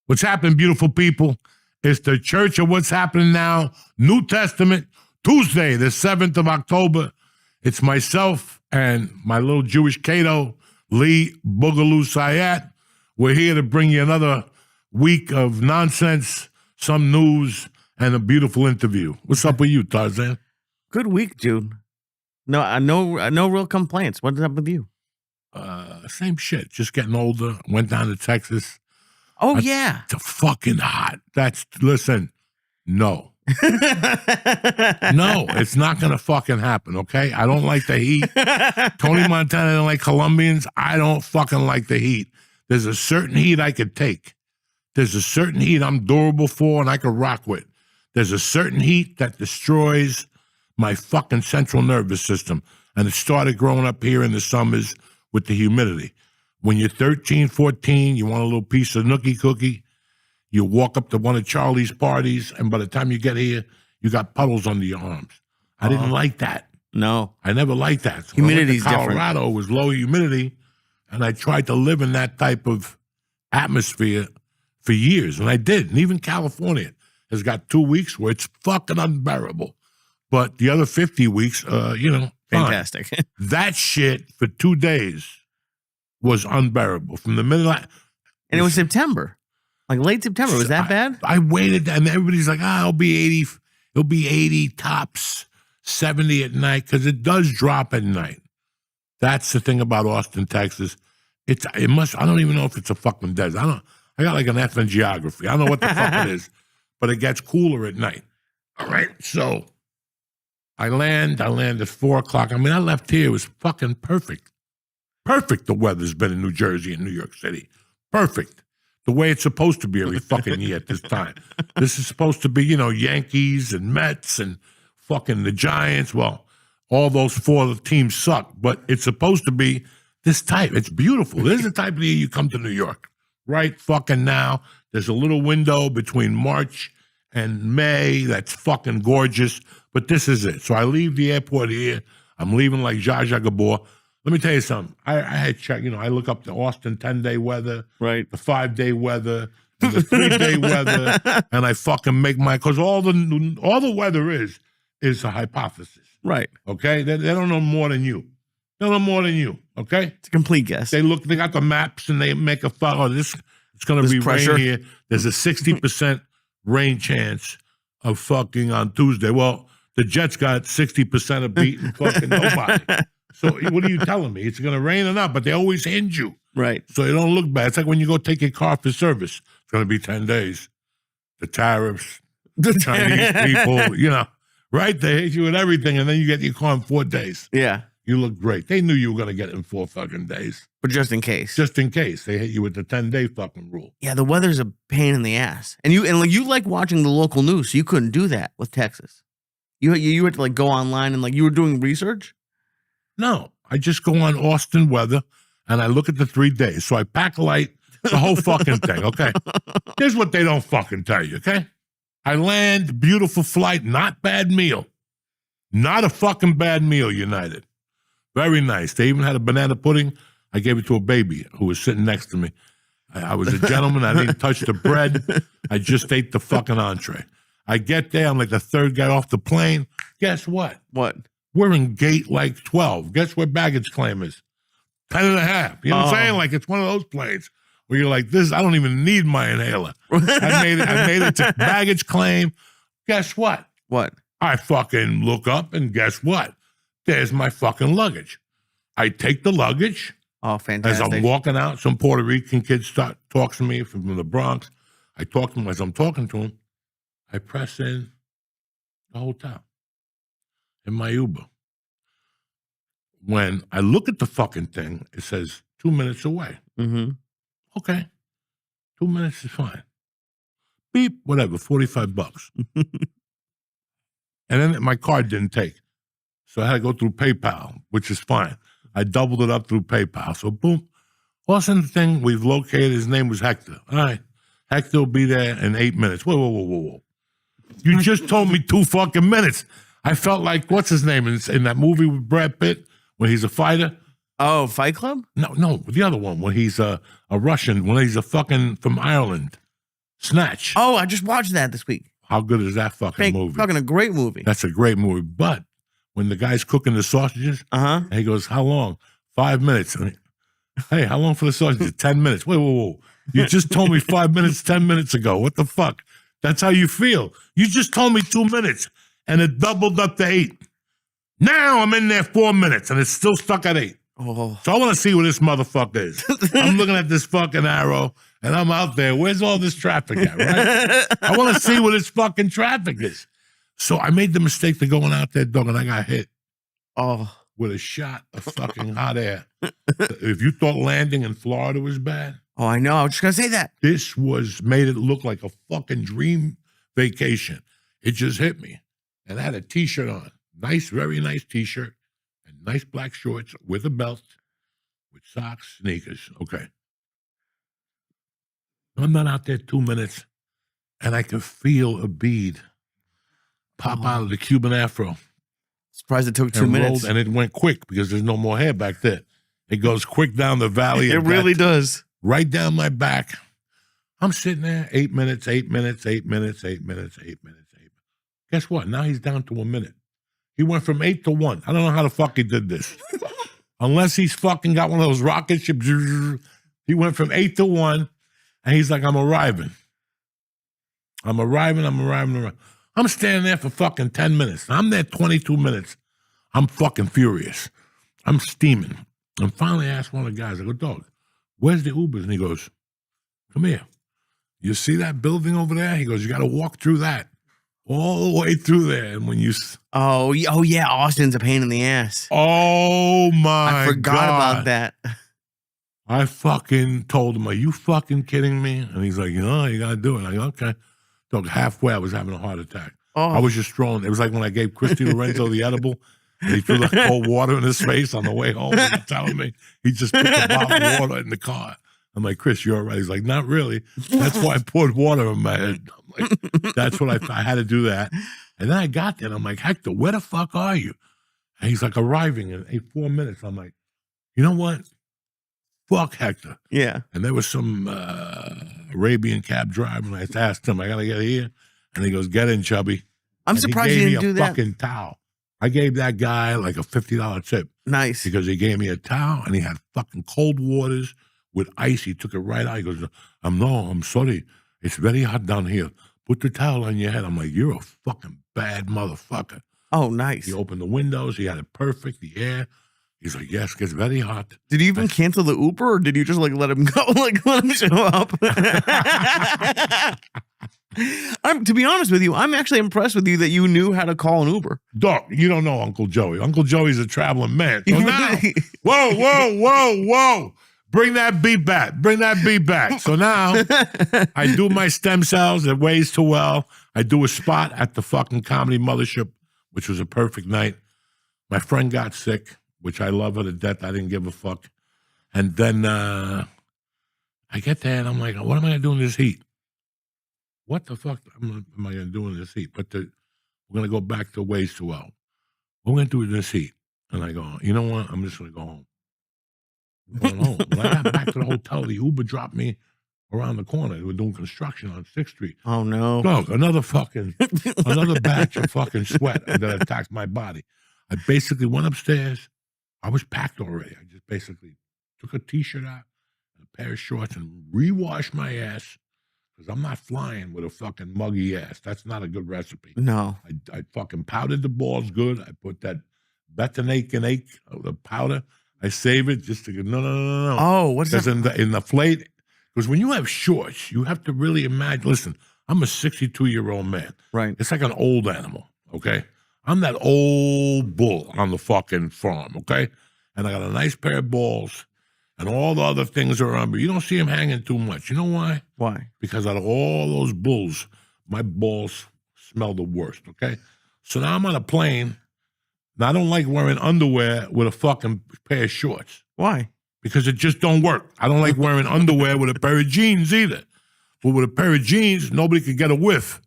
What's happening, beautiful people? It's the Church of What's Happening Now, New Testament, Tuesday, the 7th of October. It's myself and my little Jewish Cato, Lee Boogaloo Sayat. We're here to bring you another week of nonsense, some news, and a beautiful interview. What's up with you, Tarzan? Good week, dude. No real complaints. What's up with you? Same shit. Just getting older. Went down to Texas. Oh, yeah. It's fucking hot. Listen, no. No, it's not going to fucking happen, okay? I don't like the heat. Tony Montana don't like Colombians. I don't fucking like the heat. There's a certain heat I could take. There's a certain heat I'm durable for and I could rock with. There's a certain heat that destroys my fucking central nervous system. And it started growing up here in the summers with the humidity. When you're 13, 14, you want a little piece of nookie cookie, you walk up to one of Charlie's parties, and by the time you get here, you got puddles under your arms. I didn't like that. No. I never liked that. So Humidity's different. Colorado was low humidity, and I tried to live in that type of atmosphere for years, and I did. And even California has got 2 weeks where it's fucking unbearable. But the other 50 weeks, Fantastic. That shit for 2 days was unbearable. From the minute And it was September. Like late September. Was that bad? I waited, and everybody's like, it'll be 80. It'll be 80 tops, 70 at night, because it does drop at night. That's the thing about Austin, Texas. I don't even know if it's a fucking desert. I got like an F in geography. I don't know what the fuck it is, but it gets cooler at night. All right, so I land at 4 o'clock. I mean, I left here. It was fucking perfect. Perfect the weather's been in New Jersey and New York City. Perfect. The way it's supposed to be every fucking year at this time. This is supposed to be, Yankees and Mets and fucking the Giants. Well, all those 4 teams suck, but it's supposed to be this type. It's beautiful. This is the type of year you come to New York. Right fucking now. There's a little window between March and May that's fucking gorgeous, but this is it. So I leave the airport here. I'm leaving like Zsa Zsa Gabor. Let me tell you something. I had checked, I look up the Austin 10-day weather, right? The 5-day weather, the 3-day weather, and I fucking make because all the weather is a hypothesis. Right. Okay? They don't know more than you. They don't know more than you. Okay? It's a complete guess. They got the maps and they make it's going to be pressure. Rain here. There's a 60% rain chance of fucking on Tuesday. Well, the Jets got 60% of beating fucking nobody. So what are you telling me? It's going to rain or not? But they always hinge you. Right. So it don't look bad. It's like when you go take your car for service. It's going to be 10 days. The tariffs, the Chinese people, right? They hit you with everything, and then you get your car in 4 days. Yeah. You look great. They knew you were going to get it in 4 fucking days. But just in case. Just in case. They hit you with the 10-day fucking rule. Yeah, the weather's a pain in the ass. And you like watching the local news, so you couldn't do that with Texas. You had to go online and you were doing research? No, I just go on Austin weather and I look at the 3 days. So I pack light, the whole fucking thing, okay? Here's what they don't fucking tell you, okay? I land, beautiful flight, not bad meal. Not a fucking bad meal, United. Very nice. They even had a banana pudding. I gave it to a baby who was sitting next to me. I was a gentleman. I didn't touch the bread. I just ate the fucking entree. I get there. I'm like the third guy off the plane. Guess what? What? We're in gate 12. Guess where baggage claim is? 10 and a half. You know what I'm saying? It's one of those planes where you're like, I don't even need my inhaler. I made it to baggage claim. Guess what? What? I fucking look up and guess what? There's my fucking luggage. I take the luggage. Oh, fantastic. As I'm walking out, some Puerto Rican kid talks to me from the Bronx. I talk to him. As I'm talking to him, I press in the hotel in my Uber. When I look at the fucking thing, it says 2 minutes away. Mm-hmm. Okay. 2 minutes is fine. Beep, whatever, $45. And then my card didn't take. So I had to go through PayPal, which is fine. I doubled it up through PayPal. So boom. All of a sudden the thing we've located, his name was Hector. All right. Hector will be there in 8 minutes. Whoa. You just told me 2 fucking minutes. I felt like, what's his name in that movie with Brad Pitt when he's a fighter? Oh, Fight Club? No, the other one when he's a Russian, when he's a fucking from Ireland. Snatch. Oh, I just watched that this week. How good is that fucking movie? Fucking a great movie. That's a great movie. But when the guy's cooking the sausages, and he goes, "How long?" 5 minutes. And hey, how long for the sausages? 10 minutes. Wait, whoa. You just told me 5 minutes, 10 minutes ago. What the fuck? That's how you feel. You just told me 2 minutes, and it doubled up to 8. Now I'm in there 4 minutes, and it's still stuck at 8. Oh. So I want to see where this motherfucker is. I'm looking at this fucking arrow, and I'm out there. Where's all this traffic at, right? I want to see where this fucking traffic is. So I made the mistake of going out there, dog, and I got hit with a shot of fucking hot air. If you thought landing in Florida was bad. Oh, I know. I was just going to say that. This made it look like a fucking dream vacation. It just hit me. And I had a T-shirt on. Nice, very nice T-shirt. And nice black shorts with a belt, with socks, sneakers. Okay. I'm not out there 2 minutes, and I could feel a bead pop out of the Cuban afro. Surprised it took 2 minutes. And it went quick because there's no more hair back there. It goes quick down the valley. It really does. Right down my back. I'm sitting there, 8 minutes, 8 minutes, 8 minutes, 8 minutes, 8 minutes, 8 minutes. Guess what? Now he's down to a minute. He went from 8 to 1. I don't know how the fuck he did this. Unless he's fucking got one of those rocket ships. He went from 8 to 1, and he's like, I'm arriving. I'm standing there for fucking 10 minutes. I'm there 22 minutes. I'm fucking furious. I'm steaming. And finally I asked one of the guys, I go, dog, where's the Ubers? And he goes, come here. You see that building over there? He goes, you got to walk through that. All the way through there. And when you... Oh, yeah, Austin's a pain in the ass. Oh, my God. I forgot about that. I fucking told him, are you fucking kidding me? And he's like, you got to do it. I go, okay. So halfway, I was having a heart attack. Oh. I was just throwing... It was like when I gave Christy Lorenzo the edible, and he threw the cold water in his face on the way home. And he's telling me he just took a bottle of water in the car. I'm like, Chris, you're all right. He's like, not really. That's why I poured water in my head. I'm like, that's what I had to do that. And then I got there, and I'm like, Hector, where the fuck are you? And he's like, arriving in 4 minutes. I'm like, you know what? Fuck Hector. Yeah. And there was some Arabian cab driver, and I asked him, I got to get here. And he goes, get in, chubby. I'm surprised you didn't do that. Fucking towel. I gave that guy like a $50 tip. Nice. Because he gave me a towel, and he had fucking cold waters with ice. He took it right out. He goes, I'm sorry. It's very hot down here. Put the towel on your head. I'm like, you're a fucking bad motherfucker. Oh, nice. He opened the windows. He had it perfect, the air. He's like, yes, it gets very hot. Did you even cancel the Uber, or did you just like let him go, like let him show up? To be honest with you, I'm actually impressed with you that you knew how to call an Uber. Dog, you don't know Uncle Joey. Uncle Joey's a traveling man. So now, whoa. Bring that beat back. So now I do my stem cells. It weighs too well. I do a spot at the fucking Comedy Mothership, which was a perfect night. My friend got sick, which I love her to death. I didn't give a fuck. And then I get there, and I'm like, what am I going to do in this heat? What the fuck am I going to do in this heat? But we're going to go back to ways too well. What we're going to do in this heat? And I go, you know what? I'm just going to go home. I'm going home. When I got back to the hotel, the Uber dropped me around the corner. They were doing construction on 6th Street. Oh, no. Dog, another batch of fucking sweat that attacked my body. I basically went upstairs. I was packed already. I just basically took a T-shirt out and a pair of shorts and re-washed my ass because I'm not flying with a fucking muggy ass. That's not a good recipe. No. I fucking powdered the balls good. I put that betonate the powder. I save it just to go, no. Oh, what's that? Because in the flate, because when you have shorts, you have to really imagine. Listen, I'm a 62-year-old man. Right. It's like an old animal, okay? I'm that old bull on the fucking farm, okay? And I got a nice pair of balls and all the other things around me. You don't see them hanging too much. You know why? Why? Because out of all those bulls, my balls smell the worst, okay? So now I'm on a plane. Now I don't like wearing underwear with a fucking pair of shorts. Why? Because it just don't work. I don't like wearing underwear with a pair of jeans either. But with a pair of jeans, nobody could get a whiff.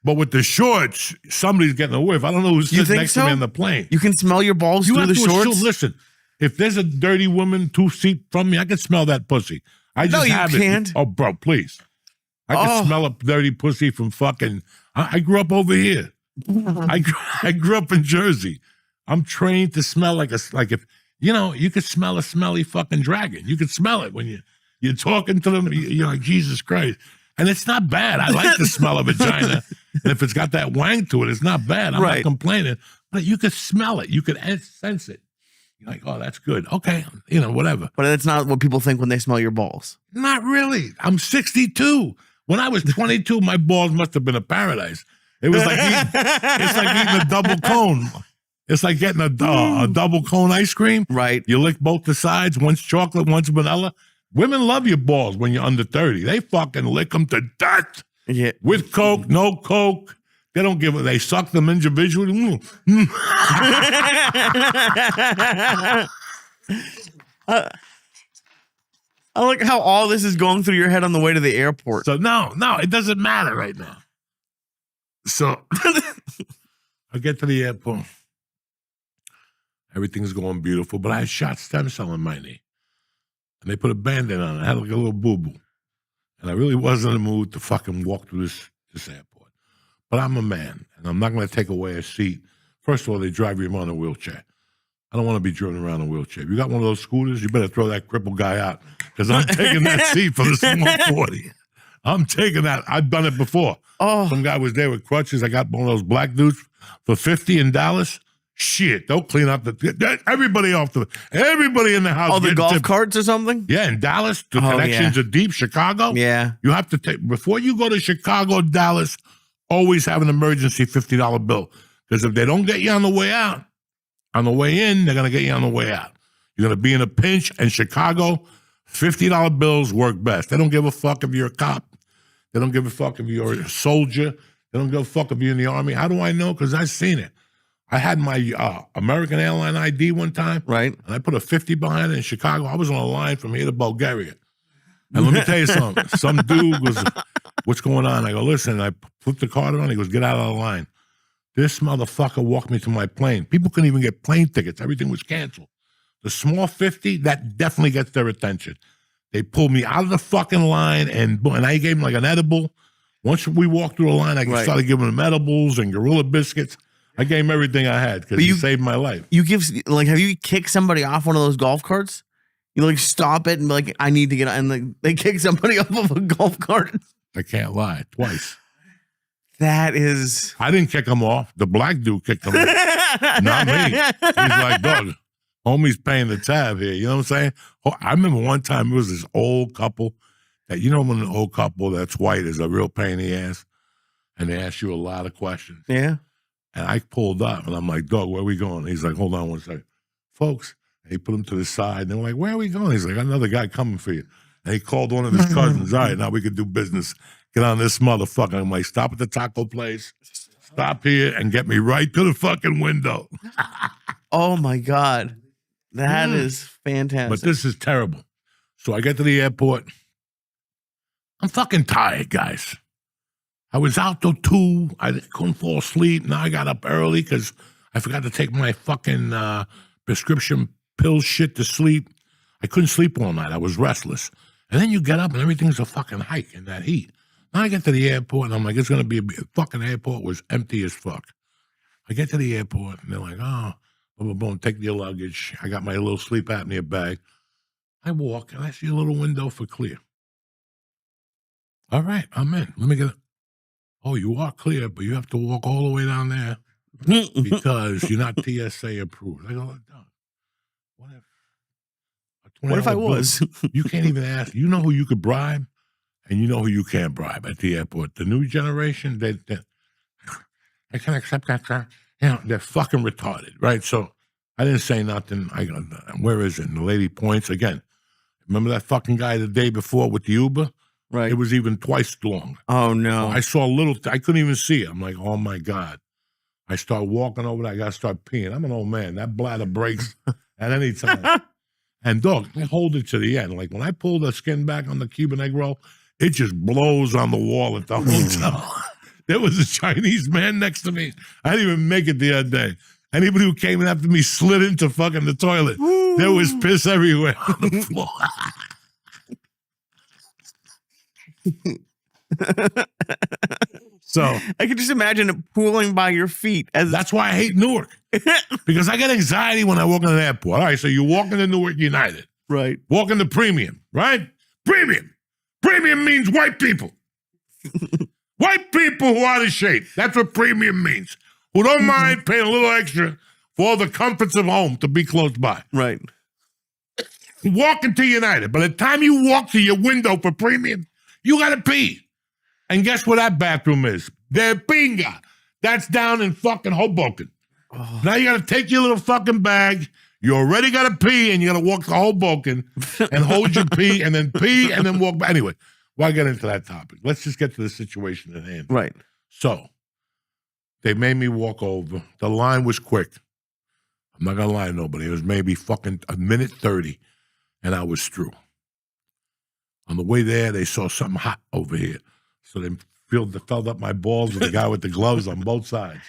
But with the shorts, somebody's getting a whiff. I don't know who's sitting next to me on the plane. You can smell your balls through the shorts? Listen, if there's a dirty woman 2 feet from me, I can smell that pussy. I just have it. No, you can't. Oh, bro, please. I could smell a dirty pussy from fucking. I grew up over here. I grew up in Jersey. I'm trained to smell like if you could smell a smelly fucking dragon. You could smell it when you're talking to them. You're like, Jesus Christ. And it's not bad. I like the smell of vagina. And if it's got that wang to it, it's not bad. I'm not complaining. But you could smell it. You could sense it. You're like, oh, that's good. Okay. Whatever. But that's not what people think when they smell your balls. Not really. I'm 62. When I was 22, my balls must have been a paradise. It was like eating a double cone. It's like getting a double cone ice cream. Right. You lick both the sides. One's chocolate, one's vanilla. Women love your balls when you're under 30. They fucking lick them to death. Yeah. With Coke, no Coke. They don't give it. They suck them individually. I like how all this is going through your head on the way to the airport. So no, it doesn't matter right now. So I get to the airport. Everything's going beautiful, but I had shot stem cell in my knee. And they put a Band-Aid on it. I had like a little boo-boo. And I really wasn't in the mood to fucking walk through this airport. But I'm a man, and I'm not going to take away a seat. First of all, they drive you around in a wheelchair. I don't want to be driven around in a wheelchair. If you got one of those scooters, you better throw that crippled guy out, because I'm taking that seat for the small 40. I'm taking that. I've done it before. Oh. Some guy was there with crutches. I got one of those black dudes for $50 in Dallas. Shit, they'll clean up everybody in the house. Oh, the golf carts or something? Yeah, in Dallas, the connections are deep. Chicago, yeah. You have to take, before you go to Chicago, Dallas, always have an emergency $50 bill. Because if they don't get you on the way out, on the way in, they're going to get you on the way out. You're going to be in a pinch. In Chicago, $50 bills work best. They don't give a fuck if you're a cop. They don't give a fuck if you're a soldier. They don't give a fuck if you're in the Army. How do I know? Because I've seen it. I had my American airline ID one time. Right. And I put a 50 behind it in Chicago. I was on a line from here to Bulgaria. And let me tell you something. Some dude was, what's going on? I go, listen, I put the card on. He goes, get out of the line. This motherfucker walked me to my plane. People couldn't even get plane tickets. Everything was canceled. The small 50, that definitely gets their attention. They pulled me out of the fucking line, and I gave them like an edible. Once we walked through the line, I started giving them edibles and Gorilla biscuits. I gave him everything I had because he saved my life. You give, like, have you kicked somebody off one of those golf carts? You like stop it and be like, I need to get on. And like, they kick somebody off of a golf cart. I can't lie, twice. That is. I didn't kick him off. The black dude kicked him off. Not me. He's like, dog, homie's paying the tab here. You know what I'm saying? Oh, I remember one time it was this old couple that, you know, when an old couple that's white is a real pain in the ass, and they ask you a lot of questions. Yeah. And I pulled up, and I'm like, dog, where are we going? He's like, hold on one second. Folks, and he put him to the side, and they're like, where are we going? He's like, another guy coming for you. And he called one of his cousins. All right, now we can do business. Get on this motherfucker. I'm like, stop at the taco place. Stop here and get me right to the fucking window. Oh, my God. That is fantastic. But this is terrible. So I get to the airport. I'm fucking tired, guys. I was out till 2. I couldn't fall asleep. Now I got up early because I forgot to take my fucking prescription pill shit to sleep. I couldn't sleep all night. I was restless. And then you get up and everything's a fucking hike in that heat. Now I get to the airport and I'm like, it's going to be the fucking airport was empty as fuck. I get to the airport and they're like, oh, boom, boom, boom, take your luggage. I got my little sleep apnea bag. I walk and I see a little window for clear. All right, I'm in. Let me get it. Oh, you are clear, but you have to walk all the way down there because you're not TSA approved. I go, no. What if I was? You can't even ask. You know who you could bribe, and you know who you can't bribe at the airport. The new generation, they can't accept that. You know, they're fucking retarded, right? So I didn't say nothing. I go, where is it? And the lady points again. Remember that fucking guy the day before with the Uber? Right. It was even twice long. Oh, no. I saw a little, I couldn't even see it. I'm like, oh my God. I start walking over there. I got to start peeing. I'm an old man. That bladder breaks at any time. And dog, I hold it to the end. Like when I pull the skin back on the Cuban egg roll, it just blows on the wall at the hotel. There was a Chinese man next to me. I didn't even make it the other day. Anybody who came in after me slid into fucking the toilet. There was piss everywhere on the floor. So I can just imagine it pooling by your feet. That's why I hate Newark. Because I get anxiety when I walk in an airport. All right, so you walk into Newark United. Right. Walk into Premium, right? Premium. Premium means white people. White people who are out of shape. That's what premium means. Who don't mind paying a little extra for all the comforts of home to be close by. Right. Walk into United. By the time you walk to your window for premium, you got to pee. And guess where that bathroom is? The pinga. That's down in fucking Hoboken. Oh. Now you got to take your little fucking bag. You already got to pee, and you got to walk to Hoboken and hold your pee, and then walk back. Anyway, why get into that topic? Let's just get to the situation at hand. Right. So, they made me walk over. The line was quick. I'm not going to lie to nobody. It was maybe fucking a minute 30, and I was through. On the way there, they saw something hot over here. So they filled up my balls with the guy with the gloves on both sides.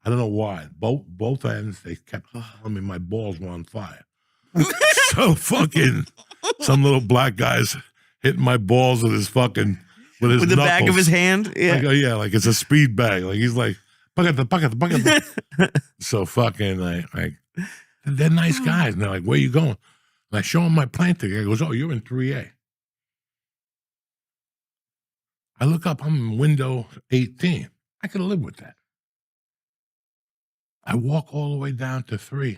I don't know why. Both ends, they kept telling me my balls were on fire. So fucking some little black guy's hitting my balls with his fucking with the back of his hand. Yeah, like it's a speed bag. Like he's like bucket. So fucking like they're nice guys. And they're like, where you going? And I show him my plane ticket. He goes, oh, you're in 3A. I look up, I'm in window 18. I could live with that. I walk all the way down to 3.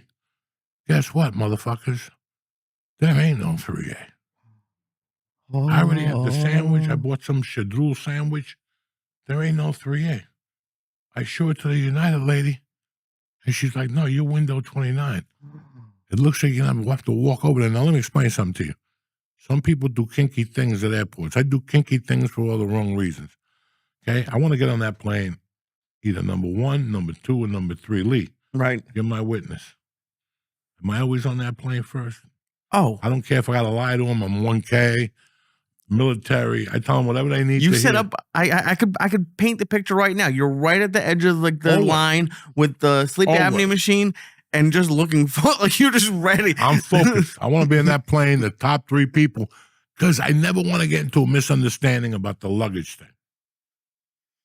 Guess what, motherfuckers? There ain't no 3A. I already have the sandwich. I bought some shadrul sandwich. There ain't no 3A. I show it to the United lady, and she's like, no, you're window 29. It looks like you're going to have to walk over there. Now, let me explain something to you. Some people do kinky things at airports. I do kinky things for all the wrong reasons. Okay? I want to get on that plane, either number 1, number 2, or number 3. Lee. Right. You're my witness. Am I always on that plane first? Oh. I don't care if I got to lie to them. I'm 1K, military. I tell them whatever they need to You set hear. up, I could paint the picture right now. You're right at the edge of like the line with the sleep apnea machine. And just looking for, like, you're just ready. I'm focused. I want to be in that plane, the top 3 people, because I never want to get into a misunderstanding about the luggage thing.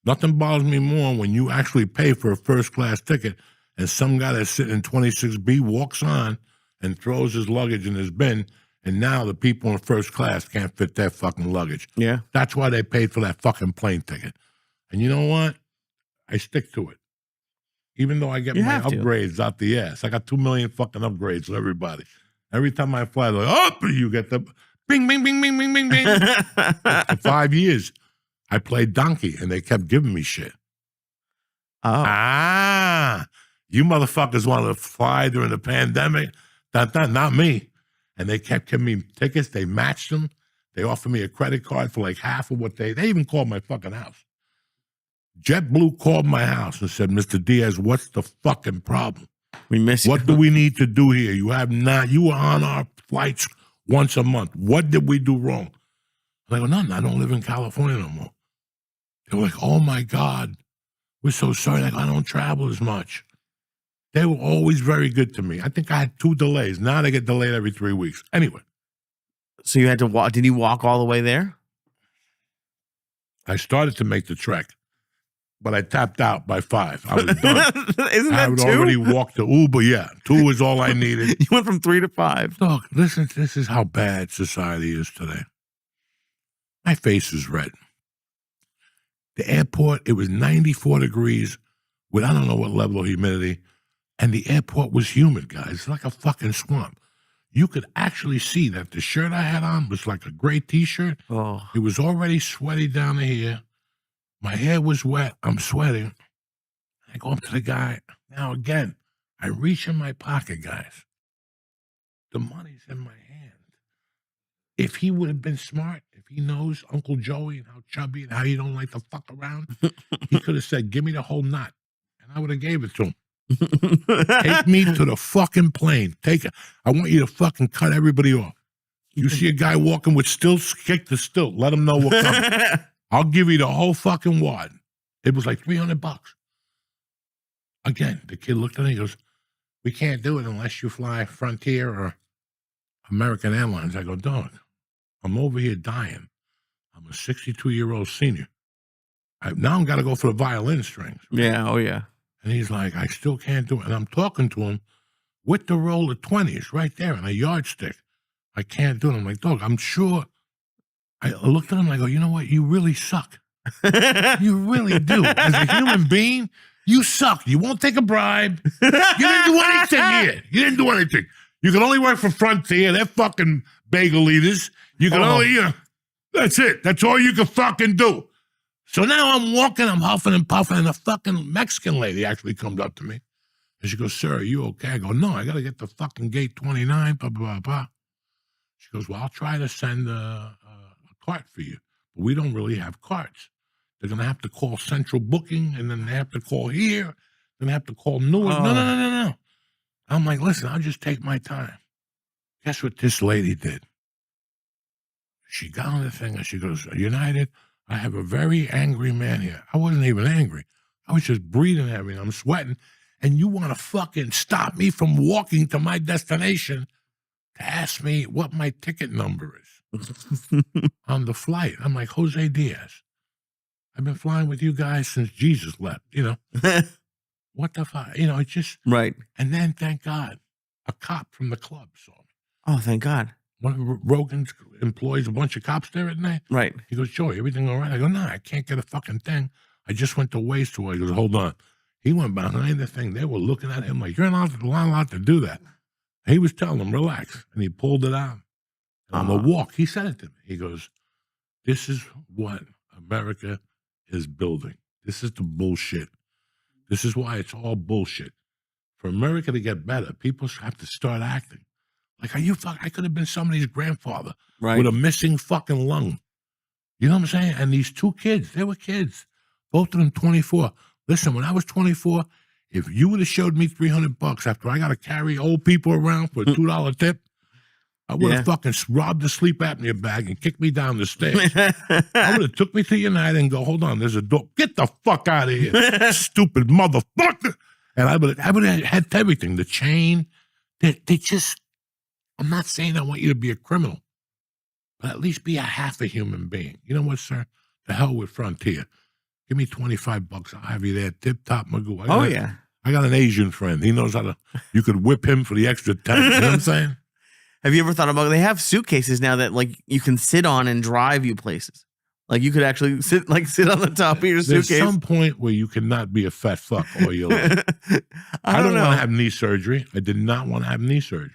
Nothing bothers me more when you actually pay for a first-class ticket and some guy that's sitting in 26B walks on and throws his luggage in his bin, and now the people in first class can't fit their fucking luggage. Yeah. That's why they paid for that fucking plane ticket. And you know what? I stick to it. Even though I get my upgrades out the ass. I got 2 million fucking upgrades for everybody. Every time I fly, they're like, oh, you get the bing, bing, bing, bing, bing, bing, bing. For 5 years, I played donkey, and they kept giving me shit. Oh. You motherfuckers wanted to fly during the pandemic. Not me. And they kept giving me tickets. They matched them. They offered me a credit card for like half of what they even called my fucking house. JetBlue called my house and said, Mr. Diaz, what's the fucking problem? We miss you. What do we need to do here? You were on our flights once a month. What did we do wrong? And I go, nothing. I don't live in California no more. They were like, oh my God, we're so sorry. Like, I don't travel as much. They were always very good to me. I think I had 2 delays. Now they get delayed every 3 weeks. Anyway. So you had to walk. Did you walk all the way there? I started to make the trek, but I tapped out by 5. I was done. Isn't that I would 2? already walked to Uber. Yeah, 2 was all I needed. You went from 3 to 5. Look, listen, this is how bad society is today. My face is red. The airport, it was 94 degrees with I don't know what level of humidity, and the airport was humid, guys. It's like a fucking swamp. You could actually see that the shirt I had on was like a gray T-shirt. Oh. It was already sweaty down to here. My hair was wet. I'm sweating. I go up to the guy. Now, again, I reach in my pocket, guys. The money's in my hand. If he would have been smart, if he knows Uncle Joey and how chubby and how you don't like to fuck around, he could have said, give me the whole knot. And I would have gave it to him. Take me to the fucking plane. Take it. I want you to fucking cut everybody off. You see a guy walking with stilts, kick the stilt. Let him know what comes. I'll give you the whole fucking wad. It was like $300. Again, the kid looked at me and goes, we can't do it unless you fly Frontier or American Airlines. I go, dog, I'm over here dying. I'm a 62-year-old senior. Now I'm got to go for the violin strings. Yeah. Oh, yeah. And he's like, I still can't do it. And I'm talking to him with the roll of 20s right there and a yardstick. I can't do it. I'm like, dog, I'm sure. I looked at him and I go, you know what? You really suck. You really do. As a human being, you suck. You won't take a bribe. You didn't do anything here. You didn't do anything. You can only work for Frontier. They're fucking bagel eaters. You can only, that's it. That's all you can fucking do. So now I'm walking, I'm huffing and puffing, and a fucking Mexican lady actually comes up to me. And she goes, sir, are you okay? I go, no, I got to get to fucking gate 29, blah, blah, blah, blah. She goes, well, I'll try to send a cart for you. But we don't really have carts. They're going to have to call Central Booking, and then they have to call here. Then they have to call Newark. No. I'm like, listen, I'll just take my time. Guess what this lady did? She got on the thing, and she goes, United, I have a very angry man here. I wasn't even angry. I was just breathing heavy. I'm sweating. And you want to fucking stop me from walking to my destination to ask me what my ticket number is on the flight. I'm like, Jose Diaz, I've been flying with you guys since Jesus left, What the fuck? It's just. Right. And then, thank God, a cop from the club saw me. Oh, thank God. One of Rogan's employs a bunch of cops there at night. Right. He goes, Joey, everything all right? I go, no, I can't get a fucking thing. I just went to waste to. He goes, hold on. He went behind the thing. They were looking at him like, you're not allowed to do that. He was telling them, relax. And he pulled it out. And on the walk, he said it to me. He goes, this is what America is building. This is the bullshit. This is why it's all bullshit. For America to get better, people have to start acting. Like, are you fuck? I could have been somebody's grandfather with a missing fucking lung. You know what I'm saying? And these two kids, they were kids. Both of them 24. Listen, when I was 24, if you would have showed me $300 after I got to carry old people around for a $2 tip, I would have fucking robbed the sleep apnea bag and kicked me down the stairs. I would have took me to United and go, hold on, there's a door. Get the fuck out of here, stupid motherfucker. And I would have had everything, the chain. They just, I'm not saying I want you to be a criminal, but at least be a half a human being. You know what, sir? The hell with Frontier. Give me $25. I'll have you there. Tip top magoo. I got an Asian friend. He knows how to, you could whip him for the extra 10. You know what I'm saying? Have you ever thought about, they have suitcases now that like you can sit on and drive you places. Like you could actually sit on the top of your suitcase. There's some point where you cannot be a fat fuck all your life. I don't want to have knee surgery. I did not want to have knee surgery.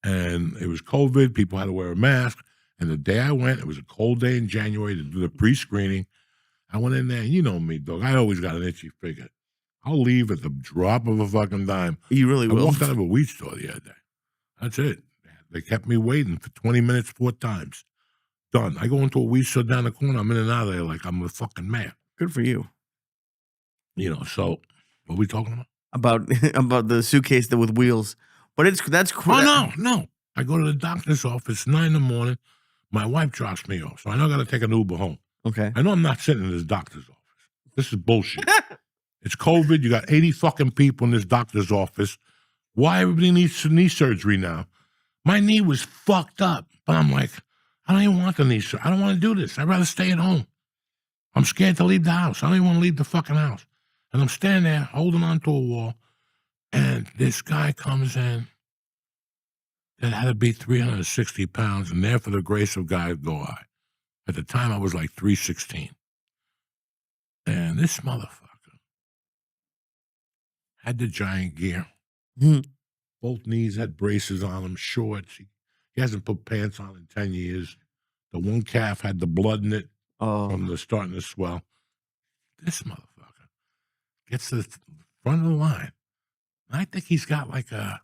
And it was COVID. People had to wear a mask. And the day I went, it was a cold day in January to do the pre-screening. I went in there, and you know me, dog. I always got an itchy figure. I'll leave at the drop of a fucking dime. You really will. I walked out of a weed store the other day. That's it. They kept me waiting for 20 minutes 4 times. Done. I go into a weed store down the corner. I'm in and out of there like I'm a fucking man. Good for you. So what are we talking about? About the suitcase with wheels. But that's crazy. Oh, no. I go to the doctor's office, 9 in the morning. My wife drops me off. So I know I got to take an Uber home. Okay. I know I'm not sitting in this doctor's office. This is bullshit. It's COVID. You got 80 fucking people in this doctor's office. Why everybody needs knee surgery now? My knee was fucked up. But I'm like, I don't even want the knee surgery. I don't want to do this. I'd rather stay at home. I'm scared to leave the house. I don't even want to leave the fucking house. And I'm standing there holding on to a wall. And this guy comes in that had to be 360 pounds. And there for the grace of God go I. At the time, I was like 316. And this motherfucker had the giant gear. Both knees had braces on them, shorts. He hasn't put pants on in 10 years. The one calf had the blood in it from the starting to swell. This motherfucker gets to the front of the line. And I think he's got like a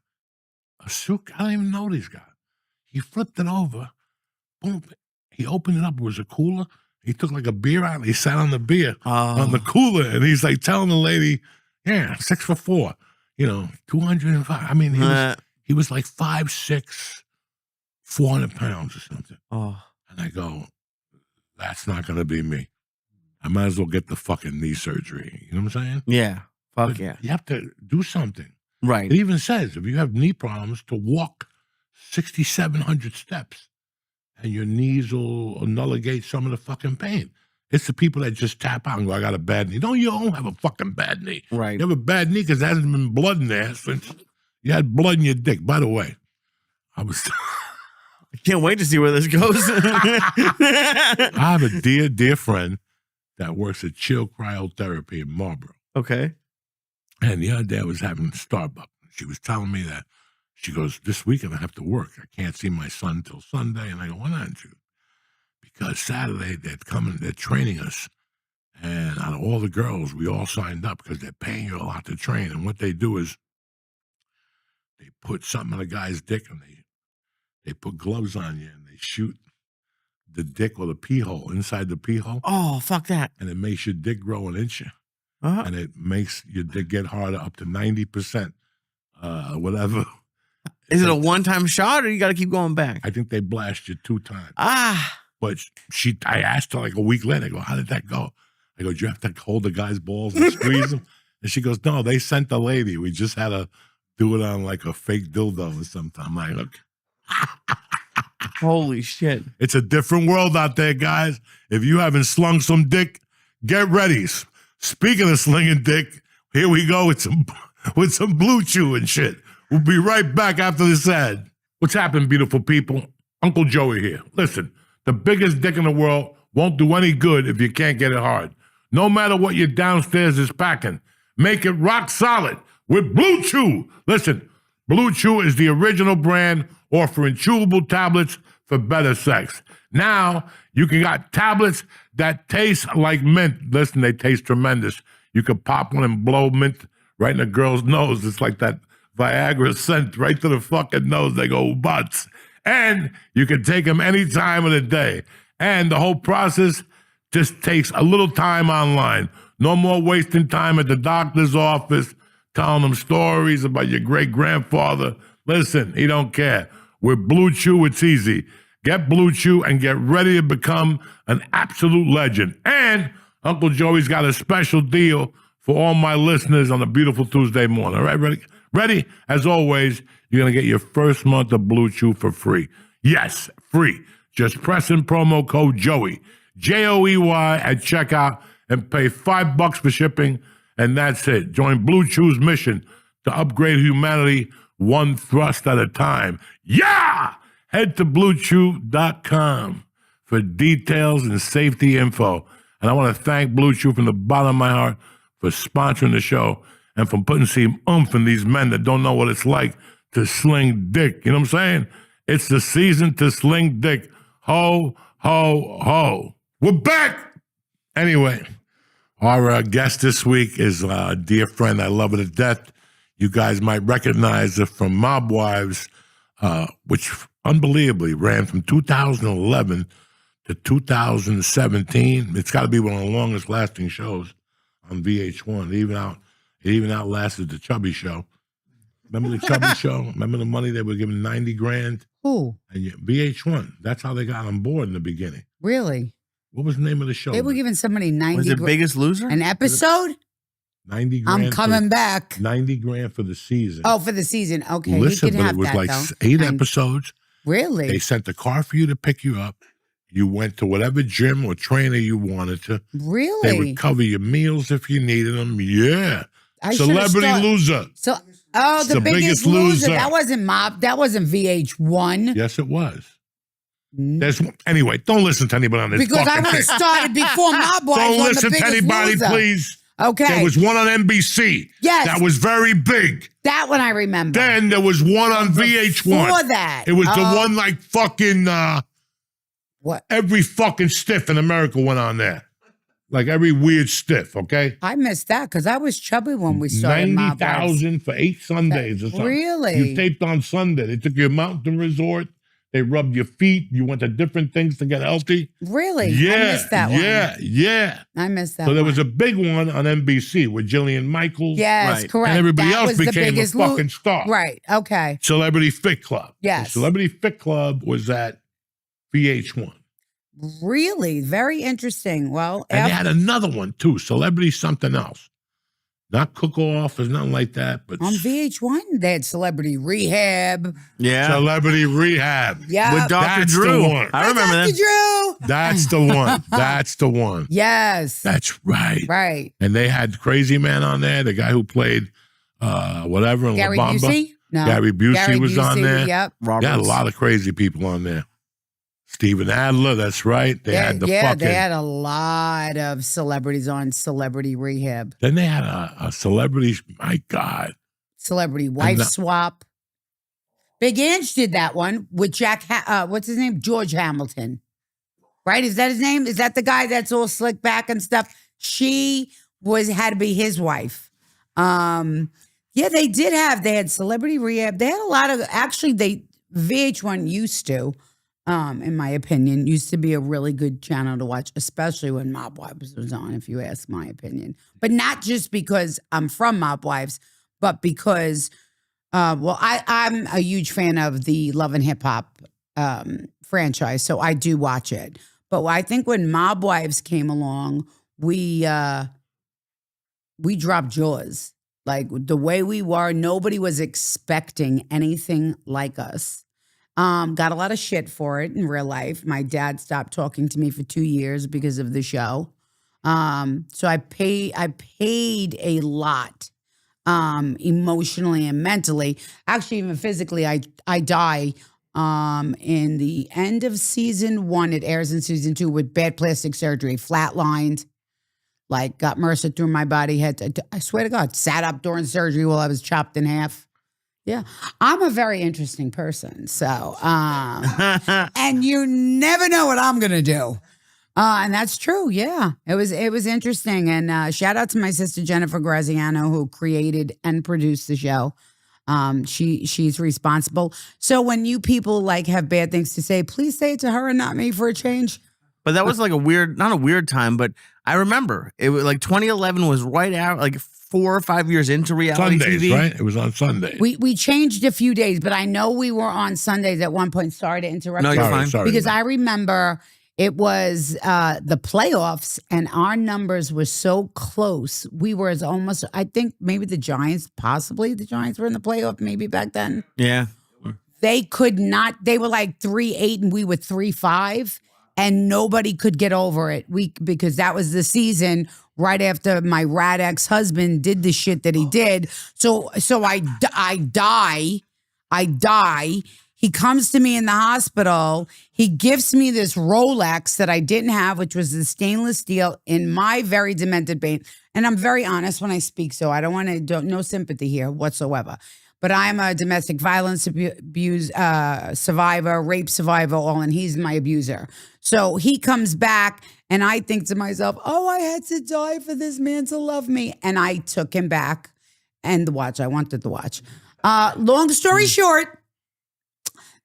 suit. I don't even know what he's got. He flipped it over. Boom. He opened it up. It was a cooler. He took like a beer out and he sat on the beer on the cooler. And he's like telling the lady, 6 for $4, 205. I mean, he was like 5'6", 400 pounds or something. And I go, that's not going to be me. I might as well get the fucking knee surgery. You know what I'm saying? Yeah. Fuck But yeah. You have to do something. Right. It even says if you have knee problems to walk 6,700 steps. and your knees will nulligate some of the fucking pain. It's the people that just tap out and go, I got a bad knee. No, you don't have a fucking bad knee. Right. You have a bad knee because there hasn't been blood in there since you had blood in your dick. By the way, I can't wait to see where this goes. I have a dear friend that works at Chill Cryotherapy in Marlboro. Okay. And the other day I was having Starbucks. She was telling me that, she goes, this weekend I have to work. I can't see my son till Sunday. And I go, why not, you? Because Saturday they're training us. And out of all the girls, we all signed up because they're paying you a lot to train. And what they do is they put something in a guy's dick and they put gloves on you and they shoot the dick or the pee hole inside the pee hole. Oh, fuck that. And it makes your dick grow an inch. Uh-huh. And it makes your dick get harder up to 90%, whatever. Is it a one-time shot or you got to keep going back? I think they blast you 2 times. Ah. But I asked her like a week later, I go, how did that go? I go, do you have to hold the guy's balls and squeeze them? And she goes, no, they sent the lady. We just had to do it on like a fake dildo or something. I'm like, look. Holy shit. It's a different world out there, guys. If you haven't slung some dick, get ready. Speaking of slinging dick, here we go with some Blue Chew and shit. We'll be right back after this ad. What's happening, beautiful people? Uncle Joey here. Listen, the biggest dick in the world won't do any good if you can't get it hard. No matter what your downstairs is packing, make it rock solid with Blue Chew. Listen, Blue Chew is the original brand offering chewable tablets for better sex. Now, you can got tablets that taste like mint. Listen, they taste tremendous. You can pop one and blow mint right in a girl's nose. It's like that Viagra scent right to the fucking nose. They go, butts. And you can take them any time of the day. And the whole process just takes a little time online. No more wasting time at the doctor's office, telling them stories about your great-grandfather. Listen, he don't care. With Blue Chew, it's easy. Get Blue Chew and get ready to become an absolute legend. And Uncle Joey's got a special deal for all my listeners on a beautiful Tuesday morning. All right, ready? Ready? As always, you're going to get your first month of Blue Chew for free. Yes, free. Just press in promo code Joey, Joey, at checkout and pay $5 for shipping, and that's it. Join Blue Chew's mission to upgrade humanity one thrust at a time. Yeah! Head to BlueChew.com for details and safety info. And I want to thank Blue Chew from the bottom of my heart for sponsoring the show and for putting some oomph in these men that don't know what it's like to sling dick. You know what I'm saying? It's the season to sling dick. Ho, ho, ho. We're back! Anyway, our guest this week is a dear friend. I love her to death. You guys might recognize her from Mob Wives, which unbelievably ran from 2011 to 2017. It's got to be one of the longest lasting shows on VH1. It even outlasted the Chubby Show. Remember the Chubby Show? Remember the money they were giving, 90 grand? Who? And VH1. That's how they got on board in the beginning. Really? What was the name of the show? They were giving somebody 90 Was it Biggest Loser? an episode? 90 grand. I'm coming back. 90 grand for the season. Oh, for the season. Okay. Listen, he can but have it was that, like though. 8 episodes. Really? They sent a car for you to pick you up. You went to whatever gym or trainer you wanted to. Really? They would cover your meals if you needed them. Yeah. I should've Celebrity start- Loser. So, oh, It's the the biggest Biggest loser. Loser. That wasn't Mob. That wasn't VH1. Yes, it was. Mm. There's anyway. Don't listen to anybody on this Because I fucking would have thing. started before Mob Wives. Don't on listen the to Biggest anybody, Loser. please. Okay. There was one on NBC. Yes. That was very big. that one I remember. Then there was one on VH1. Before that. It was the Oh. one like fucking What? every fucking stiff in America went on there. Like every weird stiff, okay? I missed that because I was chubby when we started Mob Wives. 90,000 for 8 Sundays or something. Really? You taped on Sunday. They took you to a mountain resort. They rubbed your feet. You went to different things to get healthy. Really? Yeah. I missed that one. Yeah. I missed that So there one. was a big one on NBC with Jillian Michaels. Yes, Right. correct. And everybody That else was the became a biggest fucking star. Right. Okay. Celebrity Fit Club. Yes. The Celebrity Fit Club was at VH1. Really? Very interesting. Well, And they had another one too, Celebrity Something Else. Not Cook Off, there's nothing like that. But On VH1, they had Celebrity Rehab. Yeah. Celebrity Rehab. Yeah. With Dr. That's Drew. the one. I remember Dr. that. Drew. That's the one. That's the one. Yes. That's right. Right. And they had Crazy Man on there, the guy who played whatever in La Gary Bamba. Busey? No. Gary Busey was on there. Yep. Roberts. They had a lot of crazy people on there. Steven Adler, that's right. They had the fucking. They had a lot of celebrities on Celebrity Rehab. Then they had a celebrity. My God. Celebrity Wife Swap. Big Ange did that one with what's his name? George Hamilton. Right? Is that his name? Is that the guy that's all slick back and stuff? She had to be his wife. Yeah, they had Celebrity Rehab. They had a lot of, VH1 used to, in my opinion, used to be a really good channel to watch, especially when Mob Wives was on, if you ask my opinion. But not just because I'm from Mob Wives, but because, I'm a huge fan of the Love and Hip Hop franchise, so I do watch it. But I think when Mob Wives came along, we dropped jaws. Like the way we were, nobody was expecting anything like us. Got a lot of shit for it in real life. My dad stopped talking to me for 2 years because of the show. So I paid a lot, emotionally and mentally. Actually, even physically, I die in the end of season 1. It airs in season 2 with bad plastic surgery, flatlined. Like got MRSA through my body. I swear to God, sat up during surgery while I was chopped in half. Yeah, I'm a very interesting person. So, and you never know what I'm gonna do. And that's true. Yeah, it was interesting. And shout out to my sister Jennifer Graziano, who created and produced the show. She's responsible. So when you people like have bad things to say, please say it to her and not me for a change. But that was like not a weird time, but I remember it was like 2011 was right out, like 4 or 5 years into reality Sundays, TV. right? It was on Sunday. We changed a few days, but I know we were on Sundays at one point. Sorry to interrupt. No, you. you're fine. Sorry. Because I remember it was the playoffs and our numbers were so close. We were almost, I think maybe the Giants were in the playoff maybe back then. Yeah. They could not, they were like 3-8 and we were 3-5. And nobody could get over it. Because that was the season right after my rat ex-husband did the shit that he did. So I die. He comes to me in the hospital. He gives me this Rolex that I didn't have, which was the stainless steel in my very demented brain. And I'm very honest when I speak, so I don't want to, no sympathy here whatsoever. But I'm a domestic violence abuse survivor, rape survivor, and he's my abuser. So he comes back, and I think to myself, oh, I had to die for this man to love me. And I took him back and the watch. I wanted the watch. Long story short,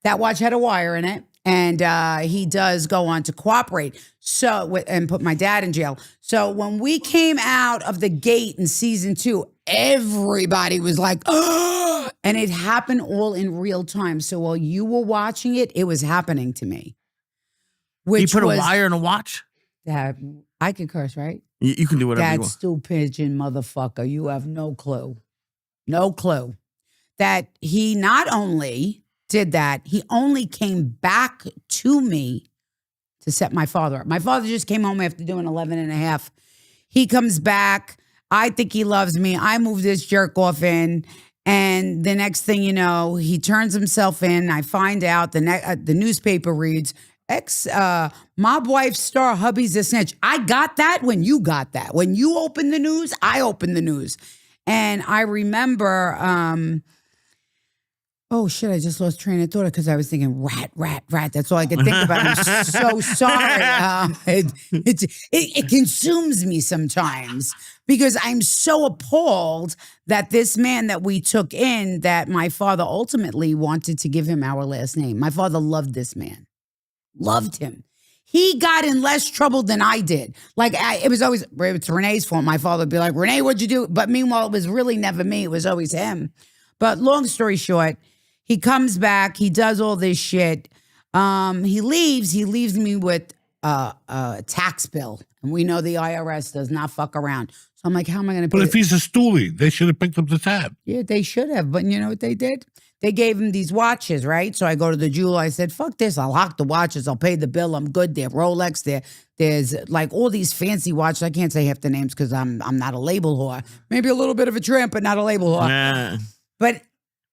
that watch had a wire in it. And he does go on to cooperate and put my dad in jail. So when we came out of the gate in season 2, everybody was like, oh, and it happened all in real time. So while you were watching it, it was happening to me. You put a wire in a watch? I can curse, right? You can do whatever you That want. stool pigeon motherfucker. You have no clue. No clue. That he not only did that, he only came back to me to set my father up. My father just came home after doing 11 and a half. He comes back. I think he loves me. I move this jerk off in. And the next thing you know, he turns himself in. I find out the newspaper reads, mob wife star hubby's a snitch. I got that when you got that. When you opened the news, I opened the news. And I remember, oh shit, I just lost train of thought because I was thinking rat. That's all I could think about. I'm so sorry. It consumes me sometimes because I'm so appalled that this man that we took in, that my father ultimately wanted to give him our last name. My father loved this man. Loved him. He got in less trouble than I did. Like, it's Renee's fault. My father would be like, Renee, what'd you do? But meanwhile, it was really never me. It was always him. But long story short, he comes back. He does all this shit. He leaves. He leaves me with a tax bill, and we know the IRS does not fuck around. So I'm like, how am I going to pay? But if he's a stoolie, they should have picked up the tab. Yeah, they should have. But you know what they did? They gave him these watches, right? So I go to the jeweler. I said, fuck this. I'll hock the watches. I'll pay the bill. I'm good. They're Rolex. There's like all these fancy watches. I can't say half the names because I'm not a label whore. Maybe a little bit of a tramp, but not a label whore. Nah. But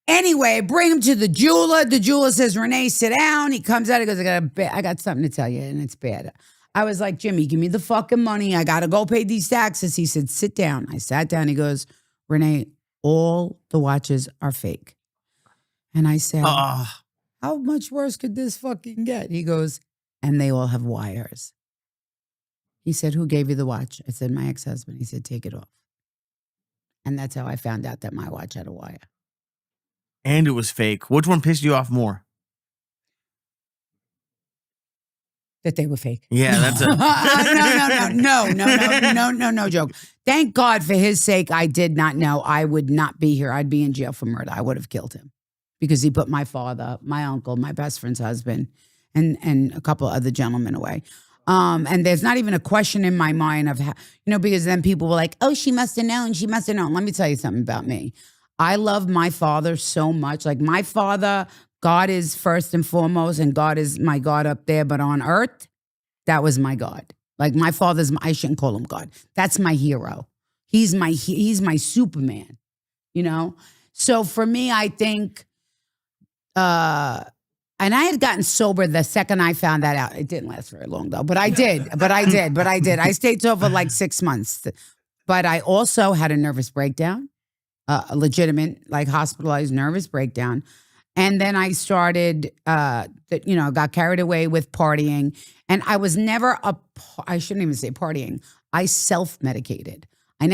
anyway, I bring him to the jeweler. The jeweler says, Renee, sit down. He comes out. He goes, I got something to tell you, and it's bad. I was like, Jimmy, give me the fucking money. I got to go pay these taxes. He said, sit down. I sat down. He goes, Renee, all the watches are fake. And I said, how much worse could this fucking get? He goes, and they all have wires. He said, who gave you the watch? I said, my ex-husband. He said, take it off. And that's how I found out that my watch had a wire. And it was fake. Which one pissed you off more? That they were fake. Yeah, that's a No joke. Thank God for his sake, I did not know. I would not be here. I'd be in jail for murder. I would have killed him because he put my father, my uncle, my best friend's husband, and a couple other gentlemen away. And there's not even a question in my mind of how, because then people were like, oh, she must have known. She must have known. Let me tell you something about me. I love my father so much. Like my father, God is first and foremost, and God is my God up there. But on earth, that was my God. Like my father's, I shouldn't call him God. That's my hero. He's my Superman, So for me, I think, and I had gotten sober the second I found that out. It didn't last very long though, but I did. I stayed sober like 6 months. But I also had a nervous breakdown, a legitimate, like hospitalized nervous breakdown. And then I started, got carried away with partying. And I was never I shouldn't even say partying. I self-medicated. I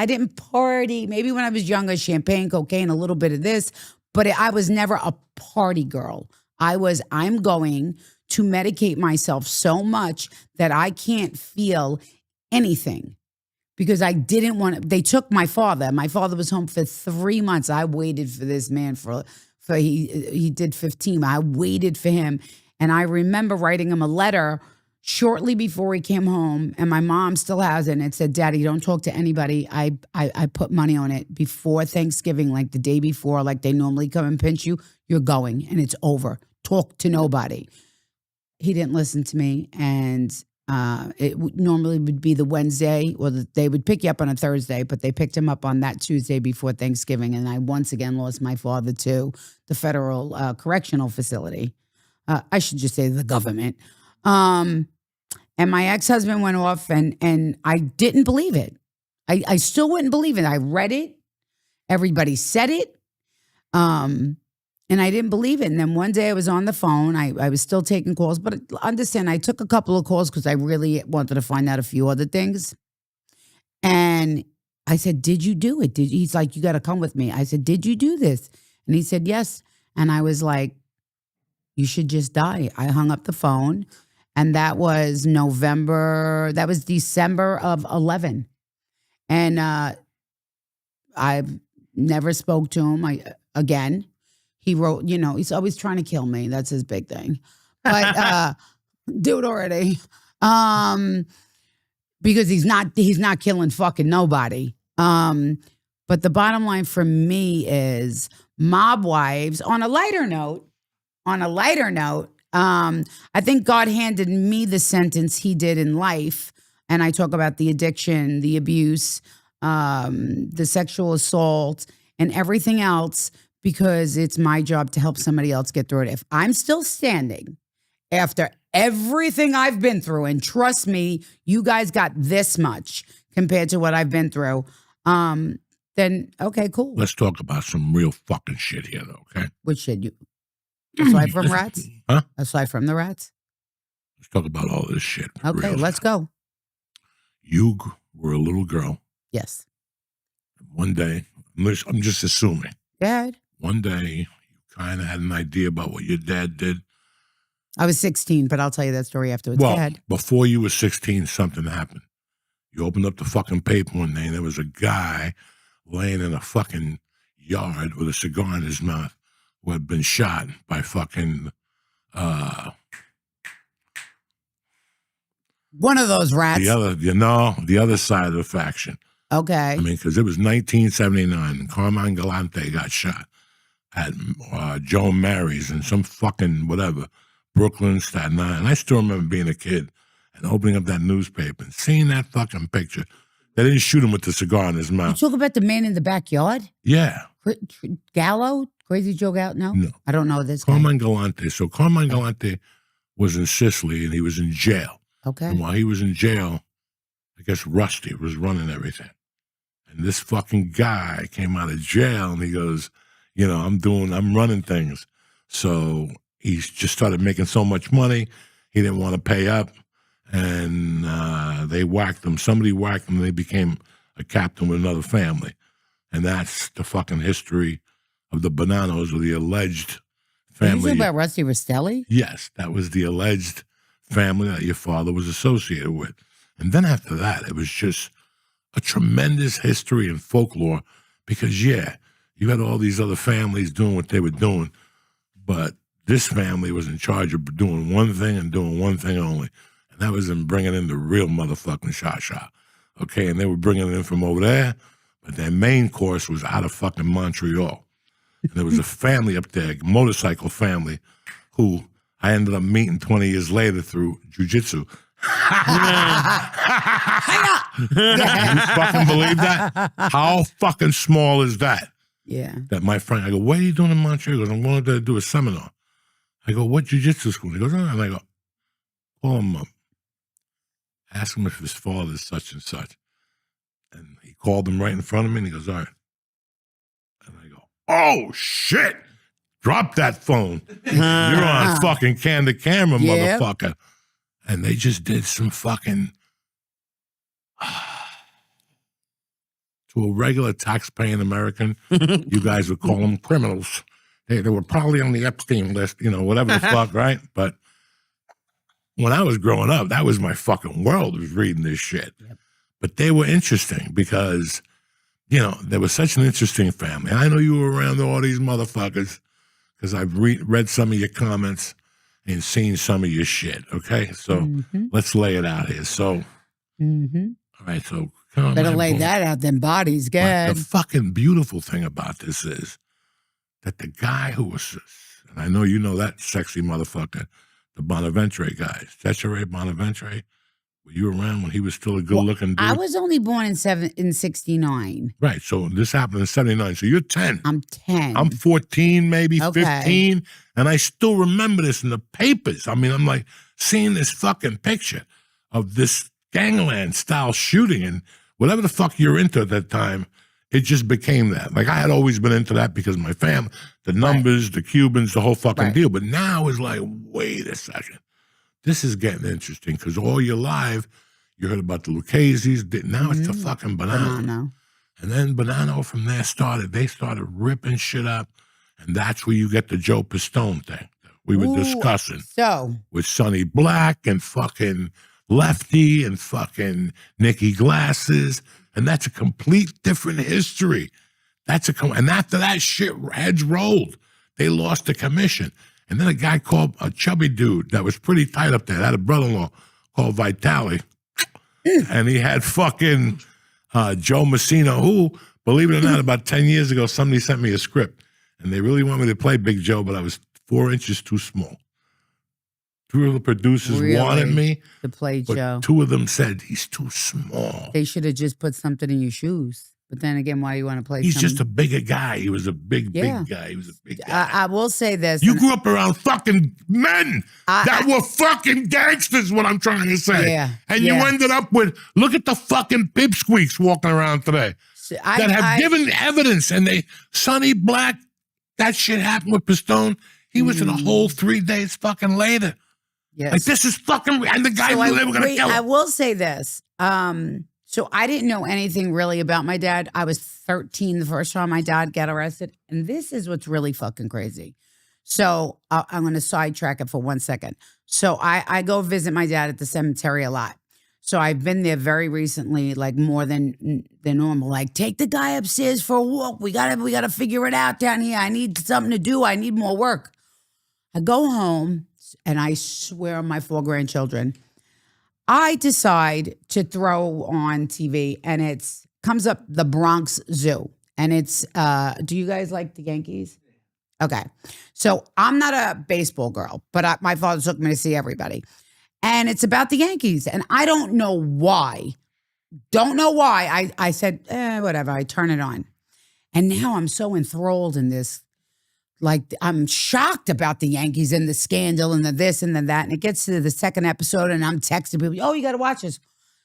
didn't party. Maybe when I was younger, champagne, cocaine, a little bit of this. But I was never a party girl. I'm going to medicate myself so much that I can't feel anything. Because I didn't want to, they took my father. My father was home for 3 months. I waited for this man he did 15. I waited for him. And I remember writing him a letter shortly before he came home. And my mom still has it. And it said, Daddy, don't talk to anybody. I put money on it before Thanksgiving, like the day before, like they normally come and pinch you. You're going and it's over. Talk to nobody. He didn't listen to me. And normally would be the Wednesday, or they would pick you up on a Thursday, but they picked him up on that Tuesday before Thanksgiving. And I once again lost my father to the federal correctional facility. I should just say the government. And my ex-husband went off and I didn't believe it. I still wouldn't believe it. I read it. Everybody said it. And I didn't believe it. And then one day I was on the phone. I was still taking calls. But understand, I took a couple of calls because I really wanted to find out a few other things. And I said, did you do it? He's like, you got to come with me. I said, did you do this? And he said, yes. And I was like, you should just die. I hung up the phone. And that was December of 11. And I never spoke to him again. He wrote, he's always trying to kill me. That's his big thing. But do it already. Because he's not killing fucking nobody. But the bottom line for me is mob wives. On a lighter note, I think God handed me the sentence he did in life. And I talk about the addiction, the abuse, the sexual assault, and everything else, because it's my job to help somebody else get through it. If I'm still standing after everything I've been through, and trust me, you guys got this much compared to what I've been through, then okay, cool. Let's talk about some real fucking shit here, though, okay? Which shit? Aside from rats? Huh? Aside from the rats? Let's talk about all this shit. Okay, let's go. You were a little girl. Yes. One day, I'm just assuming. Dad? One day, you kind of had an idea about what your dad did. I was 16, but I'll tell you that story afterwards. Well, Dad. before you were 16, something happened. You opened up the fucking paper one day, and there was a guy laying in a fucking yard with a cigar in his mouth who had been shot by fucking One of those rats. The other side of the faction. Okay. I mean, because it was 1979 and Carmine Galante got shot at Joe Mary's and some fucking whatever, Brooklyn, Staten Island. I still remember being a kid and opening up that newspaper and seeing that fucking picture. They didn't shoot him with the cigar in his You mouth. talk about the man in the backyard? Yeah. Gallo? Crazy Joe Gallo? No? I don't know this guy. Carmine Galante. So Carmine Galante was in Sicily and he was in jail. Okay. And while he was in jail, I guess Rusty was running everything. And this fucking guy came out of jail and he goes, I'm running things. So he just started making so much money. He didn't want to pay up. And they whacked him. Somebody whacked him and they became a captain with another family. And that's the fucking history of the Bonanos, or the alleged family. Are you talking about Rusty Rastelli? Yes, that was the alleged family that your father was associated with. And then after that, it was just a tremendous history and folklore because, you had all these other families doing what they were doing, but this family was in charge of doing one thing and doing one thing only, and that was in bringing in the real motherfucking shot. Okay, and they were bringing it in from over there, but their main course was out of fucking Montreal. And there was a family up there, a motorcycle family, who I ended up meeting 20 years later through jiu-jitsu. You fucking believe that? How fucking small is that? Yeah. That my friend, I go, what are you doing in Montreal? He goes, I'm going to do a seminar. I go, what jiu-jitsu school? He goes, and I go, call him up. Ask him if his father is such and such. And he called him right in front of me and he goes, all right. And I go, oh shit. Drop that phone. You're on fucking candid camera, motherfucker. And they just did some fucking, to a regular tax-paying American, you guys would call them criminals. They were probably on the Epstein list, whatever the fuck, right? But when I was growing up, that was my fucking world, was reading this shit. Yep. But they were interesting because, they were such an interesting family. I know you were around all these motherfuckers because I've read some of your comments and seen some of your shit, okay? So let's lay it out here. So, all right, so come on. Better lay that out, them bodies, good. The fucking beautiful thing about this is that the guy who was, and I know you know that sexy motherfucker, the Bonaventure guy, Cesare Bonaventure. Were you around when he was still a good-looking dude? I was only born in 69. Right, so this happened in 79, so you're 10. I'm 10. I'm 14, maybe 15, and I still remember this in the papers. I mean, I'm like seeing this fucking picture of this gangland-style shooting, and whatever the fuck you're into at that time, it just became that. Like, I had always been into that because of my family, the numbers, the Cubans, the whole fucking deal. But now it's like, wait a second. This is getting interesting because all your life, you heard about the Lucchese's. Now it's the fucking Bonanno. And then Bonanno from there they started ripping shit up. And that's where you get the Joe Pistone thing that we were discussing. So, with Sonny Black and fucking Lefty and fucking Nicky Glasses. And that's a complete different history. And after that shit, heads rolled. They lost the commission. And then a guy called a chubby dude that was pretty tight up there, had a brother-in-law called Vitali. And he had fucking Joe Messina, who, believe it or not, about 10 years ago, somebody sent me a script. And they really want me to play Big Joe, but I was 4 inches too small. 2 of the producers wanted me to play but Joe. 2 of them said, he's too small. They should have just put something in your shoes. But then again, why do you want to play He's just a bigger guy. He was a big guy. He was a big guy. I will say this. You grew up around fucking men that were fucking gangsters, what I'm trying to say. Yeah. And you ended up with, look at the fucking pipsqueaks walking around today that have given evidence. And Sonny Black, that shit happened with Pistone. He was in a hole 3 days fucking later. Yes. Like, this is fucking, and the guy knew they were going to kill him. I will say this. So I didn't know anything really about my dad. I was 13 the first time my dad got arrested. And this is what's really fucking crazy. So I'm going to sidetrack it for 1 second. So I go visit my dad at the cemetery a lot. So I've been there very recently, like more than normal. Like, take the guy upstairs for a walk. We gotta figure it out down here. I need something to do. I need more work. I go home and I swear on my 4 grandchildren, I decide to throw on TV, and comes up the Bronx Zoo, and it's. Do you guys like the Yankees? Okay, so I'm not a baseball girl, but my father took me to see everybody, and it's about the Yankees, and I don't know why. Don't know why. I said, whatever. I turn it on, and now I'm so enthralled in this. Like, I'm shocked about the Yankees and the scandal and the this and the that. And it gets to the second episode and I'm texting people, oh, you got to watch this.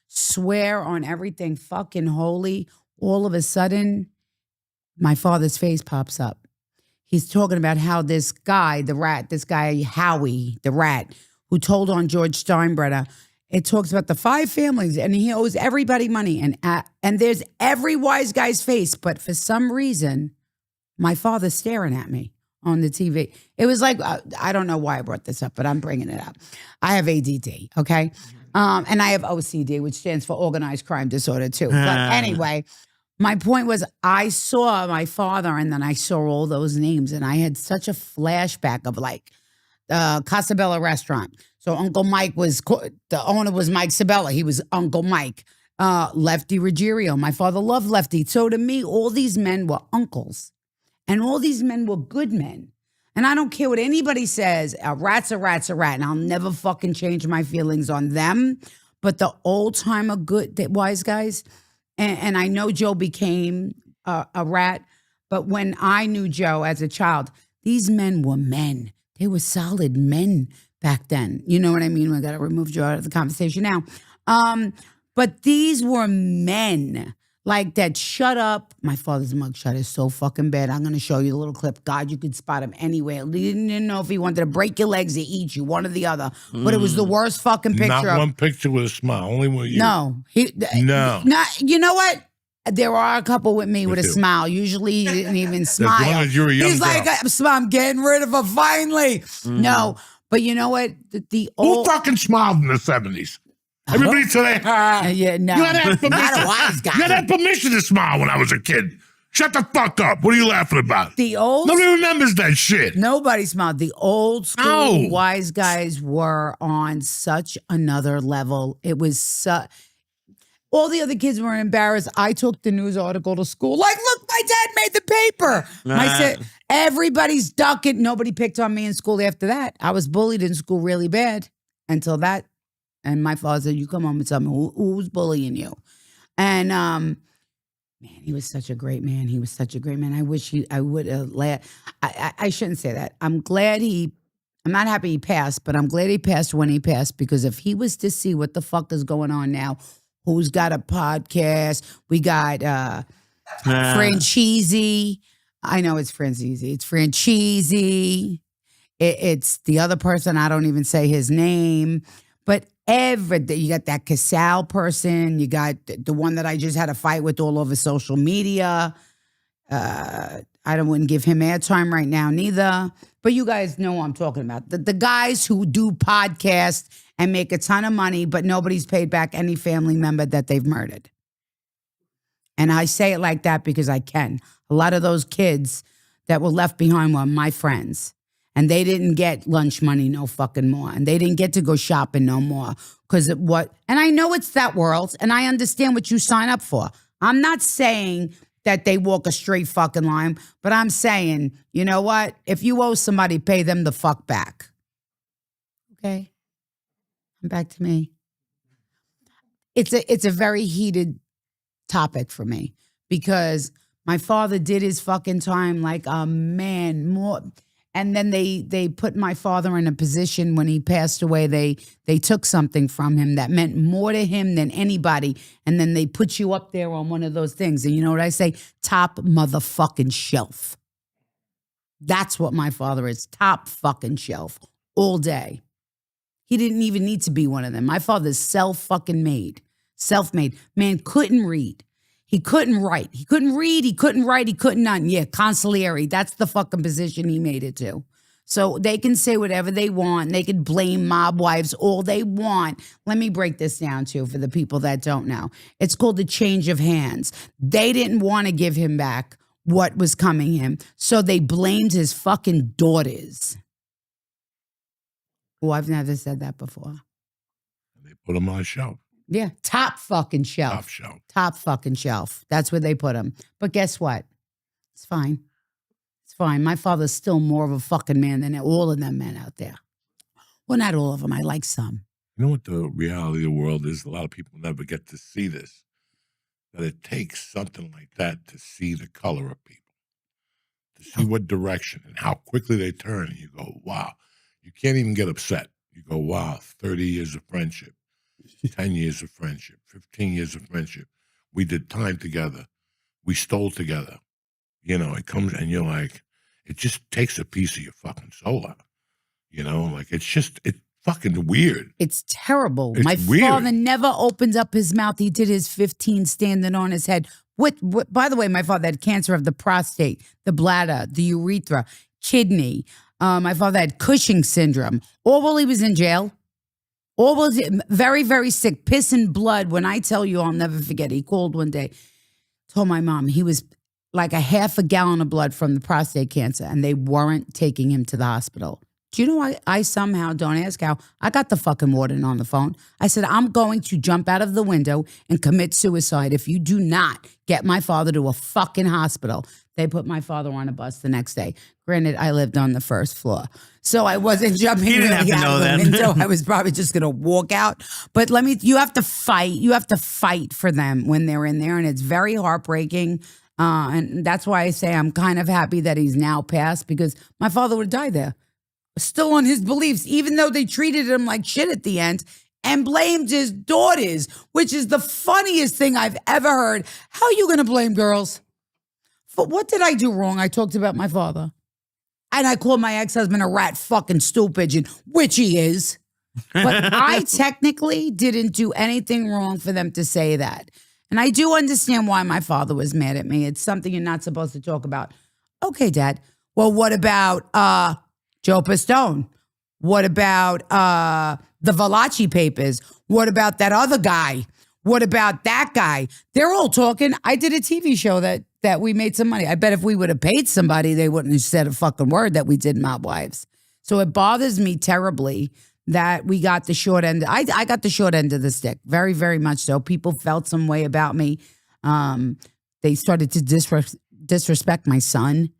Swear on everything fucking holy. All of a sudden, my father's face pops up. He's talking about how this guy, the rat, this guy, Howie, the rat, who told on George Steinbrenner, it talks about the 5 families and he owes everybody money. And there's every wise guy's face. But for some reason, my father's staring at me on the TV. It was like, I don't know why I brought this up, but I'm bringing it up. I have ADD, okay? And I have OCD, which stands for organized crime disorder too. But anyway, my point was I saw my father and then I saw all those names and I had such a flashback of like Casabella restaurant. So Uncle Mike the owner was Mike Sabella. He was Uncle Mike. Lefty Ruggiero. My father loved Lefty. So to me, all these men were uncles. And all these men were good men. And I don't care what anybody says. A rat's a rat's a rat. And I'll never fucking change my feelings on them. But the old timer good, wise guys, and I know Joe became a rat. But when I knew Joe as a child, these men were men. They were solid men back then. You know what I mean? We got to remove Joe out of the conversation now. But these were men. Like that, shut up. My father's mugshot is so fucking bad. I'm going to show you a little clip. God, you could spot him anywhere. You didn't know if he wanted to break your legs or eat you, one or the other. But it was the worst fucking picture. Not one picture with a smile, only with you. No. No. You know what? There are a couple with me with a smile. Usually he didn't even smile. As long as you're a young He's girl. like, I'm getting rid of her finally. No. But you know what? The old... Who fucking smiled in the 70s? Everybody today, yeah, no. You had that permission. Not a wise guy. You had that permission to smile when I was a kid. Shut the fuck up. What are you laughing about? Nobody remembers that shit. Nobody smiled. The old school wise guys were on such another level. It was all the other kids were embarrassed. I took the news article to school. Like, look, my dad made the paper. I said, everybody's ducking. Nobody picked on me in school after that. I was bullied in school really bad until that. And my father said, you come home and tell me who's bullying you. And man, he was such a great man. He was such a great man. I wish I would have I shouldn't say that. I'm not happy he passed, but I'm glad he passed when he passed, because if he was to see what the fuck is going on now, who's got a podcast, we got Franchise. I know it's Franchise. It's Franchise. It's the other person. I don't even say his name. But you got that Casal person. You got the one that I just had a fight with all over social media. I wouldn't give him airtime right now neither. But you guys know what I'm talking about. The guys who do podcasts and make a ton of money, but nobody's paid back any family member that they've murdered. And I say it like that because I can. A lot of those kids that were left behind were my friends. And they didn't get lunch money no fucking more. And they didn't get to go shopping no more. And I know it's that world, and I understand what you sign up for. I'm not saying that they walk a straight fucking line, but I'm saying, you know what? If you owe somebody, pay them the fuck back. Okay? Back to me. It's a very heated topic for me, because my father did his fucking time like a man. More... And then they put my father in a position when he passed away. They took something from him that meant more to him than anybody. And then they put you up there on one of those things. And you know what I say? Top motherfucking shelf. That's what my father is. Top fucking shelf. All day. He didn't even need to be one of them. My father's self-fucking-made. Self-made. Man couldn't read. He couldn't write. He couldn't read. He couldn't write. He couldn't none. Yeah, consigliere. That's the fucking position he made it to. So they can say whatever they want. They can blame mob wives all they want. Let me break this down too for the people that don't know. It's called the change of hands. They didn't want to give him back what was coming him. So they blamed his fucking daughters. Oh, I've never said that before. They Put them on a shelf. Yeah, top fucking shelf. Top shelf. Top fucking shelf. That's where they put him. But guess what? It's fine. It's fine. My father's still more of a fucking man than all of them men out there. Well, not all of them. I like some. You know what the reality of the world is? A lot of people never get to see this. That it takes something like that to see the color of people, to see what direction and how quickly they turn. And you go, wow. You can't even get upset. You go, wow, 30 years of friendship, 10 years of friendship, 15 years of friendship. We did time together. We stole together. You know, it comes and you're like, it just takes a piece of your fucking soul out. You know, like it's fucking weird. It's terrible. It's My weird. father never opened up his mouth. He did his 15 standing on his head. What? By the way, my father had cancer of the prostate, the bladder, the urethra, kidney. My father had Cushing syndrome. All while he was in jail. All was very, very sick, piss and blood. When I tell you, I'll never forget. He called one day, told my mom he was like a half a gallon of blood from the prostate cancer, and they weren't taking him to the hospital. Do you know I somehow, don't ask how, I got the fucking warden on the phone. I said, I'm going to jump out of the window and commit suicide if you do not get my father to a fucking hospital. They put my father on a bus the next day. Granted, I lived on the first floor, so I wasn't jumping You didn't really have to out know of the that. window. I was probably just going to walk out. But you have to fight. You have to fight for them when they're in there, and it's very heartbreaking. And that's why I say I'm kind of happy that he's now passed, because my father would die there. Still on his beliefs, even though they treated him like shit at the end and blamed his daughters, which is the funniest thing I've ever heard. How are you going to blame girls? For what did I do wrong? I talked about my father. And I called my ex-husband a rat fucking stool pigeon, which he is. But I technically didn't do anything wrong for them to say that. And I do understand why my father was mad at me. It's something you're not supposed to talk about. Okay, Dad. Well, what about Joe Pistone? What about the Valachi papers? What about that other guy? What about that guy? They're all talking. I did a TV show that we made some money. I bet if we would have paid somebody, they wouldn't have said a fucking word that we did Mob Wives. So it bothers me terribly that we got the short end. I got the short end of the stick, very, very much so. People felt some way about me. They started to disrespect my son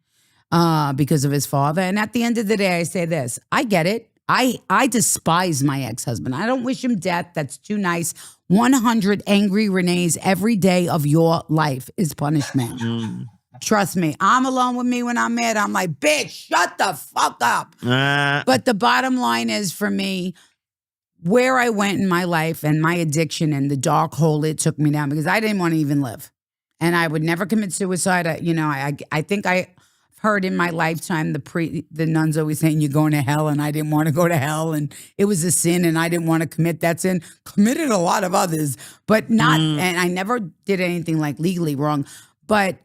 because of his father. And at the end of the day, I say this. I get it. I despise my ex-husband. I don't wish him death. That's too nice. 100 angry Renees every day of your life is punishment. Trust me. I'm alone with me when I'm mad. I'm like, bitch, shut the fuck up. But the bottom line is, for me, where I went in my life and my addiction and the dark hole it took me down, because I didn't want to even live. And I would never commit suicide. I think I heard in my lifetime the nuns always saying you're going to hell, and I didn't want to go to hell, and it was a sin, and I didn't want to commit that sin. Committed a lot of others, but not, and I never did anything like legally wrong, but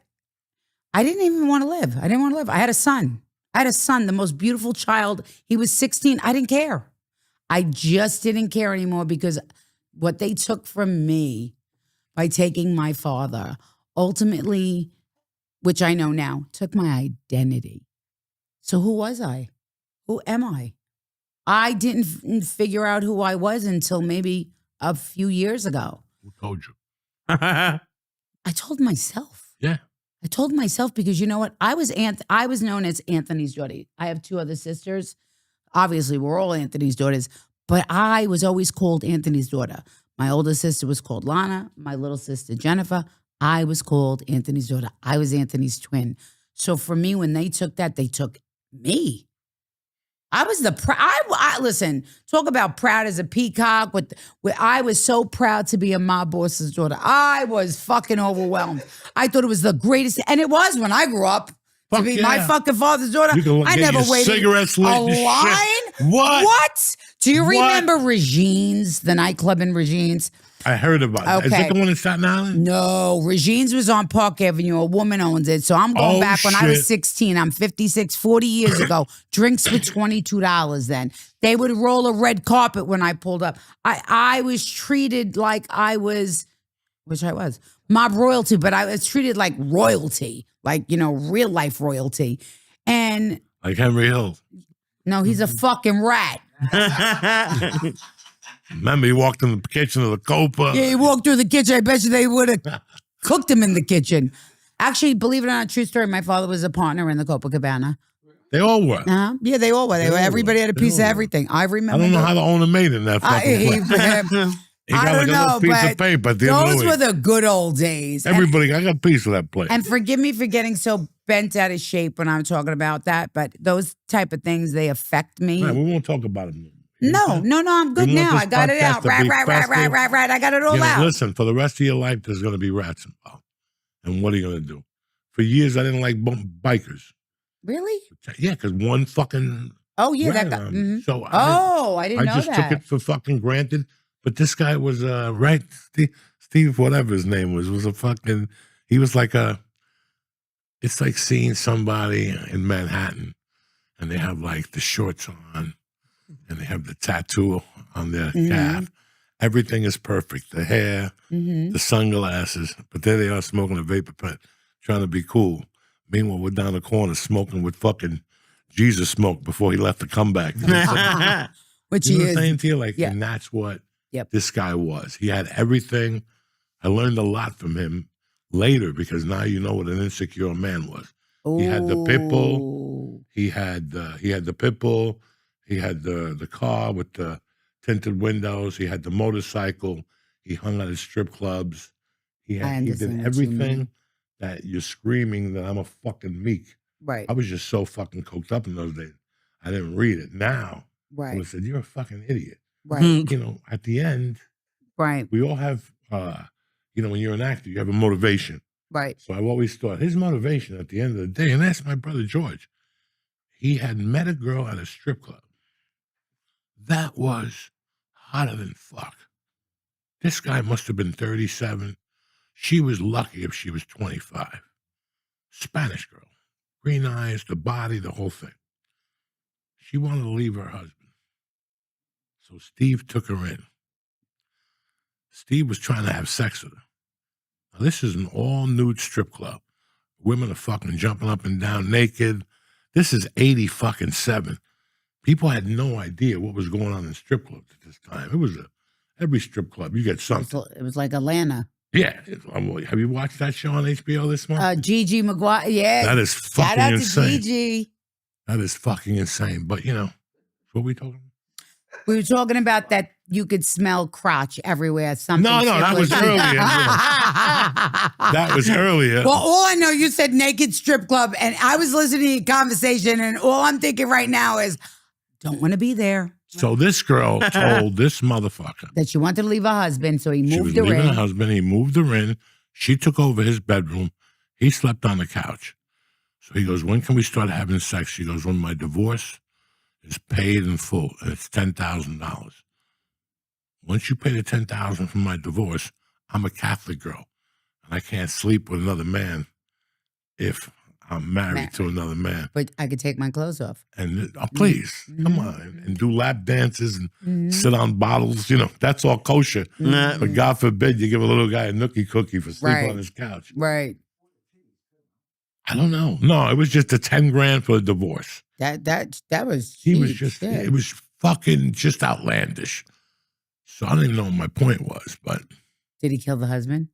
I didn't even want to live. I didn't want to live. I had a son, the most beautiful child. He was 16. I didn't care. I just didn't care anymore, because what they took from me by taking my father ultimately, which I know now, took my identity. So who was I? Who am I? I didn't figure out who I was until maybe a few years ago. Who told you? I told myself. Yeah. I told myself, because you know what? I was known as Anthony's daughter. I have two other sisters. Obviously, we're all Anthony's daughters, but I was always called Anthony's daughter. My older sister was called Lana. My little sister, Jennifer. I was called Anthony's daughter. I was Anthony's twin. So for me, when they took that, they took me. I was listen, talk about proud as a peacock. I was so proud to be a mob boss's daughter. I was fucking overwhelmed. I thought it was the greatest. And it was when I grew up. To be my fucking father's daughter. I never waited cigarettes lit a and shit. line. What? Do you remember Regine's, the nightclub in Regine's? I heard about it. Is Okay. that the one in Staten Island? No, Regine's was on Park Avenue. A woman owns it. So I'm going back when I was shit. 16. I'm 56, 40 years ago. Drinks were $22 then. They would roll a red carpet when I pulled up. I was treated like I was, which I was, mob royalty, but I was treated like royalty, like, real life royalty. And Like Henry Hill. no, he's a fucking rat. Remember, he walked in the kitchen of the Copa. Yeah, he walked through the kitchen. I bet you they would have cooked him in the kitchen. Actually, believe it or not, true story. My father was a partner in the Copacabana. They all were. Yeah, they all were. They all were. Everybody had a They piece all of were. everything. I I remember. don't know how the owner made it in that fucking place. He got I like don't a little know, piece but of paper at the end of the those week. were the good old days. Everybody, I got a piece of that plate. And forgive me for getting so bent out of shape when I'm talking about that, but those type of things, they affect me. Man, we won't talk about it. No, I'm good You want now. this I got it podcast out. to Right. be festive? I got it all out. Listen, for the rest of your life, there's going to be rats involved. And what are you going to do? For years, I didn't like bikers. Really? Yeah, because one fucking Oh, yeah. rat That guy. on me. Mhm. So I didn't know I just that. took it for fucking granted. But this guy was right. Steve, whatever his name was a fucking. He was like it's like seeing somebody in Manhattan, and they have like the shorts on, and they have the tattoo on their calf. Everything is perfect. The hair, the sunglasses, but there they are smoking a vapor pen, trying to be cool. Meanwhile, we're down the corner smoking with fucking Jesus smoke before he left the comeback. Which You know he what I'm is. saying to you? Like, Yeah. and that's what Yep. this guy was. He had everything. I learned a lot from him later because now you know what an insecure man was. He had the pit bull. Ooh. He had the pit bull. He had the car with the tinted windows. He had the motorcycle. He hung out at strip clubs. He I did understand what you everything mean. that you're screaming that I'm a fucking meek. Right. I was just so fucking coked up in those days. I didn't read it. Now, I would Right. have said, you're a fucking idiot. Right. You know, at the end, Right. we all have, when you're an actor, you have a motivation. Right. So I've always thought his motivation at the end of the day, and that's my brother George, he had met a girl at a strip club. That was hotter than fuck. This guy must have been 37. She was lucky if she was 25. Spanish girl. Green eyes, the body, the whole thing. She wanted to leave her husband. So Steve took her in. Steve was trying to have sex with her. Now, this is an all-nude strip club. Women are fucking jumping up and down naked. This is 80-fucking-7. People had no idea what was going on in strip clubs at this time. It was every strip club, you get something. It was like Atlanta. Yeah. Have you watched that show on HBO this month? Gigi McGuire. Yeah. That is Shout fucking out insane. to Gigi. That is fucking insane. But, what we talking about? We were talking about that you could smell crotch everywhere. Something. No, that was earlier. That was earlier. Well, all I know, you said naked strip club, and I was listening to your conversation, and all I'm thinking right now is, don't want to be there. So this girl told this motherfucker That she wanted to leave her husband, so he she moved was her leaving her in. husband. He moved her in. She took over his bedroom. He slept on the couch. So he goes, when can we start having sex? She goes, when my divorce is paid in full, and it's $10,000. Once you pay the $10,000 for my divorce, I'm a Catholic girl, and I can't sleep with another man if I'm married to another man. But I could take my clothes off. And please, come on, and do lap dances and sit on bottles. That's all kosher. But God forbid you give a little guy a nookie cookie for sleeping Right. on his couch. Right. I don't know. No, it was just the $10,000 for a divorce. That was He was huge. just, Yeah. it was fucking just outlandish. So I don't even know what my point was, but Did he kill the husband?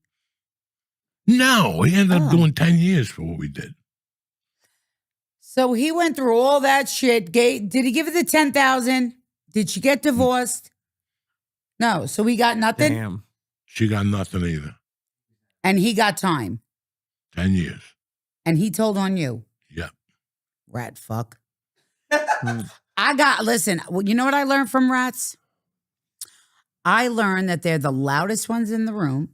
no, he ended up Oh. doing 10 years for what we did. So he went through all that shit. Did he give her the 10,000? Did she get divorced? No. So we got nothing, Damn. She got nothing either. and he got time, 10 years. and he told on you. Yep. Rat fuck. Listen, well, you know what I learned from rats? I learned that they're the loudest ones in the room,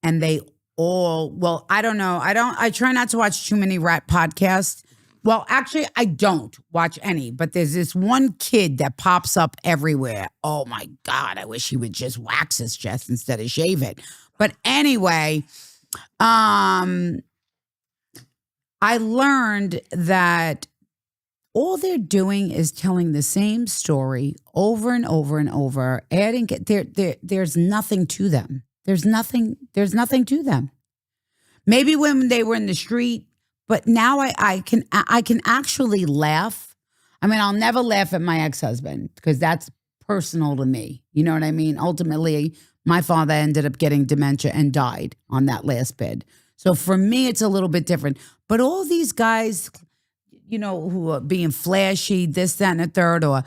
and they all, I don't know. I try not to watch too many rat podcasts. Well, actually, I don't watch any, but there's this one kid that pops up everywhere. Oh my God, I wish he would just wax his chest instead of shave it. But anyway, I learned that all they're doing is telling the same story over and over and over, adding there's nothing to them. There's nothing to them. Maybe when they were in the street, but now I can actually laugh. I mean, I'll never laugh at my ex-husband because that's personal to me. You know what I mean? Ultimately, my father ended up getting dementia and died on that last bed. So for me, it's a little bit different. But all these guys, you know, who are being flashy, this, that, and the third, or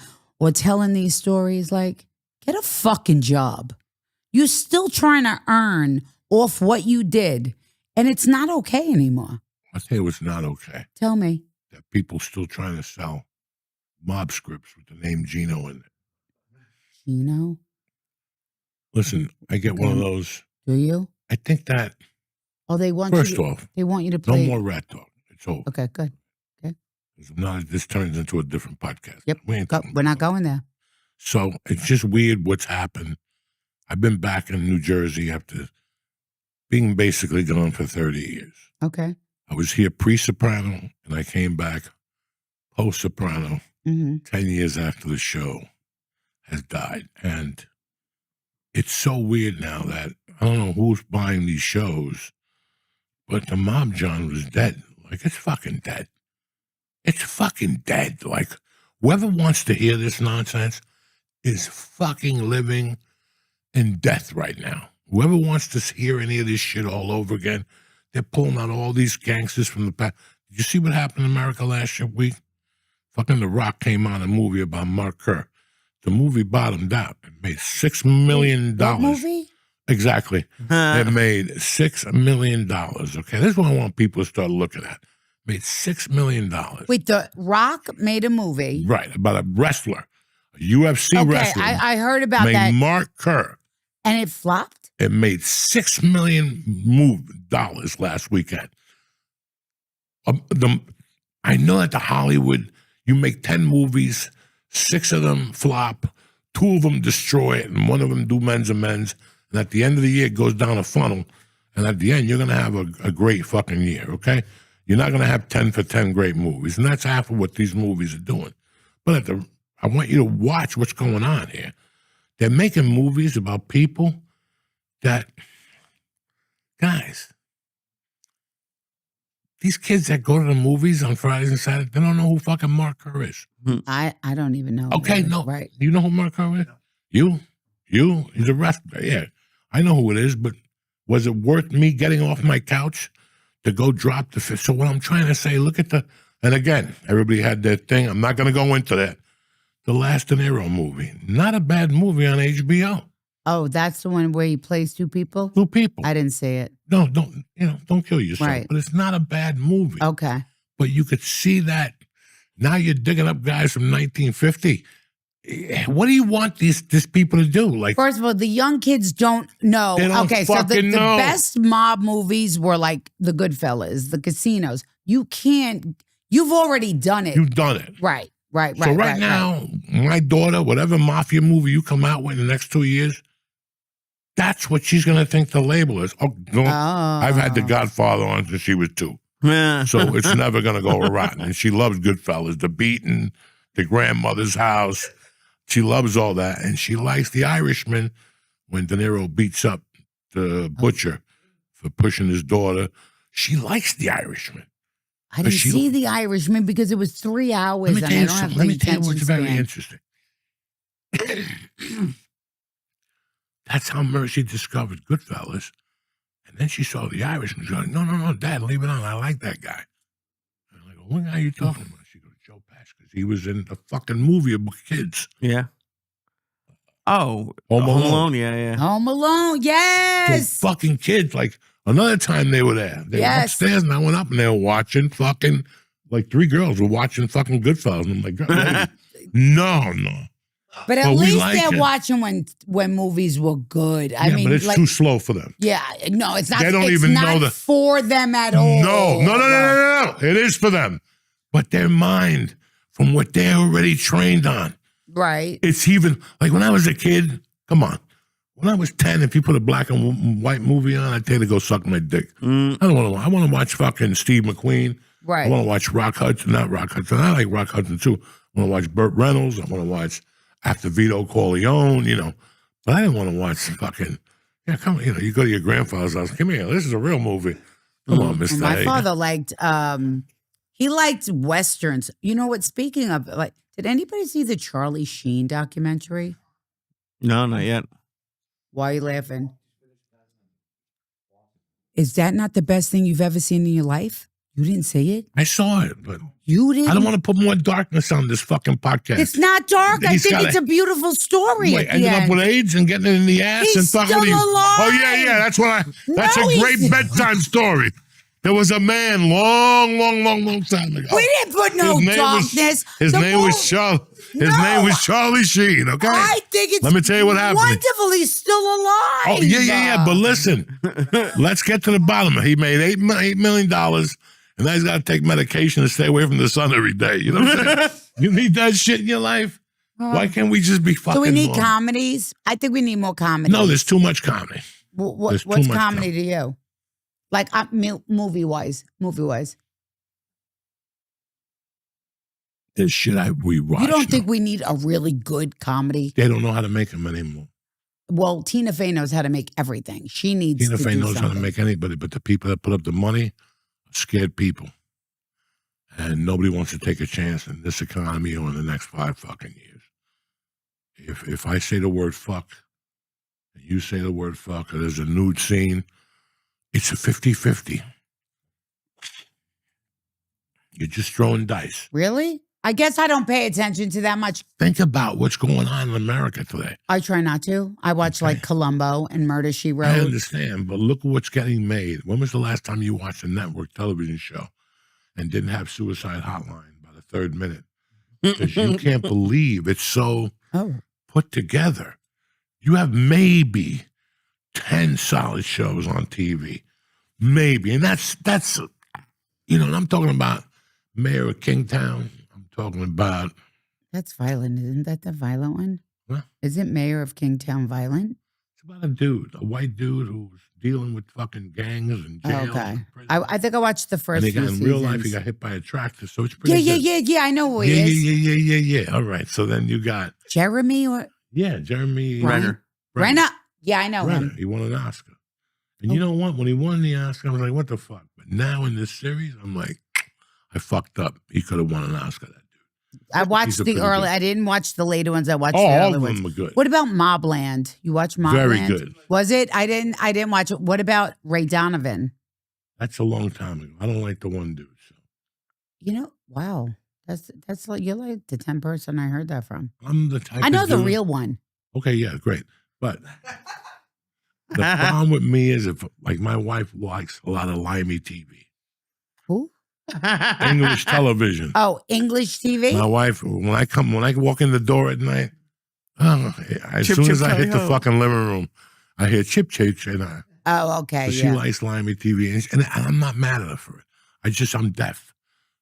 telling these stories, like, get a fucking job. You're still trying to earn off what you did, and it's not okay anymore. I'll tell you what's not okay. Tell me. That people still trying to sell mob scripts with the name Gino in it. Gino? Listen, I get one of those. Do you? I think that, Oh, they want first you to, off, they want you to no play. more rat talk. It's over. Okay, good. This turns into a different podcast. Yep. We ain't talking We're not about going there. So it's just weird what's happened. I've been back in New Jersey after being basically gone for 30 years. Okay. I was here pre-Soprano, and I came back post-Soprano 10 years after the show has died. And it's so weird now that I don't know who's buying these shows, but the mob genre is dead. Like, it's fucking dead. It's fucking dead. Like, whoever wants to hear this nonsense is fucking living in death right now. Whoever wants to hear any of this shit all over again, they're pulling out all these gangsters from the past. Did you see what happened in America last week? Fucking The Rock came on a movie about Mark Kerr. The movie bottomed out. It made $6 million. What movie? Exactly. It made $6 million. Okay, this is what I want people to start looking at. Made $6 million. Wait, The Rock made a movie. Right, about a wrestler, a UFC Okay, wrestler. I heard about named that. Mark Kerr. And it flopped? It made $6 million last weekend. I know that the Hollywood, you make 10 movies, 6 of them flop, 2 of them destroy it, and 1 of them do men's and men's. And at the end of the year, it goes down a funnel. And at the end, you're going to have a great fucking year, okay? You're not going to have 10 for 10 great movies. And that's half of what these movies are doing. But I want you to watch what's going on here. They're making movies about people that, guys, these kids that go to the movies on Fridays and Saturdays, they don't know who fucking Mark Kerr is. I don't even know. Okay, no. Right. You know who Mark Kerr is? You? He's a wrestler. Yeah, I know who it is, but was it worth me getting off my couch to go drop the fish? So what I'm trying to say, look at and again, everybody had their thing. I'm not going to go into that. The Last De Niro movie. Not a bad movie on HBO. Oh, that's the one where he plays 2 people? 2 people. I didn't see it. No, don't kill yourself. Right. But it's not a bad movie. Okay. But you could see that now you're digging up guys from 1950. What do you want these people to do? Like, First of all, the young kids don't know. They don't okay, so the fucking know. best mob movies were like the Goodfellas, the Casinos. You've already done it. you've done it. Right. So right now, my daughter, whatever mafia movie you come out with in the next 2 years, that's what she's going to think the label is. Oh, no, I've had The Godfather on since she was 2. Yeah. So it's never going to go rotten. And she loves Goodfellas, The Beaten, The Grandmother's House. She loves all that. And she likes The Irishman when De Niro beats up the butcher for pushing his daughter. She likes The Irishman. I didn't see The Irishman because it was 3 hours. Let me tell you and I don't something. have Let the me tell you attention what's very span. interesting. That's how Mercy discovered Goodfellas. And then she saw The Irishman. She's like, no, Dad, leave it on. I like that guy. And I'm like, what guy are you talking about? She goes, Joe Pesci, because he was in the fucking movie about kids. Yeah. Oh, Home Alone. Yeah. Home Alone, yes. So fucking kids, like another time they were there. They were Yes. upstairs and I went up and they were watching fucking, like 3 girls were watching fucking Goodfellas. And I'm like, no. But at Well, we least like they're it. watching when movies were good. I Yeah, mean, but it's like, too slow for them. yeah, no, it's not. They don't it's even not know for them at all. No. It is for them. But their mind, from what they're already trained on, Right. it's even, like when I was a kid, come on. When I was 10, if you put a black and white movie on, I'd tell you to go suck my dick. I want to watch fucking Steve McQueen. Right. I want to watch Rock Hudson, not Rock Hudson. I like Rock Hudson too. I want to watch Burt Reynolds. I want to watch After Vito Corleone, But I didn't want to watch fucking, come on, you go to your grandfather's house. Come here, this is a real movie. Come on, Mr. My A. father liked he liked westerns. You know what? Speaking of, like, did anybody see the Charlie Sheen documentary? No, not yet. Why are you laughing? Is that not the best thing you've ever seen in your life? You didn't see it? I saw it, but You didn't? I don't want to put more darkness on this fucking podcast. It's not dark. I He's think gotta- it's a beautiful story. Wait, at the ended up end. with AIDS and getting it in the ass He's and fucking. still alive! Oh yeah, that's what That's No, a he's- great bedtime story. There was a man long time ago. We didn't put no His name was- darkness. His The name mo- was Charlie. His No. name was Charlie Sheen. Okay. I think it's Let me tell you what happened. wonderful. He's still alive. Oh yeah. But listen, let's get to the bottom. He made $8 million, and now he's got to take medication to stay away from the sun every day. You know what I'm saying? You need that shit in your life. Why can't we just be fucking? Do we need normal? comedies? I think we need more comedy. No, there's too much comedy. There's too What's much comedy to you? Like movie wise. There's shit we watch. You don't now. think we need a really good comedy? They don't know how to make them anymore. Well, Tina Fey knows how to make everything. She needs Tina to Fey do knows how to something. make anybody, but the people that put up the money are scared people. And nobody wants to take a chance in this economy or in the next 5 fucking years. If I say the word fuck, and you say the word fuck, or there's a nude scene, it's a 50-50. You're just throwing dice. Really? I guess I don't pay attention to that much. Think about what's going on in America today. I try not to. I watch like Columbo and Murder, She I Wrote. understand, but look at what's getting made. When was the last time you watched a network television show and didn't have Suicide Hotline by the 3rd minute? Because you can't believe it's so Oh, put together. You have maybe 10 solid shows on TV. Maybe. And that's and I'm talking about Mayor of Kingstown. I'm talking about that's violent. Isn't that the violent one? What? Isn't Mayor of Kingstown violent? it's about a white dude who's dealing with fucking gangs and Oh, jails. okay. and prisons. I think I watched the first and few in seasons. real life, he got hit by a tractor, so it's pretty yeah, good. yeah. I know who he is. Yeah. All right. So then you got, Jeremy or Jeremy Renner. Renner? Yeah, I know Renner. him. He won an Oscar. And you know what? When he won the Oscar, I was like, what the fuck? But now in this series, I'm like, I fucked up. He could have won an Oscar, that dude. I watched He's a the pretty early. good- I didn't watch the later ones. I watched Oh, the all early of ones. them were good. What about Mobland? You watch Mobland? Very good. Was it? I didn't watch it. What about Ray Donovan? That's a long time ago. I don't like the one dude. So You know, wow. That's like you're like the 10th person I heard that from. I'm the type I know of the dude- real one. Okay, yeah, great. But the problem with me is if, like, my wife likes a lot of limey TV, Who? English television. Oh, English TV. My wife, when I walk in the door at night, as Chip, soon chip, as I hit the tally-ho. fucking living room, I hear chip chip, and Oh, okay. so she Yeah. likes limey TV, and I'm not mad at her for it. I'm deaf,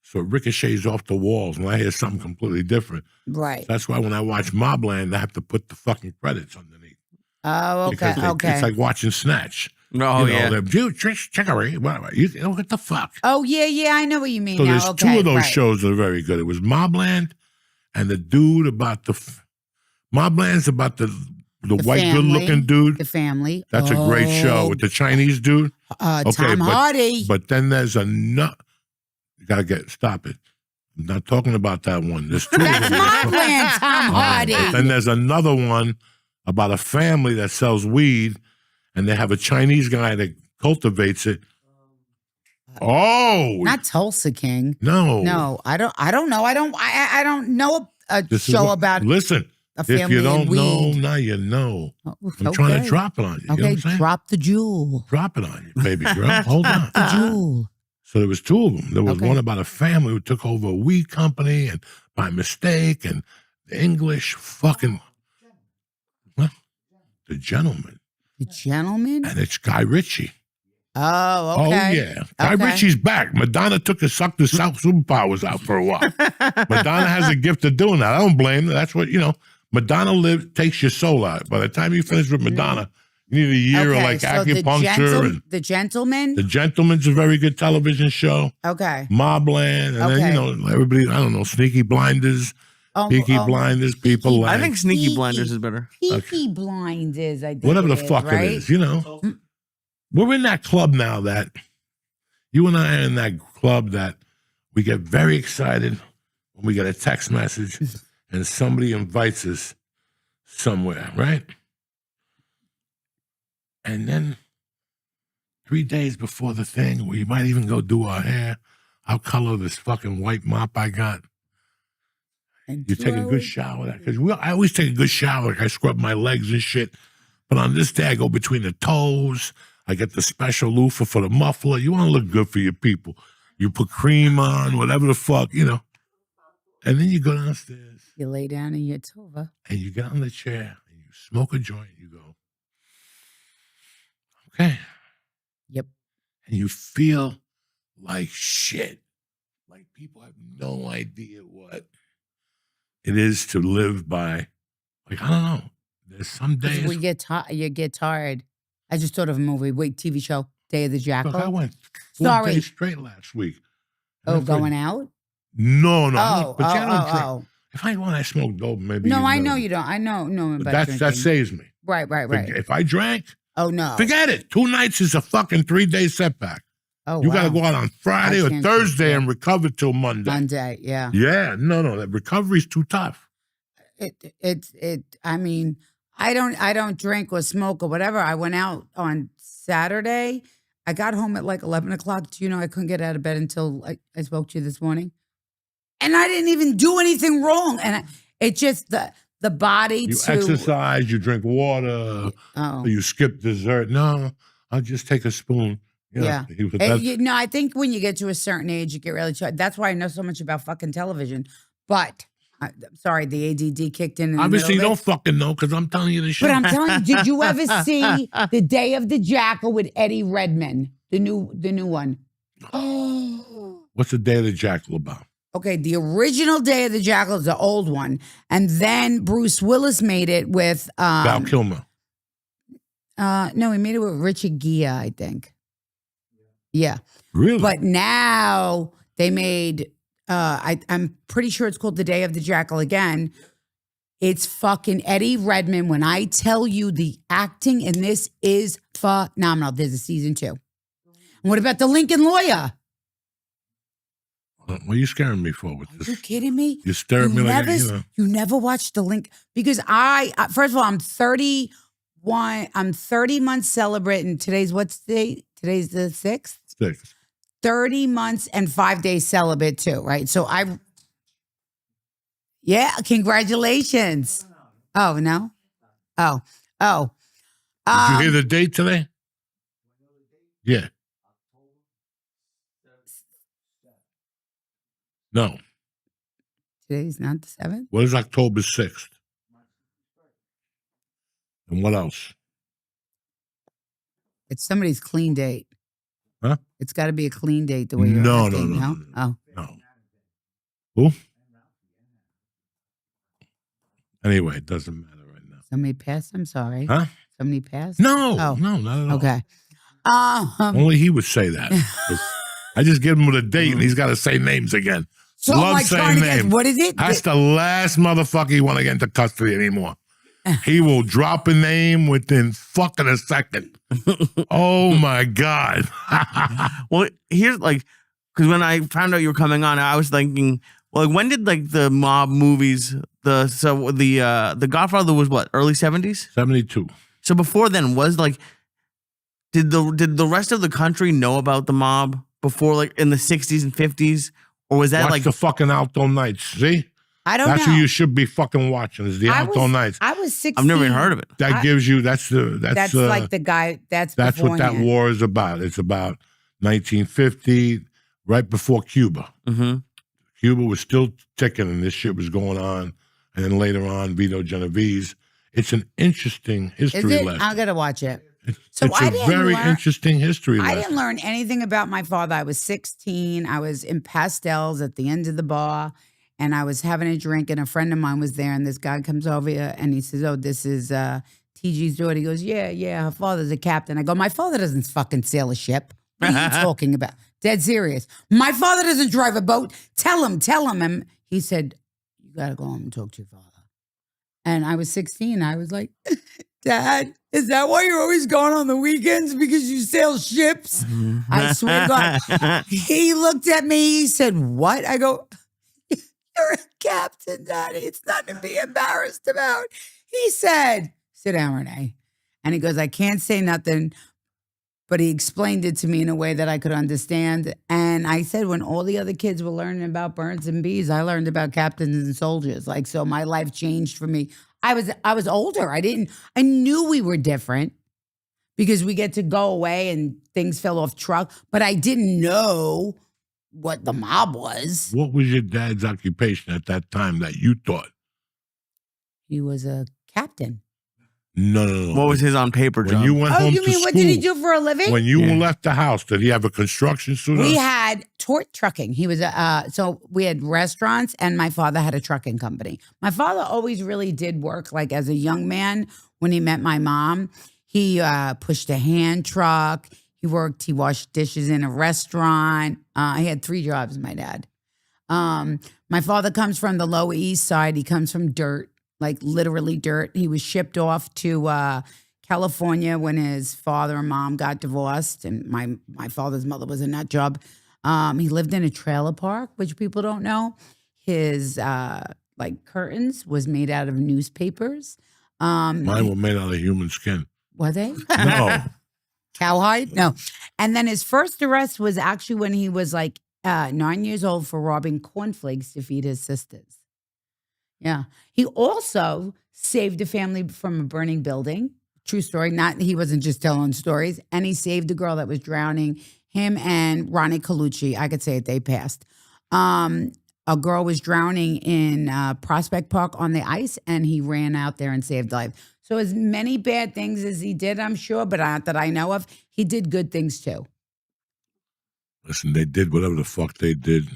so it ricochets off the walls when I hear something completely different. Right. That's why when I watch Mobland, I have to put the fucking credits underneath. Oh, okay. Because Okay. it's like watching Snatch. Oh, yeah. they're Trickery. What the fuck? Oh, yeah. I know what you mean So now. there's Okay. 2 of those right. shows that are very good. It was Mobland and the dude about Mobland's about the white family. good-looking dude. The Family. That's a great show with the Chinese dude. Okay, Tom Hardy. But then there's another. You gotta stop it. I'm not talking about that one. There's 2 of That's them. Mobland, Tom Hardy. But then there's another one about a family that sells weed, and they have a Chinese guy that cultivates it. Oh, Not Tulsa King. no, No, I don't know. I don't know a This is show what- about Listen, a if family you don't and know, weed. now you know. Oh, I'm trying okay. to drop it on you. You know Okay, what I'm saying? drop the jewel. Drop it on you, baby girl. Hold on. The jewel. So there was 2 of them. There was Okay. one about a family who took over a weed company and by mistake, and the English fucking what? The Gentleman, The Gentleman. and it's Guy Ritchie. Oh, okay. Oh yeah, Guy Okay. Ritchie's back. Madonna sucked his superpowers out for a while. Madonna has a gift of doing that. I don't blame her. That's what Madonna takes your soul out. By the time you finish with Madonna, you need a year of like so acupuncture. And the Gentleman. The Gentleman's a very good television show. Okay. Mobland, and Okay. then everybody. I don't know, Sneaky Blinders, Oh, Peaky oh, Blinders. People like I think Sneaky Peaky. Blinders is better. Peaky Blinders. I think whatever the it is, fuck right? it is. We're in that club now that you and I are in that club that we get very excited when we get a text message and somebody invites us somewhere, right? And then 3 days before the thing, we might even go do our hair. I'll color this fucking white mop I got. And You take a throw good it. shower. Because I always take a good shower. Like I scrub my legs and shit. But on this day, I go between the toes. I get the special loofah for the muffler. You want to look good for your people. You put cream on, whatever the fuck, you know. And then you go downstairs. You lay down in your tova. And you get on the chair. And you smoke a joint. You go, okay. Yep. And you feel like shit. Like people have no idea what it is to live by. Like, I don't know. There's some days. We get you get tired. I just thought of a movie. Wait, TV show, Day of the Jackal. Look, I went 4 Sorry. days straight last week. Oh, going out? No, Oh, but you don't drink. oh. If I want, I smoke dope. Maybe. No, you I know you don't. I know about That drinking. saves me. Right. If I drank, Oh no. forget it. 2 nights is a fucking 3-day setback. Oh, You wow. got to go out on Friday or can't Thursday drink, and recover till Monday. Monday, yeah. Yeah, no, that recovery's too tough. I mean, I don't drink or smoke or whatever. I went out on Saturday. I got home at like 11 o'clock. Do you know I couldn't get out of bed until I spoke to you this morning? And I didn't even do anything wrong. And it just, the body You to... exercise, you drink water, Oh. you skip dessert. No, I'll just take a spoon. You know, Yeah. that's- I think when you get to a certain age, you get really tired. That's why I know so much about fucking television. But, I'm sorry, the ADD kicked in the obviously, you middle don't of it. fucking know because I'm telling you the shit. But I'm telling you, did you ever see The Day of the Jackal with Eddie Redmayne? The new one. Oh. What's the Day of the Jackal about? Okay, the original Day of the Jackal is the old one. And then Bruce Willis made it with Val Kilmer. no, he made it with Richard Gere, I think. Yeah. Really? But now they made I'm pretty sure it's called The Day of the Jackal again. It's fucking Eddie Redmayne. When I tell you the acting in this is phenomenal. There's a season 2. And what about the Lincoln Lawyer? What are you scaring me for with Are you this? kidding me? You're staring at me like, You never watched the link because first of all, I'm 31. I'm 30 months celebrating. Today's what's the date? Today's the 6th. 6. 30 months and 5 days celibate too, right? So congratulations. Oh, no? Oh. Did you hear the date today? Yeah. No. Today's not the 7th? What is October 6th? And what else? It's somebody's clean date. Huh? It's got to be a clean date the way you're No, acting, no. Oh. No. Who? Anyway, it doesn't matter right now. Somebody passed? I'm sorry. Huh? Somebody passed? No, Oh. no, not at all. Okay. Only he would say that. 'Cause I just give him with a date and he's got to say names again. So Love am I saying trying to guess, name. what is it? That's the last motherfucker you want to get into custody anymore. He will drop a name within fucking a second. Oh my God. Well, here's like, because when I found out you were coming on, I was thinking, well, like, when did like the mob movies, the Godfather was what, early 70s? 72. So before then, was like, did the rest of the country know about the mob before, like in the 60s and 50s, or was that Watch like the fucking Alto Nights. See? I don't That's know. who you should be fucking watching is the Alto Nights. I was 16. I've never even heard of it. That gives you, that's Like the guy, that's what that beforehand. war is about. It's about 1950, right before Cuba. Mm-hmm. Cuba was still ticking and this shit was going on. And then later on, Vito Genovese. It's an interesting history Is it? lesson. I'm going to watch it. It's I a didn't very learn- interesting history I lesson. didn't learn anything about my father. I was 16. I was in pastels at the end of the bar, and I was having a drink, and a friend of mine was there, and this guy comes over here, and he says, oh, this is TG's daughter. He goes, yeah, her father's a captain. I go, my father doesn't fucking sail a ship. What are you talking about? Dead serious. My father doesn't drive a boat. Tell him. And he said, you got to go home and talk to your father. And I was 16. I was like, Dad, is that why you're always gone on the weekends? Because you sail ships? I swear to God. He looked at me. He said, what? I go, you're a captain, Daddy. It's nothing to be embarrassed about. He said, sit down, Renee. And he goes, I can't say nothing. But he explained it to me in a way that I could understand. And I said, when all the other kids were learning about birds and bees, I learned about captains and soldiers. Like, so my life changed for me. I was older. I knew we were different because we get to go away and things fell off truck, but I didn't know what the mob was. What was your dad's occupation at that time that you thought? He was a captain. No. What was his on paper job? When you went Oh, home you to mean school, what did he do for a living? when you left the house, did he have a construction suit We on? had tort trucking. He was so we had restaurants, and my father had a trucking company. My father always really did work. Like as a young man, when he met my mom, he pushed a hand truck. He washed dishes in a restaurant. He had 3 jobs. My dad. My father comes from the Lower East Side. He comes from dirt, like literally dirt. He was shipped off to California when his father and mom got divorced, and my father's mother was a nut job. He lived in a trailer park, which people don't know. His like curtains was made out of newspapers. Mine were made out of human skin. Were they? No. Cowhide? No. And then his first arrest was actually when he was like 9 years old for robbing cornflakes to feed his sisters. Yeah. He also saved a family from a burning building. True story. He wasn't just telling stories. And he saved a girl that was drowning. Him and Ronnie Colucci, I could say it, they passed. A girl was drowning in Prospect Park on the ice, and he ran out there and saved life. So as many bad things as he did, I'm sure, but not that I know of, he did good things too. Listen, they did whatever the fuck they did.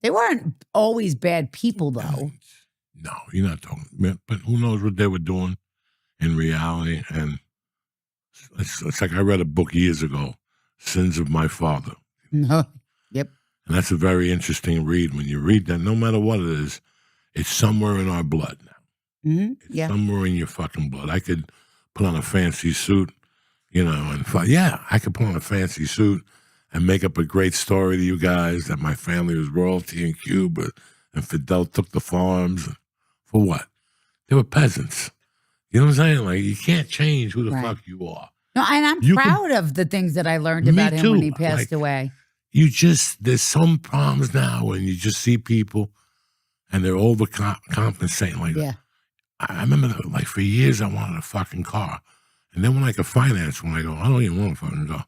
They weren't always bad people, though. No, you're not talking. But who knows what they were doing in reality? And it's like I read a book years ago, Sins of My Father. No. Yep. And that's a very interesting read. When you read that, no matter what it is, it's somewhere in our blood now. Mm-hmm. It's Yeah. somewhere in your fucking blood. I could put on a fancy suit, and I could put on a fancy suit and make up a great story to you guys that my family was royalty in Cuba and Fidel took the farms. For what? They were peasants. You know what I'm saying? Like, you can't change who the Right. fuck you are. No, and I'm proud of the things that I learned Me about him when too. he passed away. There's some problems now when you just see people and they're overcompensating. Like, Yeah. I remember, like, for years I wanted a fucking car. And then when I could finance one, I go, I don't even want a fucking car.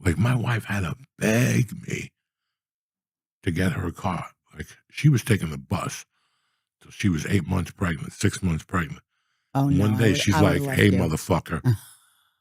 Like, my wife had to beg me to get her a car. Like, she was taking the bus till she was 8 months pregnant, 6 months pregnant. Oh, no. One day she's I like, would've hey, left you. motherfucker,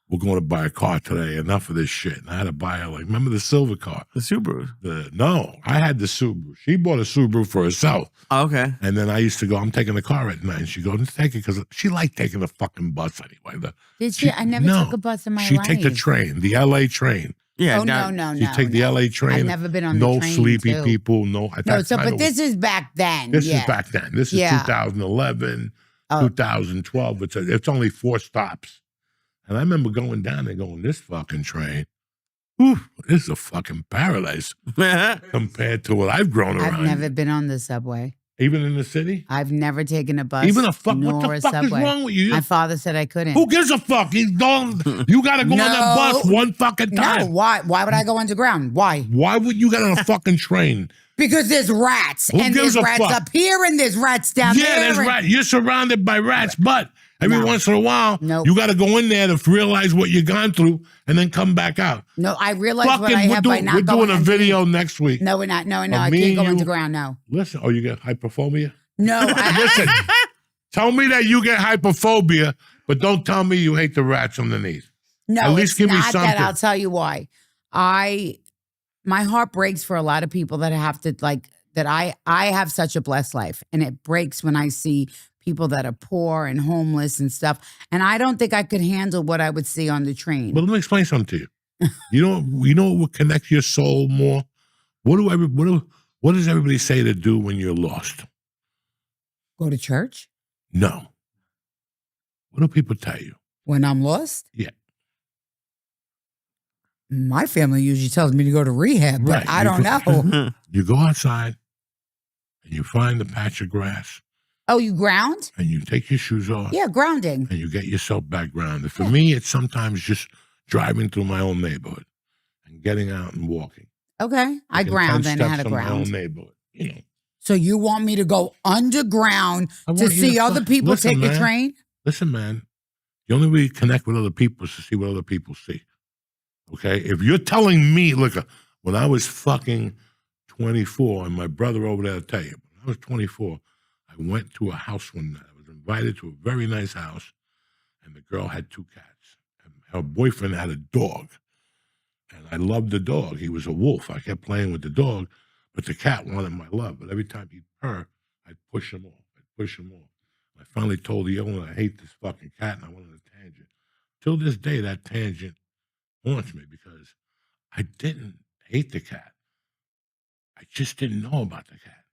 we're going to buy a car today. Enough of this shit. And I had to buy her, like, remember the silver car? The Subaru. No, I had the Subaru. She bought a Subaru for herself. Oh, okay. And then I used to go, I'm taking the car at night. And she goes, take it, because she liked taking the fucking bus anyway. Did she? I never no, took a bus in my she'd life. take the train, the LA train. Yeah. Oh, no. She'd take the LA train. I've never been on the no train, sleepy too. people, no. At No, that so, time, but it this is back then. This yeah. is back then. This is Yeah. 2011, Oh. 2012. It's only 4 stops. And I remember going down there going, this fucking train, whew, this is a fucking paradise compared to what I've grown around. I've never been on the subway. Even in the city? I've never taken a bus. Even a fuck? nor What the a fuck subway. is wrong with you? My father said I couldn't. Who gives a fuck? He's gone. You got to go on that bus one fucking No, time. why? Why would I go underground? Why? Why would you get on a fucking train? Because there's rats. Who And gives there's a rats fuck? up here and there's rats down there. Yeah, there's and- rats. You're surrounded by rats, but every No. once in a while, Nope. you got to go in there to realize what you've gone through and then come back out. No, I realize what I Fucking, have by not we're going doing a under- video next week. No, we're not. No, Of I me can't and go you. underground. No. Listen, you get hypophobia? No. Listen, tell me that you get hypophobia, but don't tell me you hate the rats underneath. No, At least it's give me not something. that. I'll tell you why. My heart breaks for a lot of people that have to that I have such a blessed life, and it breaks when I see people that are poor and homeless and stuff. And I don't think I could handle what I would see on the train. But let me explain something to you. You know what would connect your soul more? What does everybody say to do when you're lost? Go to church No. What do people tell you? when I'm lost. Yeah. My family usually tells me to go to rehab, but Right. I don't know. You go outside and you find a patch of grass Oh, you ground? and you take your shoes off. Yeah, grounding. And you get yourself back grounded. For me, it's sometimes just driving through my own neighborhood and getting out and walking. Okay. I Taking ground 10 then. I steps had to from my own ground. neighborhood. You know, So you want me to go underground I to want you see to other fuck- people listen, take a man. train? Listen, man. The only way you connect with other people is to see what other people see. Okay? If you're telling me, look, when I was fucking 24, and my brother over there will tell you, when I was 24, I went to a house one night. I was invited to a very nice house, and the girl had 2 cats. And her boyfriend had a dog. And I loved the dog. He was a wolf. I kept playing with the dog, but the cat wanted my love. But every time he'd purr, I'd push him off. I finally told the owner, I hate this fucking cat, and I went on a tangent. Till this day, that tangent haunts me because I didn't hate the cat. I just didn't know about the cat.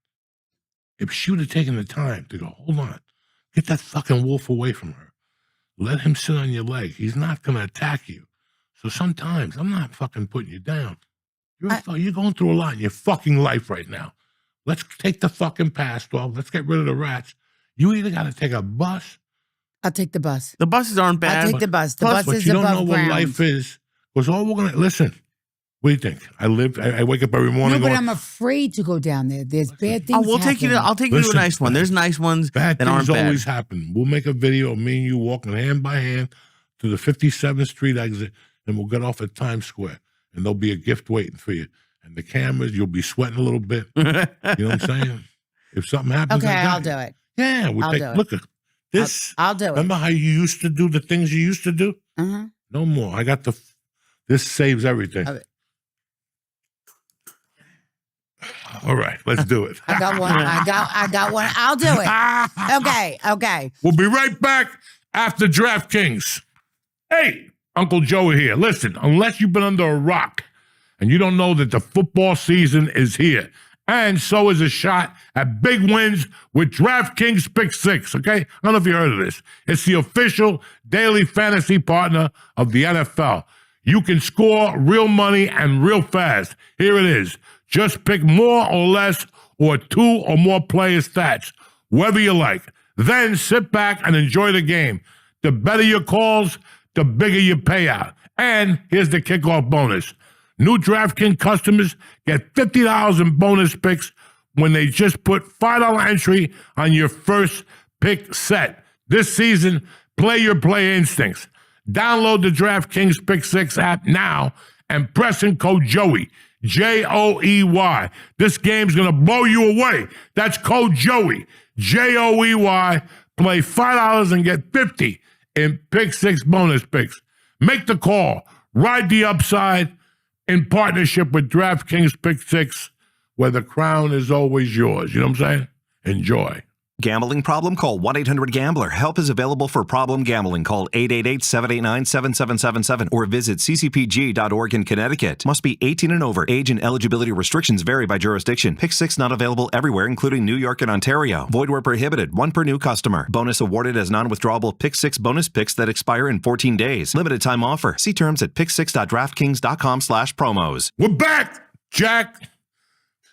If she would have taken the time to go, hold on, get that fucking wolf away from her. Let him sit on your leg. He's not going to attack you. So sometimes I'm not fucking putting you down. You're going through a lot in your fucking life right now. Let's take the fucking past off. Let's get rid of the rats. You either got to take a bus. I'll take the bus. The buses aren't bad. I'll take the bus. The Plus, bus but is you don't above know ground. what life is. Because all we're going to, listen, what do you think? I wake up every morning No, but going, I'm afraid to go down there. There's bad things. I'll take you to a Listen, nice one. There's nice ones bad that aren't things bad. always happen. We'll make a video of me and you walking hand by hand to the 57th Street exit, and we'll get off at Times Square, and there'll be a gift waiting for you. And the cameras, you'll be sweating a little bit. You know what I'm saying? If something happens, Okay, I got I'll you. do it. Yeah, we'll I'll take. do it. Look at this. I'll do it. Remember how you used to do the things you used to do? Uh-huh. No more. I got the. This saves everything. Okay. All right, let's do it. I got one. I got one. I'll do it. Okay. We'll be right back after DraftKings. Hey, Uncle Joey here. Listen, unless you've been under a rock and you don't know that the football season is here, and so is a shot at big wins with DraftKings Pick 6, okay? I don't know if you heard of this. It's the official daily fantasy partner of the NFL. You can score real money and real fast. Here it is. Just pick more or less or 2 or more player stats, whether you like. Then sit back and enjoy the game. The better your calls, the bigger your payout. And here's the kickoff bonus. New DraftKings customers get $50 in bonus picks when they just put $5 entry on your first pick set. This season, play your player instincts. Download the DraftKings Pick 6 app now and press in code Joey, Joey. This game's going to blow you away. That's code Joey, Joey. Play $5 and get $50 in Pick 6 bonus picks. Make the call. Ride the upside in partnership with DraftKings Pick 6, where the crown is always yours. You know what I'm saying? Enjoy. Gambling problem? Call 1-800-GAMBLER. Help is available for problem gambling. Call 888-789-7777 or visit ccpg.org in Connecticut. Must be 18 and over. Age and eligibility restrictions vary by jurisdiction. Pick 6 not available everywhere, including New York and Ontario. Void where prohibited. 1 per new customer. Bonus awarded as non-withdrawable Pick 6 bonus picks that expire in 14 days. Limited time offer. See terms at pick6.draftkings.com/promos. We're back, Jack.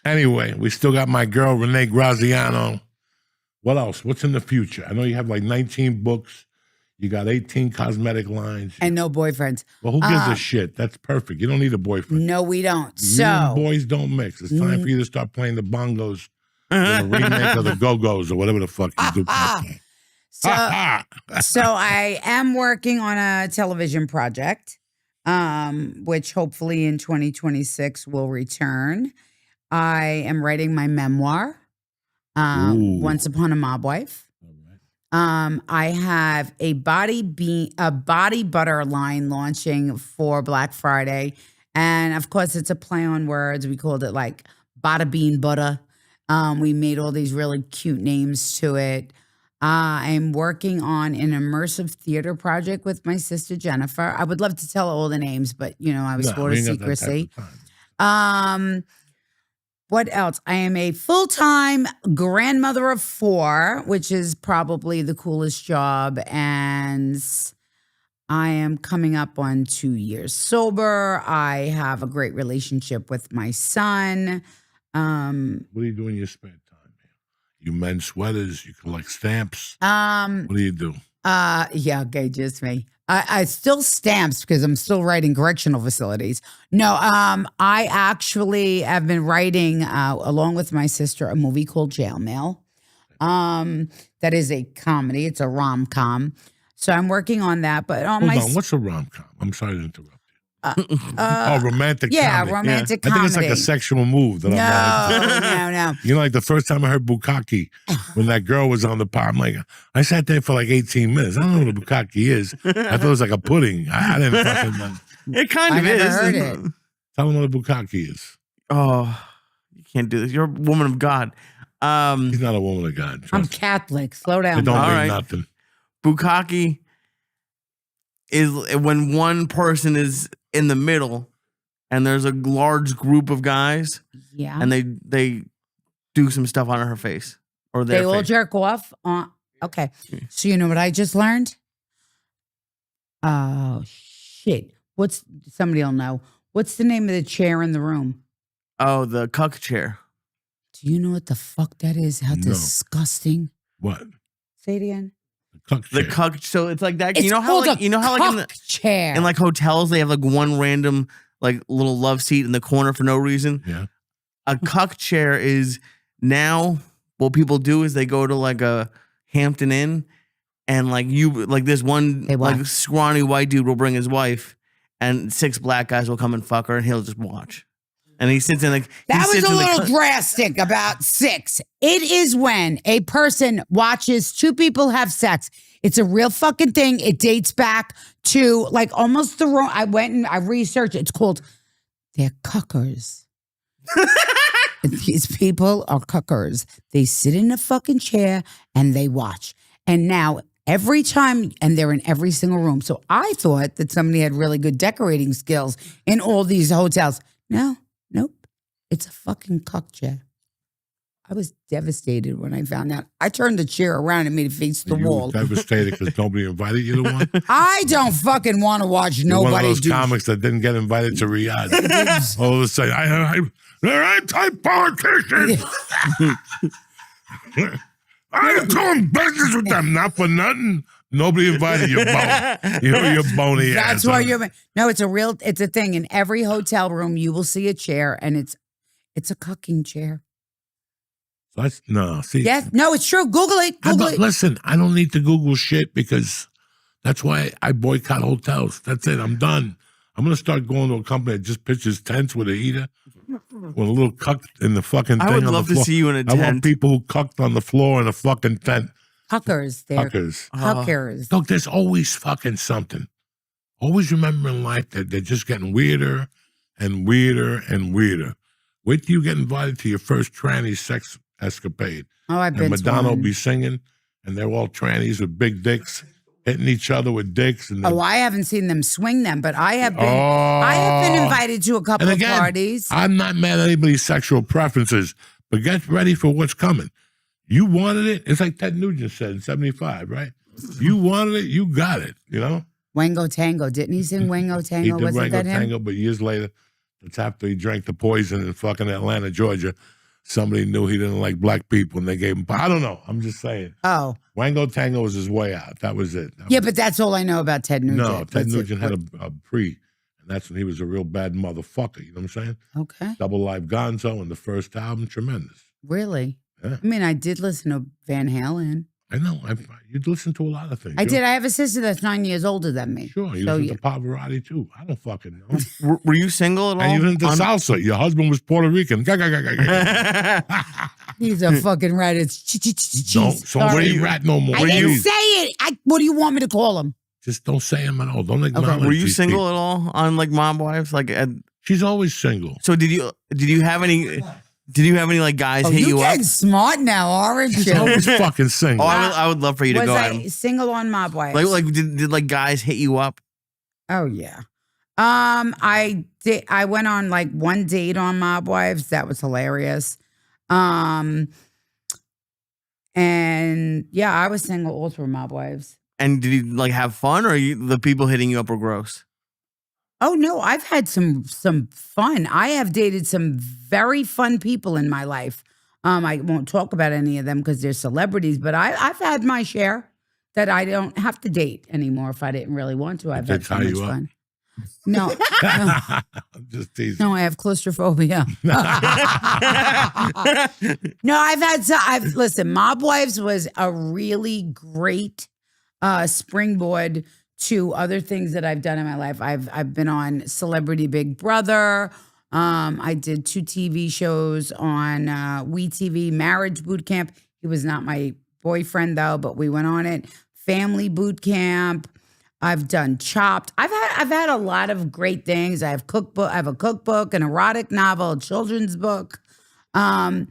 Anyway, we still got my girl, Renee Graziano. What else? What's in the future? I know you have like 19 books. You got 18 cosmetic lines. And no boyfriends. Well, who gives a shit? That's perfect. You don't need a boyfriend. No, we don't. You and So boys don't mix. It's time for you to start playing the bongos, the remake of the Go-Go's or whatever the fuck you do. so I am working on a television project, which hopefully in 2026 will return. I am writing my memoir. Ooh. Once Upon a Mob Wife. I have a body butter line launching for Black Friday. And of course, it's a play on words. We called it like Bada Bean Butter. We made all these really cute names to it. I'm working on an immersive theater project with my sister Jennifer. I would love to tell all the names, but I was sworn to secrecy. What else? I am a full-time grandmother of 4, which is probably the coolest job. And I am coming up on 2 years sober. I have a great relationship with my son. What do you do in your spare time, man? You mend sweaters. You collect stamps. Um. What do you do? Yeah. Okay. Just me. I still stamps because I'm still writing correctional facilities. No. I actually have been writing along with my sister a movie called Jail Mail. That is a comedy. It's a rom-com. So I'm working on that. But Hold on. What's a rom-com? I'm sorry to interrupt you. Romantic yeah, comedy. romantic I think comedy. it's like a sexual move. That I'm not into. No. You know, like the first time I heard bukkake, when that girl was on the pot, I'm like, I sat there for like 18 minutes. I don't know what a bukkake is. I thought it was like a pudding. I didn't fucking know. It kind I of never is. heard it. Tell them what a bukkake is. Oh, you can't do this. You're a woman of God. He's not a woman of God. I'm Trust me. Catholic. Slow It down. don't All mean right. nothing. Bukkake is when one person is in the middle and there's a large group of guys Yeah. and they do some stuff on her face or their They all face. jerk off. Okay. So you know what I just learned? Oh shit. Somebody will know. What's the name of the chair in the room? Oh, the cuck chair. Do you know what the fuck that is? How No. disgusting. What? Say it again. Cuck The chair. cuck. So it's like that. It's You know how called like a you know how like in the cuck chair. in like hotels they have like one random like little love seat in the corner for no reason. Yeah. A cuck chair is now what people do is they go to like a Hampton Inn and like this one They like watch. scrawny white dude will bring his wife and 6 black guys will come and fuck her and he'll just watch. And he sits in like That was a little drastic about 6. It is when a person watches 2 people have sex. It's a real fucking thing. It dates back to like almost the wrong. I went and I researched. It's called they're cuckers. These people are cuckers. They sit in a fucking chair and they watch. And now every time, and they're in every single room. So I thought that somebody had really good decorating skills in all these hotels. No. Nope. It's a fucking cuck chair. I was devastated when I found out. I turned the chair around and made it face the You wall. were devastated because nobody invited you to one. I don't fucking want to watch You're one of nobody those do. comics that didn't get invited to Riyadh. All of a sudden, they're anti-politicians. I ain't doing business with them, not for nothing. Nobody invited you, your bony ass. That's why you're. No, it's a thing. In every hotel room, you will see a chair, and it's a cucking chair. See. Yes, no, it's true. Google it. Google it. Listen, I don't need to Google shit because that's why I boycott hotels. That's it. I'm done. I'm gonna start going to a company that just pitches tents with a heater, with a little cuck in the fucking thing. I would on love the to floor. see you in a I want tent. people who cucked on the floor in a fucking tent. Cuckers. They're Cuckers. cuckers. Look, there's always fucking something. Always remember in life that they're just getting weirder and weirder and weirder. Wait till you get invited to your first tranny sex escapade. Oh, I've And been to Madonna will one. be singing, and they're all trannies with big dicks, hitting each other with dicks. And Oh, I haven't seen them swing them, but I have been. I have been invited to a couple And of again, parties. I'm not mad at anybody's sexual preferences, but get ready for what's coming. You wanted it. It's like Ted Nugent said in 75, right? You wanted it, you got it, you know? Wango Tango. Didn't he sing Wango He Tango? did Wasn't Rango that him? Tango, but years later, it's after he drank the poison in fucking Atlanta, Georgia. Somebody knew he didn't like black people and they gave him, I don't know. I'm just saying. Oh, Wango Tango was his way out. That was it. yeah, but that's all I know about Ted Nugent. No, Ted That's it. Nugent had a pre, and that's when he was a real bad motherfucker. You know what I'm saying? Okay, Double Live Gonzo and the first album, tremendous. really? Yeah. I mean, I did listen to Van Halen. I know. You'd listen to a lot of things. I did. I have a sister that's 9 years older than me. Sure, you So, listen to Pavarotti too. I don't fucking know. Were you single at all? And you listen to salsa. Your husband was Puerto Rican. Ga, ga, ga, ga, ga. He's a fucking rat. It's Don't say rat no more. I didn't Please. say it. What do you want me to call him? Just don't say him at all. Don't acknowledge Were you these single people. at all on like Mob Wives? Like, She's always single. so did you have any? Did you have any like guys Oh, hit you you're up? getting smart now, aren't She's you? always fucking Oh, single. I would love for you to Was go I at him. single on Mob Wives? Like did like guys hit you up? Oh yeah. I did. I went on like one date on Mob Wives. That was hilarious. And yeah, I was single all through Mob Wives. And did you like have fun, or the people hitting you up were gross? Oh no, I've had some fun. I have dated some very fun people in my life. I won't talk about any of them because they're celebrities, but I've had my share that I don't have to date anymore if I didn't really want to. I've they had so tie much you up? fun. No, no, I'm just teasing. no, I have claustrophobia. No, listen, Mob Wives was a really great springboard to other things that I've done in my life. I've been on Celebrity Big Brother. I did 2 TV shows on WeTV, Marriage Boot Camp. He was not my boyfriend though, but we went on it. Family Boot Camp. I've done Chopped. I've had a lot of great things. I have a cookbook, an erotic novel, a children's book. I've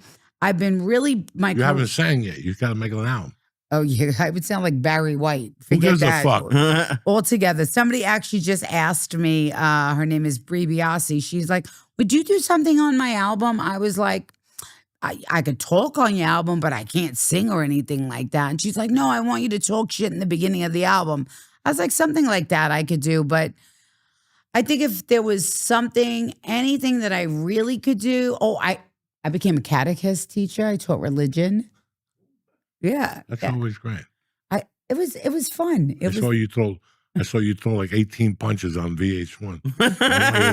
been really You haven't sang yet. You got to make an album. Oh yeah, I would sound like Barry White. Who Forget gives that. a fuck? Altogether. Somebody actually just asked me, her name is Brie Biasi. She's like, would you do something on my album? I was like, I could talk on your album, but I can't sing or anything like that. And she's like, no, I want you to talk shit in the beginning of the album. I was like, something like that I could do. But I think if there was anything that I really could do. Oh, I became a catechist teacher. I taught religion. Yeah. That's yeah. always great. It was fun. I saw you throw like 18 punches on VH1.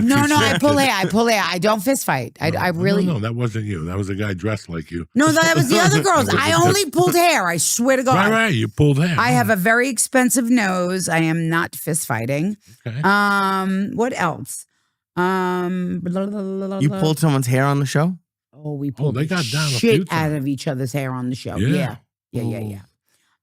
No, I pull hair. I don't fist fight. I really. No, that wasn't you. That was a guy dressed like you. No, that was the other girls. I only pulled hair. I swear to God. Right. You pulled hair. I have a very expensive nose. I am not fist fighting. Okay. What else? You pulled someone's hair on the show? Oh, we pulled they got down a few shit out times. of each other's hair on the show. Yeah. Yeah.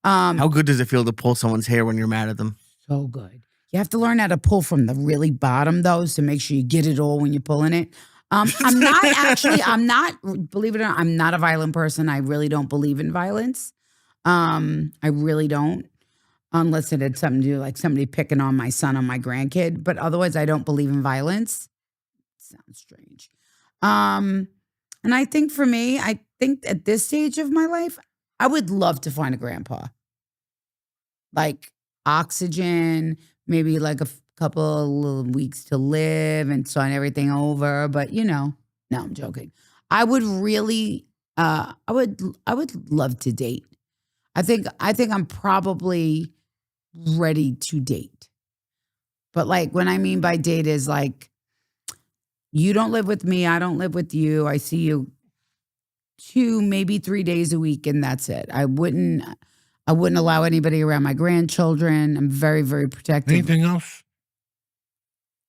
How good does it feel to pull someone's hair when you're mad at them? So good. You have to learn how to pull from the really bottom, though, to make sure you get it all when you're pulling it. I'm not, believe it or not, I'm not a violent person. I really don't believe in violence. I really don't, unless it had something to do like somebody picking on my son or my grandkid. But otherwise, I don't believe in violence. Sounds strange. And I think for me, I think at this stage of my life, I would love to find a grandpa. Like oxygen, maybe like a couple of weeks to live and sign everything over. But no, I'm joking. I would really, I would love to date. I think I'm probably ready to date. But like, what I mean by date is like, you don't live with me, I don't live with you. I see you 2, maybe 3 days a week, and that's it. I wouldn't allow anybody around my grandchildren. I'm very, very protective. Anything else?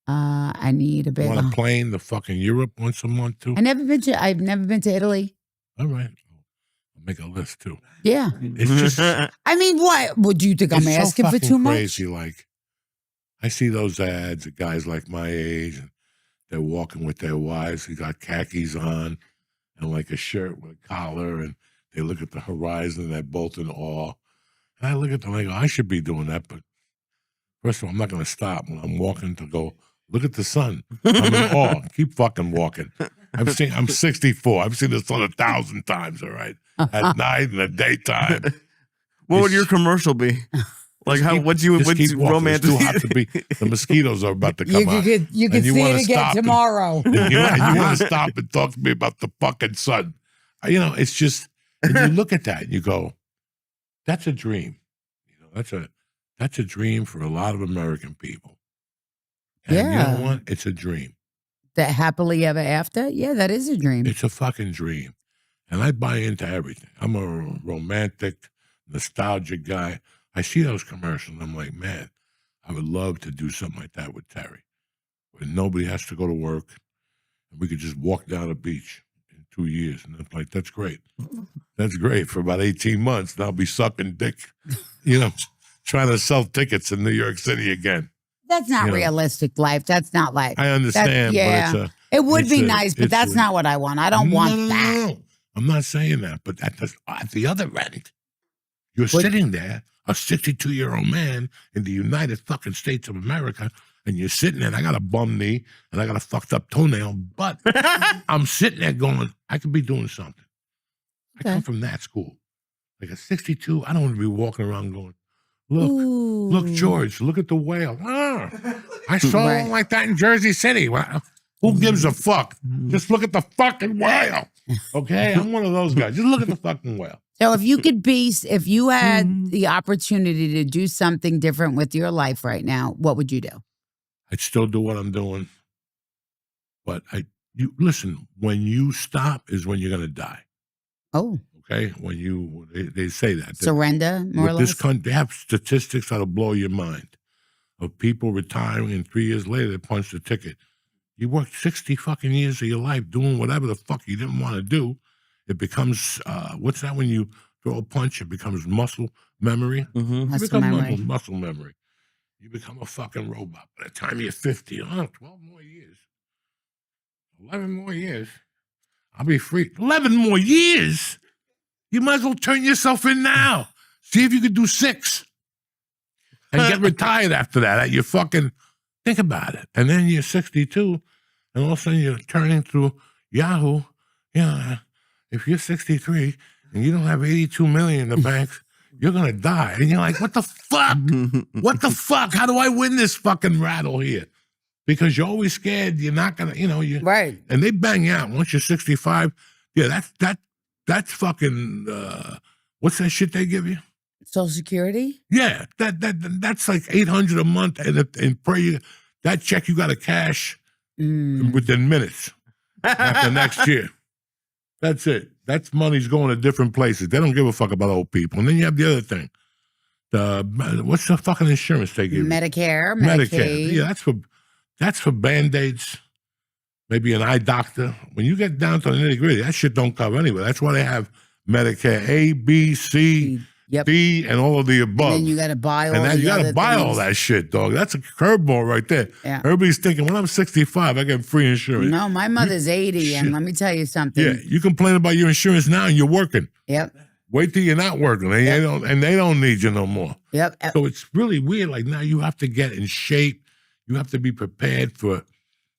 I need a big. Want a plane to fucking Europe once a month too? I've never been to Italy. All right. I'll make a list too. Yeah. It's just I mean, what? Would you think I'm it's asking so for fucking too much? crazy. Like, I see those ads of guys like my age, and they're walking with their wives. They got khakis on and like a shirt with a collar, and they look at the horizon, and they're both in awe. And I look at them and I go, I should be doing that, but first of all, I'm not going to stop when I'm walking to go, look at the sun. I'm in awe. Keep fucking walking. I'm 64. I've seen the sun 1,000 times, all right? At night and at daytime. What would your commercial be? Like what's keep walking. romantic? It's too hot to be. The mosquitoes are about to come out. You can see it again tomorrow. And you want to stop and talk to me about the fucking sun. It's just, and you look at that and you go, that's a dream. That's a dream for a lot of American people. And you know what? It's a dream. That happily ever after? Yeah, that is a dream. It's a fucking dream. And I buy into everything. I'm a romantic, nostalgic guy. I see those commercials and I'm like, man, I would love to do something like that with Terry. Where nobody has to go to work and we could just walk down the beach in 2 years. And it's like, that's great. That's great for about 18 months. And I'll be sucking dick, trying to sell tickets in New York City again. That's not realistic life. That's not like. I understand, but it would be nice, but that's not what I want. I don't want that. No. I'm not saying that, but at the other end, you're sitting there, a 62-year-old man in the United fucking States of America, and you're sitting there, and I got a bum knee, and I got a fucked up toenail, but I'm sitting there going, I could be doing something. I come from that school. Like at 62, I don't want to be walking around going, look, George, look at the whale. I saw one like that in Jersey City. Well, Who gives a fuck? Just look at the fucking whale. Okay? I'm one of those guys. Just look at the fucking whale. So if you had the opportunity to do something different with your life right now, what would you do? I'd still do what I'm doing. But you listen, when you stop is when you're gonna die. Oh, Okay? They say that. surrender, more or With this less. country, they have statistics that'll blow your mind of people retiring and 3 years later they punch the ticket. You worked 60 fucking years of your life doing whatever the fuck you didn't want to do. It becomes, what's that when you throw a punch? It becomes muscle memory. Mm-hmm. You Muscle become memory. muscle memory. You become a fucking robot. By the time you're 50, 12 more years. 11 more years. I'll be free. 11 more years? You might as well turn yourself in now. See if you could do 6. And get retired after that. You fucking think about it. And then you're 62, and all of a sudden you're turning through Yahoo. Yeah, if you're 63 and you don't have 82 million in the bank, you're gonna die. And you're like, what the fuck? What the fuck? How do I win this fucking rattle here? Because you're always scared you're not gonna, you Right. and they bang you out once you're 65. Yeah, that's fucking what's that shit they give you? Social Security? Yeah, that's like $800 a month, and per year, that check you got to cash within minutes after next year. That's it. That's money's going to different places. They don't give a fuck about old people. And then you have the other thing. What's the fucking insurance they give you? Medicare, Medicaid. Yeah, that's for Band-Aids, maybe an eye doctor. When you get down to the nitty-gritty, that shit don't cover anyway. That's why they have Medicare A, B, C, Yep. D, and all of the above. And then you got to buy all And then the you got other to buy all things. that shit, dog. That's a curveball right there. Yeah. Everybody's thinking, when I'm 65, I get free insurance. No, my mother's 80, and Shit. let me tell you something. Yeah, you complain about your insurance now and you're working. Yep. Wait till you're not working, and they don't need you no more. Yep. So it's really weird. Like now you have to get in shape. You have to be prepared for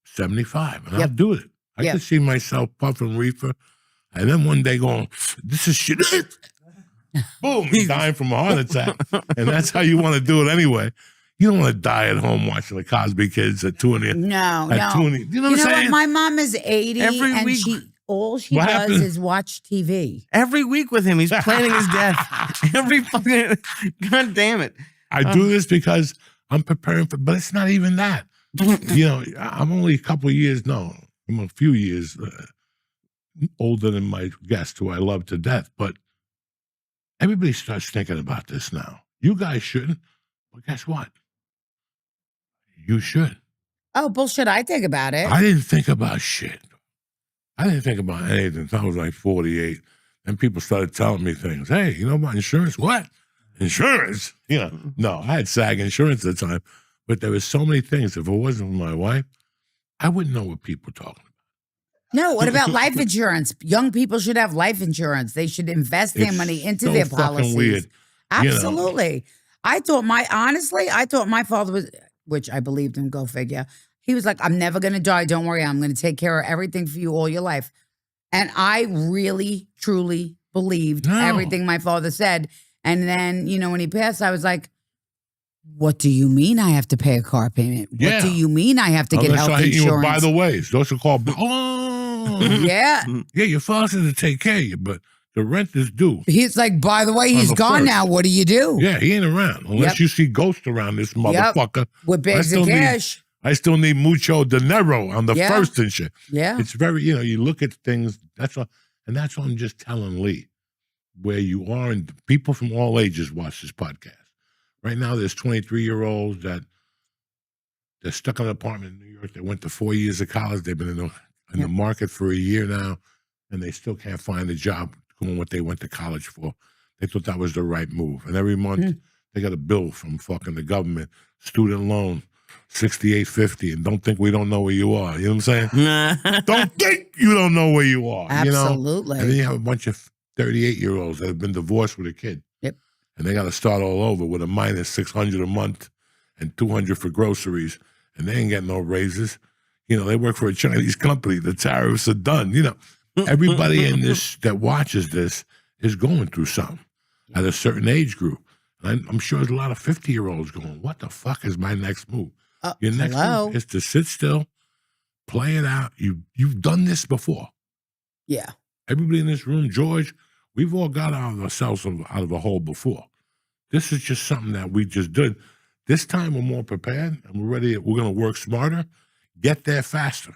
75, and I'll Yep. do it. I Yep. can see myself puffing reefer, and then one day going, this is shit. Boom, he's dying from a heart attack. And that's how you want to do it anyway. You don't want to die at home watching the Cosby Kids at 2 in the No, at no. 2 in the, you know what I'm saying? What? My mom is 80, Every and week- all she What does happened? is watch TV. Every week with him, he's planning his death. Every fucking, God damn it. I do this because I'm preparing for, but it's not even that. I'm only I'm a few years older than my guest, who I love to death. But everybody starts thinking about this now. You guys shouldn't, but guess what? You should. Oh, bullshit. I think about it. I didn't think about shit. I didn't think about anything until I was like 48. And people started telling me things. Hey, you know about insurance? What? Insurance? No, I had SAG insurance at the time. But there was so many things. If it wasn't for my wife, I wouldn't know what people were talking about. No, what about life insurance? Young people should have life insurance. They should invest their It's money into so their fucking policies. weird. Absolutely. I thought my father was, which I believed him, go figure. He was like, I'm never going to die. Don't worry. I'm going to take care of everything for you all your life. And I really, truly believed No. everything my father said. And then, when he passed, I was like, what do you mean I have to pay a car payment? What Yeah. do you mean I have to get Unless health I hit you with, insurance? by the ways. Those are called, Yeah. yeah, your father said to take care of you, but the rent is due. He's like, by the way, On he's the gone first. now. What do you do? Yeah, he ain't around. Unless Yep. you see ghosts around this motherfucker. With bags still of need- cash. I still need mucho dinero on the Yeah. first and shit. Yeah. It's very, you look at things, that's what I'm just telling Lee, where you are, and people from all ages watch this podcast. Right now, there's 23-year-olds that they're stuck in an apartment in New York. They went to 4 years of college. They've been in the market for a year now, and they still can't find a job doing what they went to college for. They thought that was the right move. And every month, they got a bill from fucking the government, student loan, $68.50, and don't think we don't know where you are. You know what I'm saying? Don't think you don't know where you are. Absolutely. And then you have a bunch of 38-year-olds that have been divorced with a kid. Yep. And they got to start all over with a minus $600 a month and $200 for groceries, and they ain't getting no raises. They work for a Chinese company. The tariffs are done. Everybody in this that watches this is going through something at a certain age group. And I'm sure there's a lot of 50-year-olds going, what the fuck is my next move? Your next hello? move is to sit still, play it out. You've done this before. Yeah. Everybody in this room, George, we've all got ourselves out of a hole before. This is just something that we just did. This time we're more prepared and we're ready. We're going to work smarter, get there faster.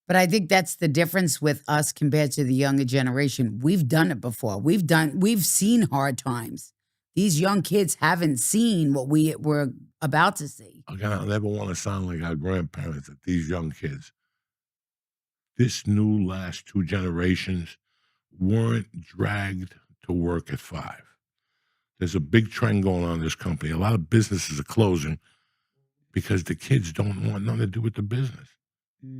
But I think that's the difference with us compared to the younger generation. We've done it before. We've seen hard times. These young kids haven't seen what we were about to see. Again, I never want to sound like our grandparents, that these young kids, this new last 2 generations weren't dragged to work at 5. There's a big trend going on in this company. A lot of businesses are closing because the kids don't want nothing to do with the business.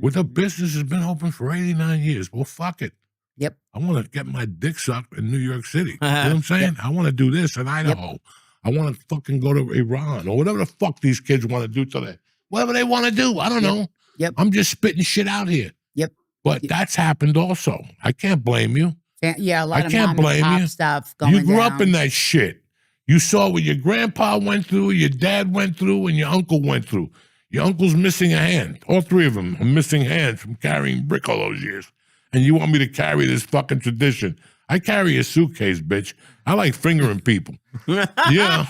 With a business has been open for 89 years. Well, fuck it. Yep. I want to get my dick sucked in New York City. You know what I'm saying? Yep. I want to do this in Idaho. Yep. I want to fucking go to Iran or whatever the fuck these kids want to do today. Whatever they want to do. I don't know. Yep. I'm just spitting shit out here. Yep. But that's happened also. I can't blame you. Yeah, a lot I of can't mom and blame pop you. stuff going You grew down. up in that shit. You saw what your grandpa went through, your dad went through, and your uncle went through. Your uncle's missing a hand. All 3 of them are missing hands from carrying brick all those years. And you want me to carry this fucking tradition. I carry a suitcase, bitch. I like fingering people. Yeah.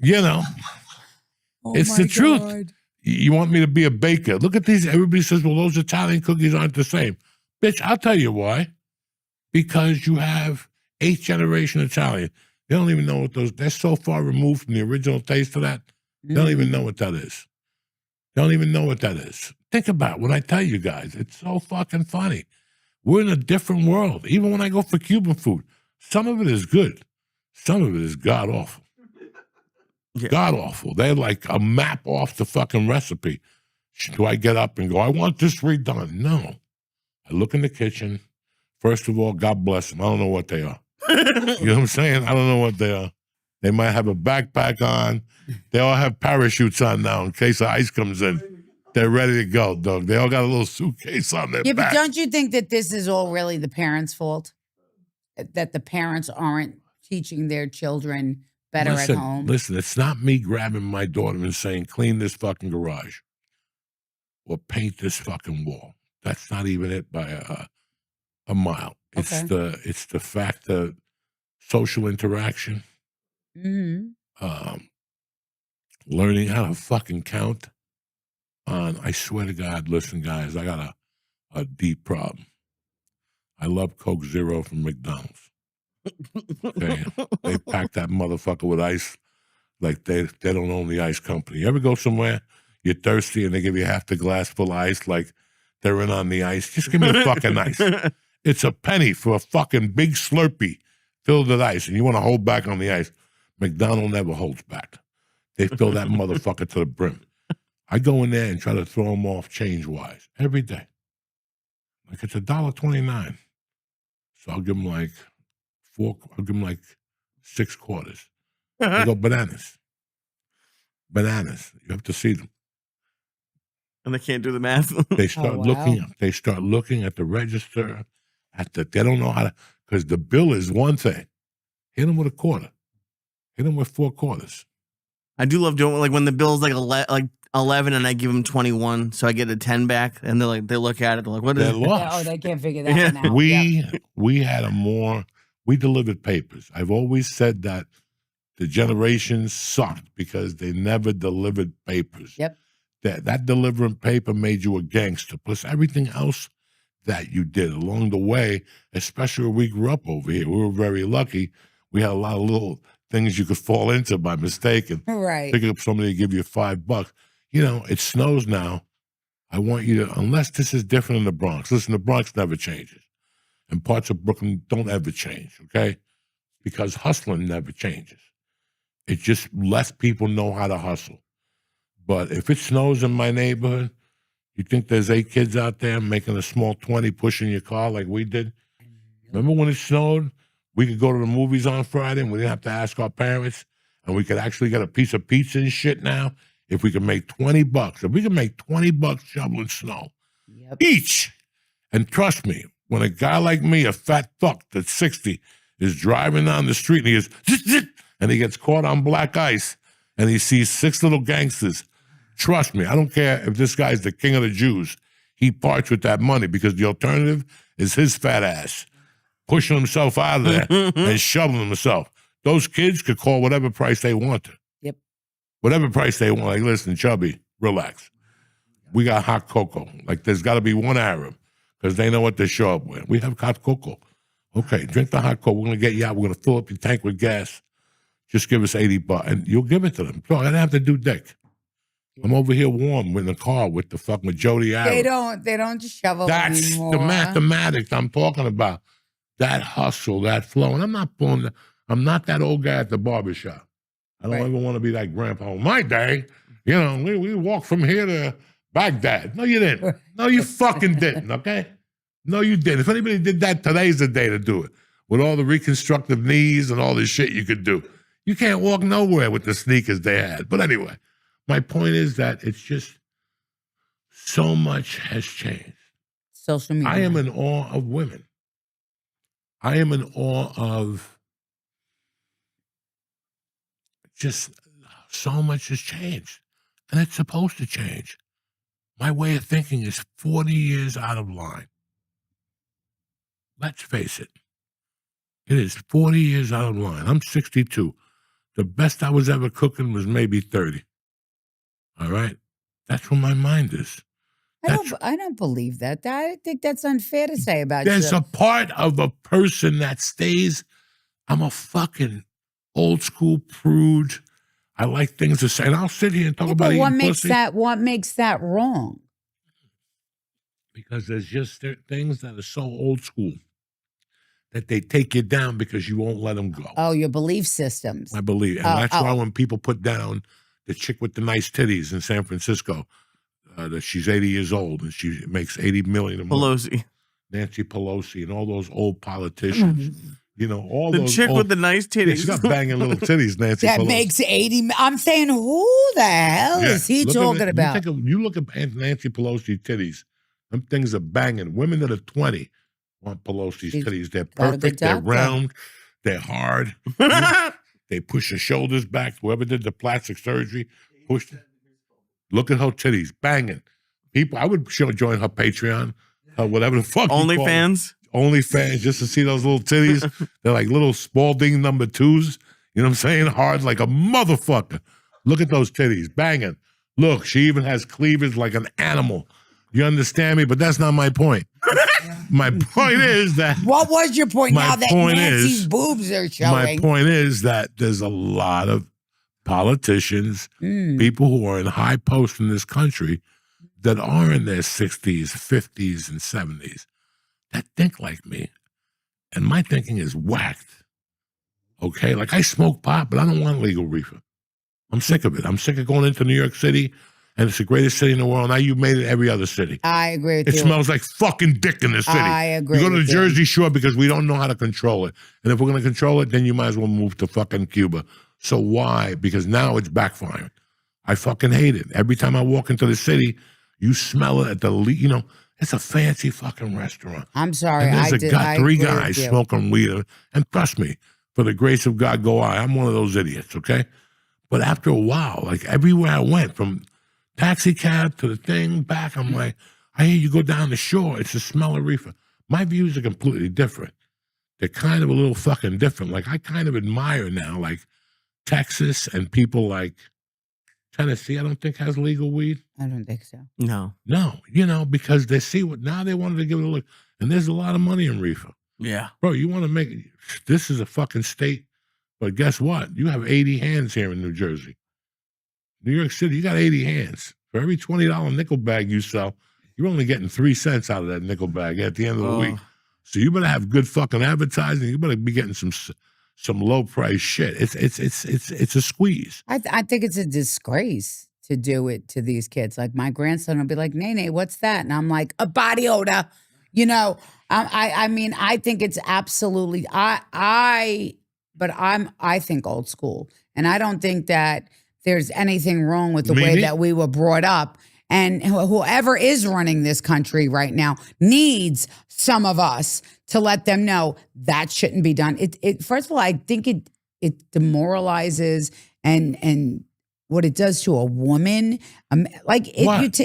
You know. Oh It's the truth. You want me to be a baker. Look at these. Everybody says, well, those Italian cookies aren't the same. Bitch, I'll tell you why. Because you have 8th generation Italian. They don't even know what those, they're so far removed from the original taste of that. They don't even know what that is. They don't even know what that is. Think about what I tell you guys. It's so fucking funny. We're in a different world. Even when I go for Cuban food, some of it is good. Some of it is god-awful. Yeah. God-awful. They're like a map off the fucking recipe. Do I get up and go, I want this redone? No. I look in the kitchen. First of all, God bless them. I don't know what they are. You know what I'm saying? I don't know what they are. They might have a backpack on. They all have parachutes on now in case the ice comes in. They're ready to go, dog. They all got a little suitcase on their Yeah, back. but don't you think that this is all really the parents' fault? That the parents aren't teaching their children better at home? Listen, it's not me grabbing my daughter and saying, clean this fucking garage or paint this fucking wall. That's not even it by a mile. It's the fact that social interaction, learning how to fucking count on, I swear to God, listen, guys, I got a deep problem. I love Coke Zero from McDonald's. Okay? They pack that motherfucker with ice like they don't own the ice company. You ever go somewhere, you're thirsty, and they give you half the glass full of ice like they're in on the ice? Just give me the fucking ice. It's a penny for a fucking big Slurpee filled with ice, and you want to hold back on the ice. McDonald's never holds back. They fill that motherfucker to the brim. I go in there and try to throw them off change-wise every day. Like it's $1.29. So I'll give them like 6 quarters. They go bananas. Bananas. You have to see them. And they can't do the math. They start looking. They start looking at the register. They don't know how to, because the bill is one thing. Hit them with a quarter. Hit them with 4 quarters. I do love doing like when the bill's like 11 and I give them 21, so I get a 10 back, and they look at it, they're like, what is it? Oh, they can't figure that one out. We had we delivered papers. I've always said that the generations sucked because they never delivered papers. Yep. That delivering paper made you a gangster. Plus everything else that you did along the way, especially where we grew up over here. We were very lucky. We had a lot of little things you could fall into by mistake and pick up somebody to give you $5. You know, it snows now. I want you to, unless this is different in the Bronx. Listen, the Bronx never changes. And parts of Brooklyn don't ever change, okay? Because hustling never changes. It's just less people know how to hustle. But if it snows in my neighborhood, you think there's 8 kids out there making a small 20 pushing your car like we did? Remember when it snowed? We could go to the movies on Friday and we didn't have to ask our parents, and we could actually get a piece of pizza and shit now if we could make $20. If we could make $20 shoveling snow each, and trust me, when a guy like me, a fat fuck that's 60, is driving down the street and he goes, zit, zit, and he gets caught on black ice and he sees 6 little gangsters Trust me, I don't care if this guy's the king of the Jews. He parts with that money because the alternative is his fat ass pushing himself out of there and shoveling himself. Those kids could call whatever price they want to. Yep. Whatever price they want. Like, listen, Chubby, relax. We got hot cocoa. Like, there's got to be one Arab because they know what to show up with. We have hot cocoa. Okay, drink the hot cocoa. We're going to get you out. We're going to fill up your tank with gas. Just give us $80 and you'll give it to them. So I don't have to do dick. I'm over here warm in the car with the fucking Jody Arab. They don't shovel That's anymore. the mathematics I'm talking about. That hustle, that flow. And I'm not that old guy at the barbershop. I don't ever want to be that grandpa. My day, we walked from here to Baghdad. No, you didn't. No, you fucking didn't, okay? No, you didn't. If anybody did that, today's the day to do it. With all the reconstructive knees and all this shit you could do. You can't walk nowhere with the sneakers they had. But anyway, my point is that it's just so much has changed. Social media. I am in awe of women. I am in awe of just so much has changed. And it's supposed to change. My way of thinking is 40 years out of line. Let's face it. It is 40 years out of line. I'm 62. The best I was ever cooking was maybe 30. All right? That's where my mind is. I don't believe that. I think that's unfair to say about you. There's a part of a person that stays. I'm a fucking old school prude. I like things to say. And I'll sit here and talk about but what eating makes pussy. what makes that wrong? Because there's just things that are so old school that they take you down because you won't let them go. Oh, your belief systems. I believe. And that's why when people put down the chick with the nice titties in San Francisco, that she's 80 years old and she makes $80 million a month. Pelosi. Nancy Pelosi and all those old politicians. All The those chick old, with the nice Yeah, titties. she's got banging little titties, Nancy That Pelosi. makes 80. I'm saying, who the hell is he talking about? You look at Nancy Pelosi titties. Them things are banging. Women that are 20 want Pelosi's titties. They're got a good perfect. They're doctor. round. They're hard. They push her shoulders back. Whoever did the plastic surgery pushed it. Look at her titties banging. People, I would join her Patreon, whatever the fuck. OnlyFans. OnlyFans, just to see those little titties. They're like little Spalding number 2s. You know what I'm saying? Hard like a motherfucker. Look at those titties banging. Look, she even has cleavage like an animal. You understand me? But that's not my point. My point is that. What was your point My now that point Nancy's is- boobs are My showing? point is that there's a lot of politicians, people who are in high posts in this country that are in their 60s, 50s, and 70s that think like me. And my thinking is whacked. Okay? Like I smoke pot, but I don't want legal reefer. I'm sick of it. I'm sick of going into New York City, and it's the greatest city in the world. Now you've made it every other city. I agree with It you. smells like fucking dick in the city. I agree You go to the with you. Jersey Shore because we don't know how to control it. And if we're going to control it, then you might as well move to fucking Cuba. So why? Because now it's backfiring. I fucking hate it. Every time I walk into the city, you smell it at the, it's a fancy fucking restaurant. I'm sorry. And I there's agree three with guys you. smoking weed. And trust me, for the grace of God go I. I'm one of those idiots, okay? But after a while, like everywhere I went, from taxi cab to the thing back, I'm like, I hear you go down the shore, it's the smell of reefer. My views are completely different. They're kind of a little fucking different. Like I kind of admire now, like Texas and people like Tennessee, I don't think has legal weed. I don't think so. No. No, because they see now they wanted to give it a look. And there's a lot of money in reefer. Yeah. Bro, you want to make this is a fucking state, but guess what? You have 80 hands here in New Jersey. New York City, you got 80 hands. For every $20 nickel bag you sell, you're only getting 3 cents out of that nickel bag at the end of the week. So you better have good fucking advertising. You better be getting some low price shit. It's a squeeze. I think it's a disgrace to do it to these kids. Like my grandson will be like, Nene, what's that? And I'm like, a body odor. I mean, I think it's absolutely, I think old school. And I don't think that there's anything wrong with the way that we were brought up. And whoever is running this country right now needs some of us to let them know that shouldn't be done. It first of all, I think it demoralizes and what it does to a woman. Like What?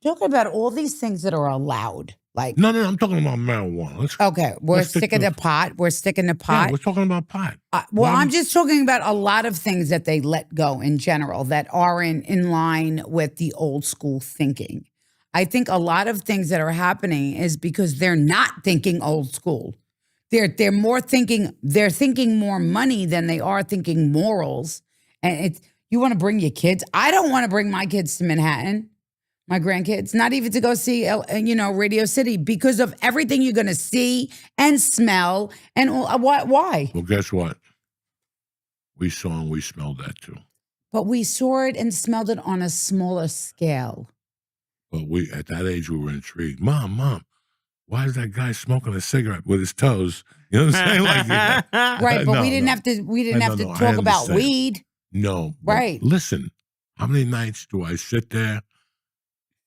talking about all these things that are allowed. Like, No, I'm talking about marijuana. okay, we're let's stick sticking to- to pot. We're sticking to Yeah, pot. we're talking about pot. Well, Mom- I'm just talking about a lot of things that they let go in general that aren't in line with the old school thinking. I think a lot of things that are happening is because they're not thinking old school. They're more thinking, they're thinking more money than they are thinking morals. And you want to bring your kids? I don't want to bring my kids to Manhattan, my grandkids, not even to go see, Radio City, because of everything you're going to see and smell. And why? Well, guess what? We saw and we smelled that too. But we saw it and smelled it on a smaller scale. But at that age, we were intrigued. Mom, why is that guy smoking a cigarette with his toes? You know what I'm saying? Like, Right, but no, we didn't no. have to. We didn't have to I talk about understand. weed. No. but Right. Listen, how many nights do I sit there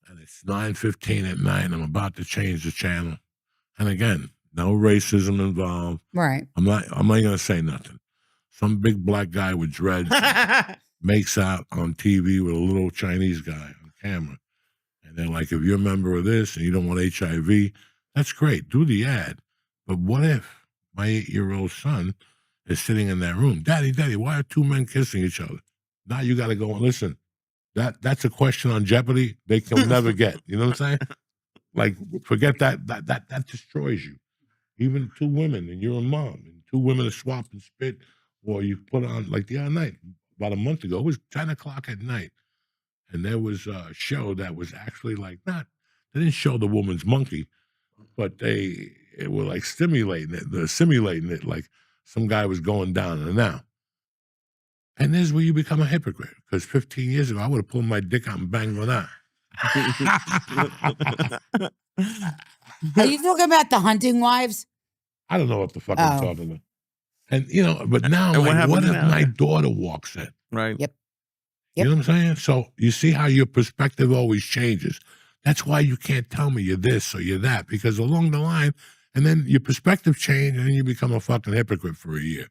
and it's 9:15 at night and I'm about to change the channel? And again, no racism involved. Right. I'm not going to say nothing. Some big black guy with dreads makes out on TV with a little Chinese guy on camera. And they're like, if you're a member of this and you don't want HIV, that's great. Do the ad. But what if my 8-year-old son is sitting in that room? Daddy, why are two men kissing each other? Now you got to go and listen. That's a question on Jeopardy they can never get. You know what I'm saying? Like, forget that. That destroys you. Even two women and you're a mom and two women are swapping spit, or you put on, like the other night, about a month ago, it was 10 o'clock at night. And there was a show that was actually like, they didn't show the woman's monkey, but they were like simulating it, like some guy was going down and out. And this is where you become a hypocrite, because 15 years ago, I would have pulled my dick out and banged on that. Are you talking about the hunting wives? I don't know what the fuck I'm Oh. talking about. And, but now, And I'm like, what happens if now? my daughter walks in? Right. Yep. You know what I'm saying? So you see how your perspective always changes. That's why you can't tell me you're this or you're that, because along the line, and then your perspective change, and then you become a fucking hypocrite for a year.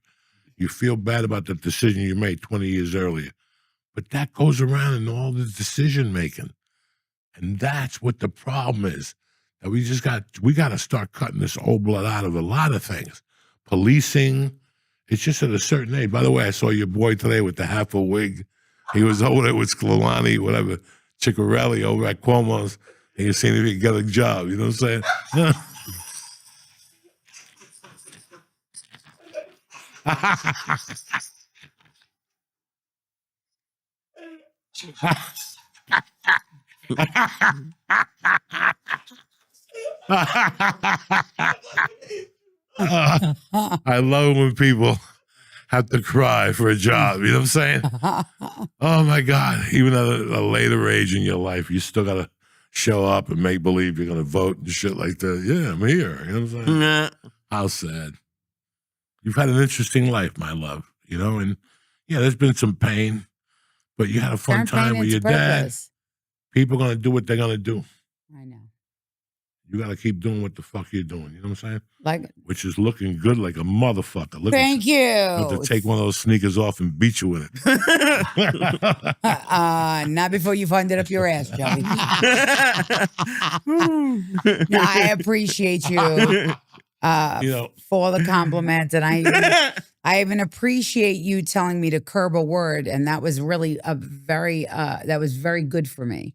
You feel bad about the decision you made 20 years earlier. But that goes around in all the decision making. And that's what the problem is. That we got to start cutting this old blood out of a lot of things. Policing, it's just at a certain age. By the way, I saw your boy today with the half a wig. He was over there with Scalani, whatever, Ciccarelli over at Cuomo's. And you seen if he could get a job. You know what I'm saying? I love when people have to cry for a job. You know what I'm saying? Oh my God. Even at a later age in your life, you still got to show up and make believe you're going to vote and shit like that. Yeah, I'm here. You know what I'm saying? Yeah. How sad. You've had an interesting life, my love. And yeah, there's been some pain, but you had a fun Turn pain time with into your dad. purpose. People going to do what they're going to do. I know. You got to keep doing what the fuck you're doing. You know what I'm saying? Like, Which is looking good like a motherfucker. Look thank at you. have to take one of those sneakers off and beat you with it. Not before you find it up your ass, Joey. No, I appreciate you for the compliment, and I even appreciate you telling me to curb a word, and that was really that was very good for me,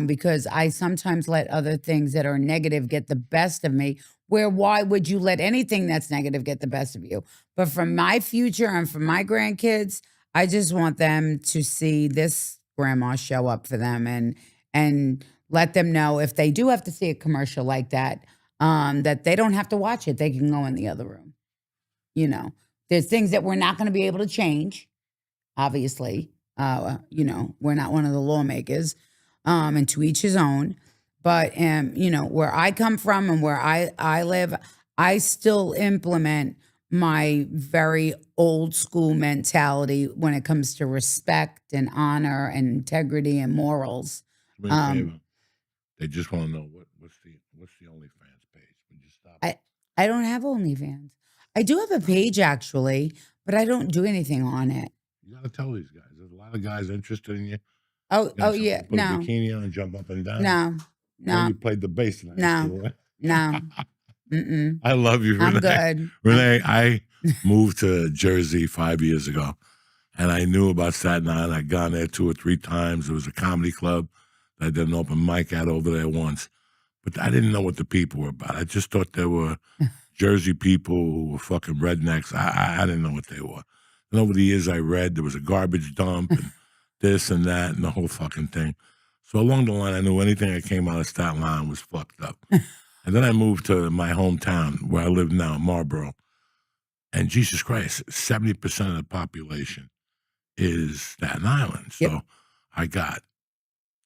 because I sometimes let other things that are negative get the best of me. Why would you let anything that's negative get the best of you? But for my future and for my grandkids, I just want them to see this grandma show up for them and let them know if they do have to see a commercial like that, that they don't have to watch it. They can go in the other room. There's things that we're not going to be able to change, obviously. We're not one of the lawmakers, and to each his own. But, where I come from and where I live, I still implement my very old school mentality when it comes to respect and honor and integrity and morals. Do me a favor. They just want to know what's the OnlyFans page. Would you stop? I don't have OnlyFans. I do have a page actually, but I don't do anything on it. You got to tell these guys. There's a lot lot of guys interested in you. Oh, You know, some yeah. people put a No, bikini on and jump up and down. no, Maybe no, you played the bass in high No. school, right? no. Mm-mm. I love you, Renee. I'm good. Renee, I moved to Jersey 5 years ago, and I knew about Staten Island. I'd gone there 2 or 3 times. There was a comedy club that I did an open mic at over there once, but I didn't know what the people were about. I just thought they were Jersey people who were fucking rednecks. I didn't know what they were. And over the years, I read there was a garbage dump and this and that and the whole fucking thing. So along the line, I knew anything that came out of Staten Island was fucked up. And then I moved to my hometown where I live now, Marlboro. And Jesus Christ, 70% of the population is Staten Island. So Yep. I got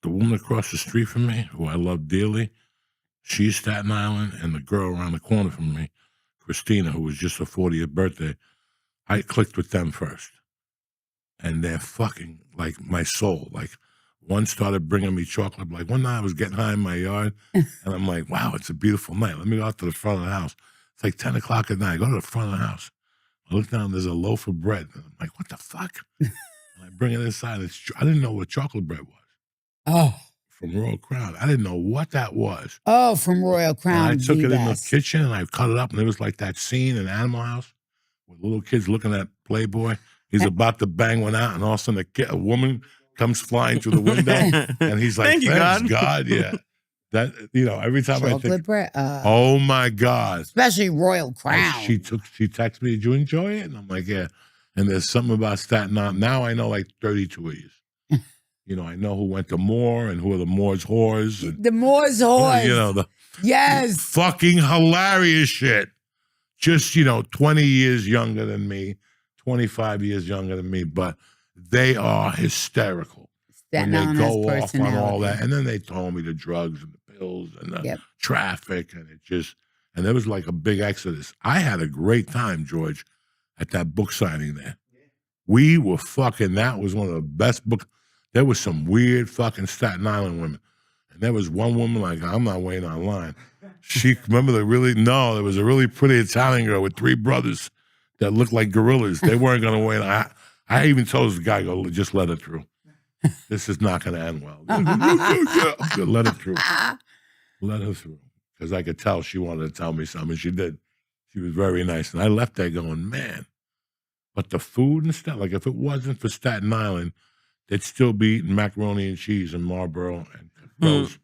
the woman across the street from me, who I love dearly. She's Staten Island. And the girl around the corner from me, Christina, who was just her 40th birthday. I clicked with them first. And they're fucking like my soul. Like one started bringing me chocolate. Like one night I was getting high in my yard and I'm like, wow, it's a beautiful night. Let me go out to the front of the house. It's like 10 o'clock at night. I go to the front of the house. I look down, there's a loaf of bread. And I'm like, what the fuck? And I bring it inside. I didn't know what chocolate bread was Oh, from Royal Crown. I didn't know what that was. oh, from Royal Crown. And I took the it in the best. kitchen and I cut it up. And it was like that scene in Animal House with little kids looking at Playboy. He's about to bang one out, and all of a sudden a woman comes flying through the window, and he's like, Thank you, "Thanks, God." God." Yeah, that every time I Chocolate think, bread. "Oh my God!" Especially Royal Crown. She texted me, "Did you enjoy it?" And I'm like, "Yeah." And there's something about Staten Island. Now I know like 32 of you. I know who went to Moore and who are the Moore's whores. And, The Moore's horse. the Yes. fucking hilarious shit. Just 20 years younger than me. 25 years younger than me, but they are hysterical Staten when Island they has go off on personality. all that. And then they told me the drugs and the pills and the Yep. traffic, and and there was like a big exodus. I had a great time, George, at that book signing there. We were that was one of the best books. There was some weird fucking Staten Island women. And there was one woman like, I'm not waiting online. There was a really pretty Italian girl with 3 brothers that looked like gorillas. They weren't going to wait. I even told the guy, go, just let her through. This is not going to end well. Yeah, let her through. Let her through. Because I could tell she wanted to tell me something. She did. She was very nice. And I left there going, man. But the food and stuff, like if it wasn't for Staten Island, they'd still be eating macaroni and cheese in Marlboro and those,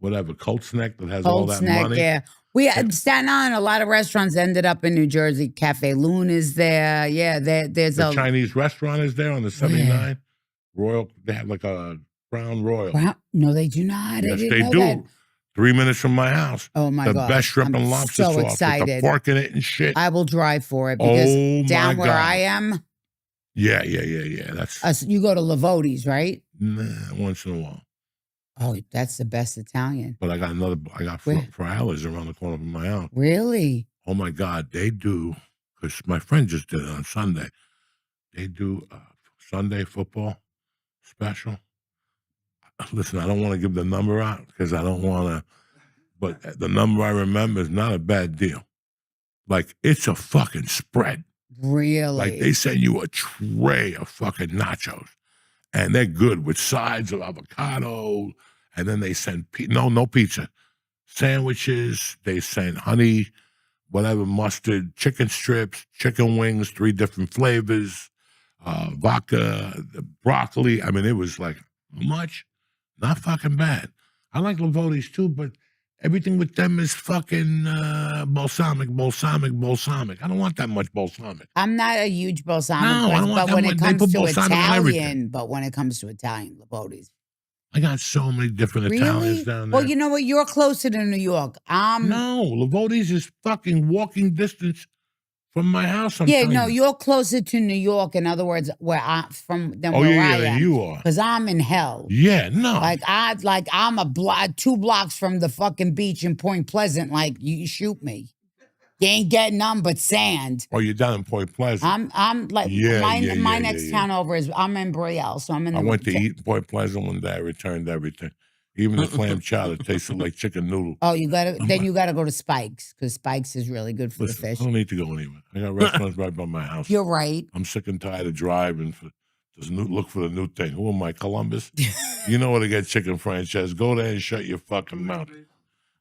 whatever, Colt's Neck that has all Cold that snack, money. yeah. We had Staten Island. A lot of restaurants ended up in New Jersey. Cafe Loon is there. Yeah, there's The a Chinese restaurant is there on the 79. Royal, they have like a Crown Royal. Wow. No, they do not. Yes, I didn't they know do. that. 3 minutes from my house. Oh my The god! best shrimp I'm and lobster so sauce with excited. the pork in it and shit. I will drive for it because Oh, down my where God. I am, Yeah. That's you go to Lavotti's, right? once in a while. Oh, that's the best Italian. But I got Where? Frialas around the corner from my house. Really? Oh my God, they do, because my friend just did it on Sunday. They do a Sunday football special. Listen, I don't want to give the number out because I don't want to, but the number I remember is not a bad deal. Like, it's a fucking spread. Really? Like, they send you a tray of fucking nachos, and they're good with sides of avocado, and then they send, no pizza, sandwiches, they send honey, whatever, mustard, chicken strips, chicken wings, 3 different flavors, vodka, the broccoli. I mean, it was like, how much? Not fucking bad. I like Lavotti's too, but everything with them is fucking balsamic. I don't want that much balsamic. I'm not a huge balsamic No, I don't person, want but that when much. it They comes put to balsamic on everything. Italian, Lavotti's. I got so many different Italians Really? down there. Well, you know what? You're closer to New York. No, Lavotti's is fucking walking distance from my house. Yeah, no, you're closer to New York. In other words, where I than am. you are. Because I'm in hell. Yeah, no. I'm 2 blocks from the fucking beach in Point Pleasant. Like, you shoot me. You ain't getting none but sand. Oh, you're down in Point Pleasant. I'm like, Yeah, my next town over is, I'm in Brielle. So I'm in I went to eat in Point Pleasant one day. I returned everything. Even the clam chowder tasted like chicken noodle. Oh, you gotta go to Spike's, because Spike's is really good for Listen, the fish. I don't need to go anywhere. I got restaurants right by my house. You're right. I'm sick and tired of driving for Look for the new thing. Who am I, Columbus? You know where to get chicken franchise. Go there and shut your fucking mouth.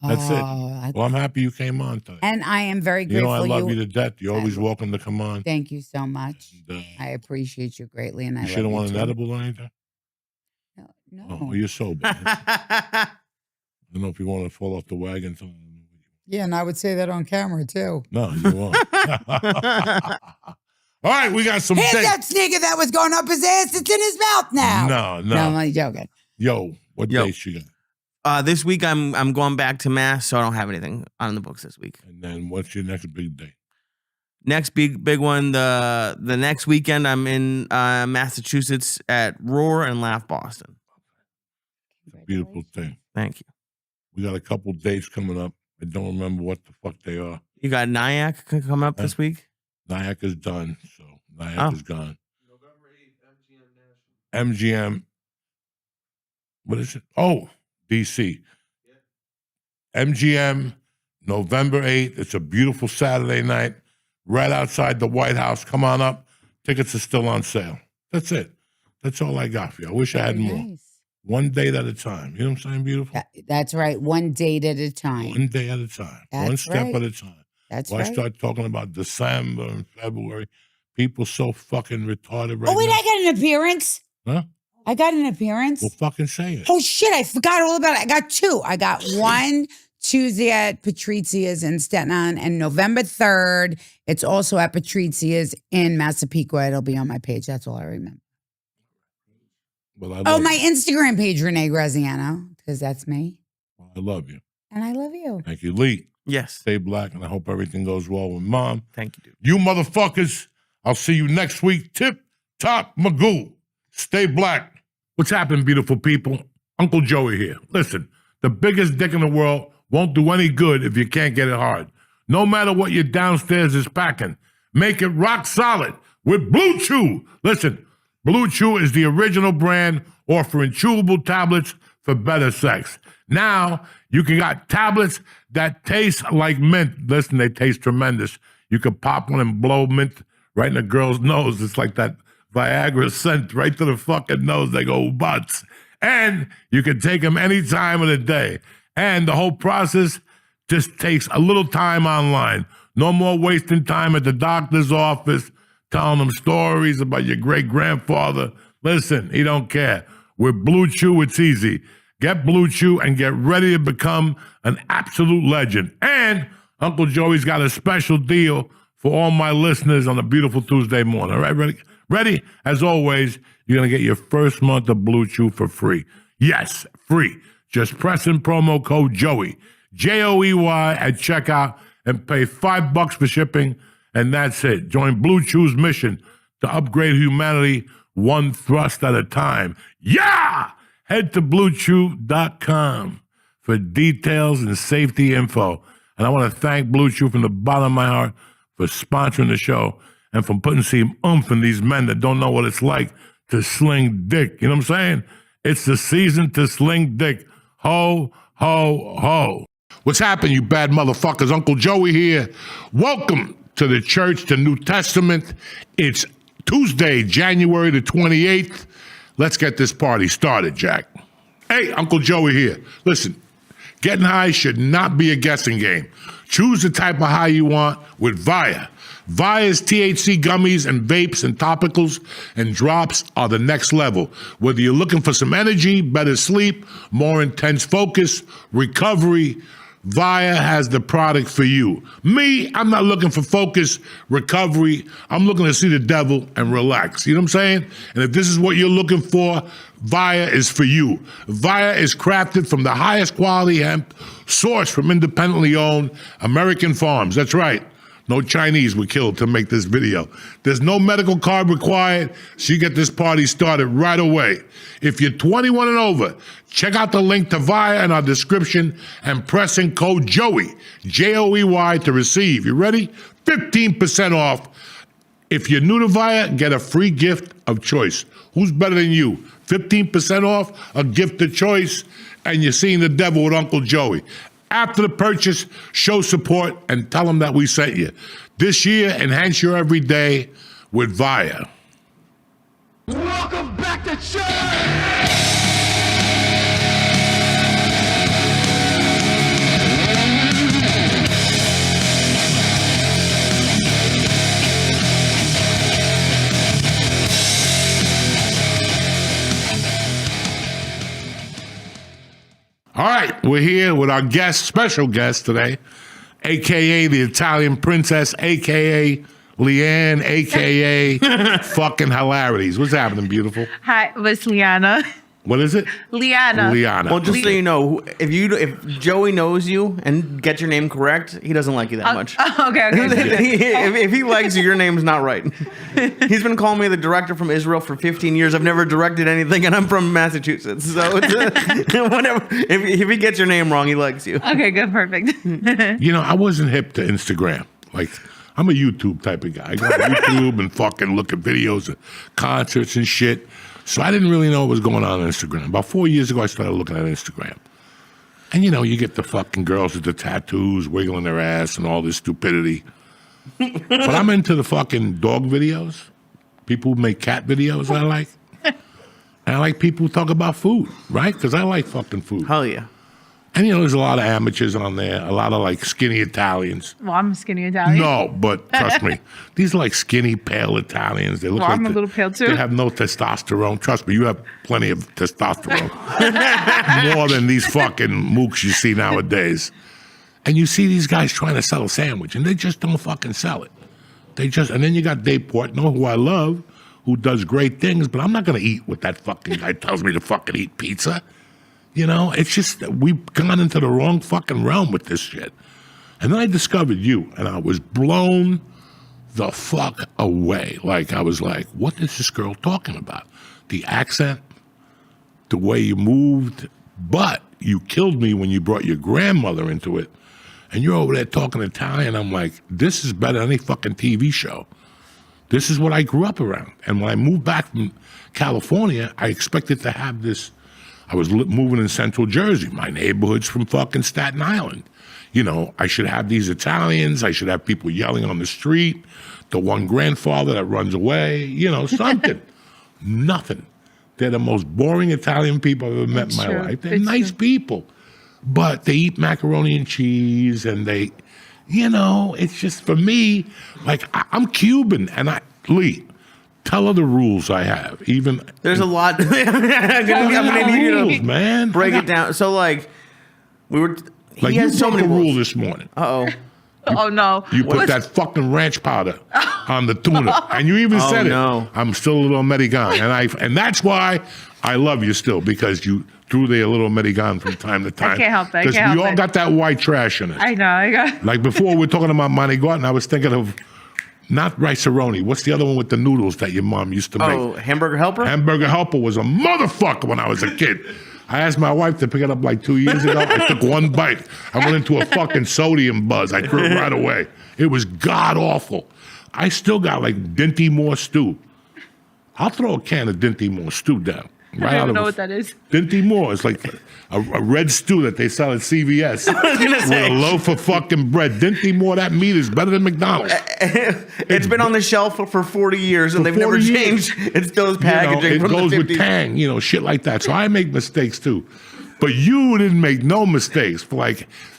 That's it. Well, I'm happy you came on today. And I am very You grateful. know I love you to death. You're always welcome to come on. Thank you so much. And, I appreciate you greatly, and I you love should have you won an too. edible or anything? No. Oh, well, you're sober. I don't know if you want to fall off the wagon. Yeah, and I would say that on camera too. No, you won't. All right, we got some Here's dates. that sneaker that was going up his ass. It's in his mouth now. No. I'm only joking. Yo, what dates you got? This week I'm going back to Mass, so I don't have anything on the books this week. And then what's your next big date? Next big one, the next weekend I'm in Massachusetts at Roar and Laugh Boston. Beautiful thing. Thank you. We got a couple dates coming up. I don't remember what the fuck they are. You got Nyack coming up this week? Nyack is done, so Nyack is gone. November 8th, MGM National. MGM. What is it? Oh, DC. MGM, November 8th. It's a beautiful Saturday night, right outside the White House. Come on up. Tickets are still on sale. That's it. That's all I got for you. I wish I had more. Nice. One date at a time. You know what I'm saying, beautiful? That's right. One date at a time. One day at a time. One That's step right. at a time. That's Why right. start talking about December and February? People so fucking retarded right Oh, wait, now. I got an appearance. Huh? I got an appearance. Well, fucking say it. Oh, shit. I forgot all about it. I got two. I got one Tuesday at Patrizia's in Staten Island, and November 3rd, it's also at Patrizia's in Massapequa. It'll be on my page. That's all I remember. Well, I Oh, love my you. Instagram page, Renee Graziano, because that's me. Well, I love you. And I love you. Thank you, Lee. Yes. Stay black, and I hope everything goes well with Mom. Thank you, dude. You motherfuckers, I'll see you next week. Tip top Magoo. Stay black. What's happening, beautiful people? Uncle Joey here. Listen, the biggest dick in the world won't do any good if you can't get it hard. No matter what your downstairs is packing, make it rock solid with Blue Chew. Listen, Blue Chew is the original brand offering chewable tablets for better sex. Now, you can got tablets that taste like mint. Listen, they taste tremendous. You can pop one and blow mint right in the girl's nose. It's like that Viagra scent right to the fucking nose. They go, butts. And you can take them any time of the day. And the whole process just takes a little time online. No more wasting time at the doctor's office, telling them stories about your great-grandfather. Listen, he don't care. With Blue Chew, it's easy. Get Blue Chew and get ready to become an absolute legend. And Uncle Joey's got a special deal for all my listeners on a beautiful Tuesday morning. All right, ready? Ready? As always, you're going to get your first month of Blue Chew for free. Yes, free. Just press in promo code Joey, Joey at checkout, and pay $5 for shipping, and that's it. Join Blue Chew's mission to upgrade humanity one thrust at a time. Yeah! Head to BlueChew.com for details and safety info. And I want to thank Blue Chew from the bottom of my heart for sponsoring the show and for putting some oomph in these men that don't know what it's like to sling dick. You know what I'm saying? It's the season to sling dick. Ho, ho, ho. What's happening, you bad motherfuckers? Uncle Joey here. Welcome to the church, the New Testament. It's Tuesday, January the 28th. Let's get this party started, Jack. Hey, Uncle Joey here. Listen, getting high should not be a guessing game. Choose the type of high you want with Via. Via's THC gummies and vapes and topicals and drops are the next level. Whether you're looking for some energy, better sleep, more intense focus, recovery, Via has the product for you. Me, I'm not looking for focus, recovery. I'm looking to see the devil and relax. You know what I'm saying? And if this is what you're looking for, Via is for you. Via is crafted from the highest quality hemp, sourced from independently owned American farms. That's right. No Chinese were killed to make this video. There's no medical card required, so you get this party started right away. If you're 21 and over, check out the link to Via in our description and press in code Joey, Joey, to receive. You ready? 15% off. If you're new to Via, get a free gift of choice. Who's better than you? 15% off, a gift of choice, and you're seeing the devil with Uncle Joey. After the purchase, show support and tell them that we sent you. This year, enhance your everyday with Via. right, we're here with our guest, special guest today, a.k.a. the Italian princess, a.k.a. Leanne, a.k.a. fucking hilarities. What's happening, beautiful? Hi, it was Liana. What is it? Liana. Liana. Well, just so you know, if Joey knows you and gets your name correct, he doesn't like you that much. Okay. if he likes you, your name's not right. He's been calling me the director from Israel for 15 years. I've never directed anything, and I'm from Massachusetts. So it's, whenever if he gets your name wrong, he likes you. Okay, good, perfect. You know, I wasn't hip to Instagram. Like, I'm a YouTube type of guy. I go on YouTube and fucking look at videos of concerts and shit. So I didn't really know what was going on Instagram. About 4 years ago, I started looking at Instagram. And, you know, you get the fucking girls with the tattoos wiggling their ass and all this stupidity. But I'm into the fucking dog videos. People who make cat videos I like. And I like people who talk about food, right? Because I like fucking food. Hell yeah. And, you know, there's a lot of amateurs on there, a lot of, like, skinny Italians. Well, I'm skinny Italian. No, but trust me, these are like skinny, pale Italians. They look Well, like I'm a little pale, too. They have no testosterone. Trust me, you have plenty of testosterone. More than these fucking mooks you see nowadays. And you see these guys trying to sell a sandwich, and they just don't fucking sell it. And then you got Dave Portnoy, who I love, who does great things, but I'm not going to eat what that fucking guy tells me to fucking eat pizza. You know, it's just that we've gone into the wrong fucking realm with this shit. And then I discovered you, and I was blown the fuck away. Like, I was like, what is this girl talking about? The accent, the way you moved, but you killed me when you brought your grandmother into it, and you're over there talking Italian. I'm like, this is better than any fucking TV show. This is what I grew up around. And when I moved back from California, I expected to have this. I was moving in Central Jersey. My neighborhood's from fucking Staten Island. You know, I should have these Italians. I should have people yelling on the street. The one grandfather that runs away. You know, something. Nothing. They're the most boring Italian people I've ever met in my true. life. They're It's nice true. people. But they eat macaroni and cheese, and they, you know, it's just, for me, like, I'm Cuban, and Lee, tell her the rules I have. Even There's a lot. I'm I gonna got need you rules, to man. break it down. So, like, we were. Like, He you has so broke many a rule rules. this morning. Uh-oh. Oh, no. You put What's- that fucking ranch powder on the tuna, and you even said no. it. I'm still a little American, and that's why I love you still, because you threw there a little American from time to time. can't help it. I Because can't we help all it. got that white trash in it. I know. I got. Like before, we are talking about Monty Garden. I was thinking of not rice-a-roni. What's the other one with the noodles that your mom used to make? Oh, Hamburger Helper? Hamburger Helper was a motherfucker when I was a kid. I asked my wife to pick it up like 2 years ago. I took one bite. I went into a fucking sodium buzz. I threw it right away. It was god awful. I still got like Dinty Moore stew. I'll throw a can of Dinty Moore stew down. Right I out don't of know a- what that is. Dinty Moore is like a red stew that they sell at CVS with a loaf of fucking bread. Dinty Moore, that meat is better than McDonald's. It's been on the shelf for 40 years, and For they've never 40 years. changed. It still is You know, packaging it from goes the 50s. with tang, you know, shit like that. So I make mistakes too. But you didn't make no mistakes.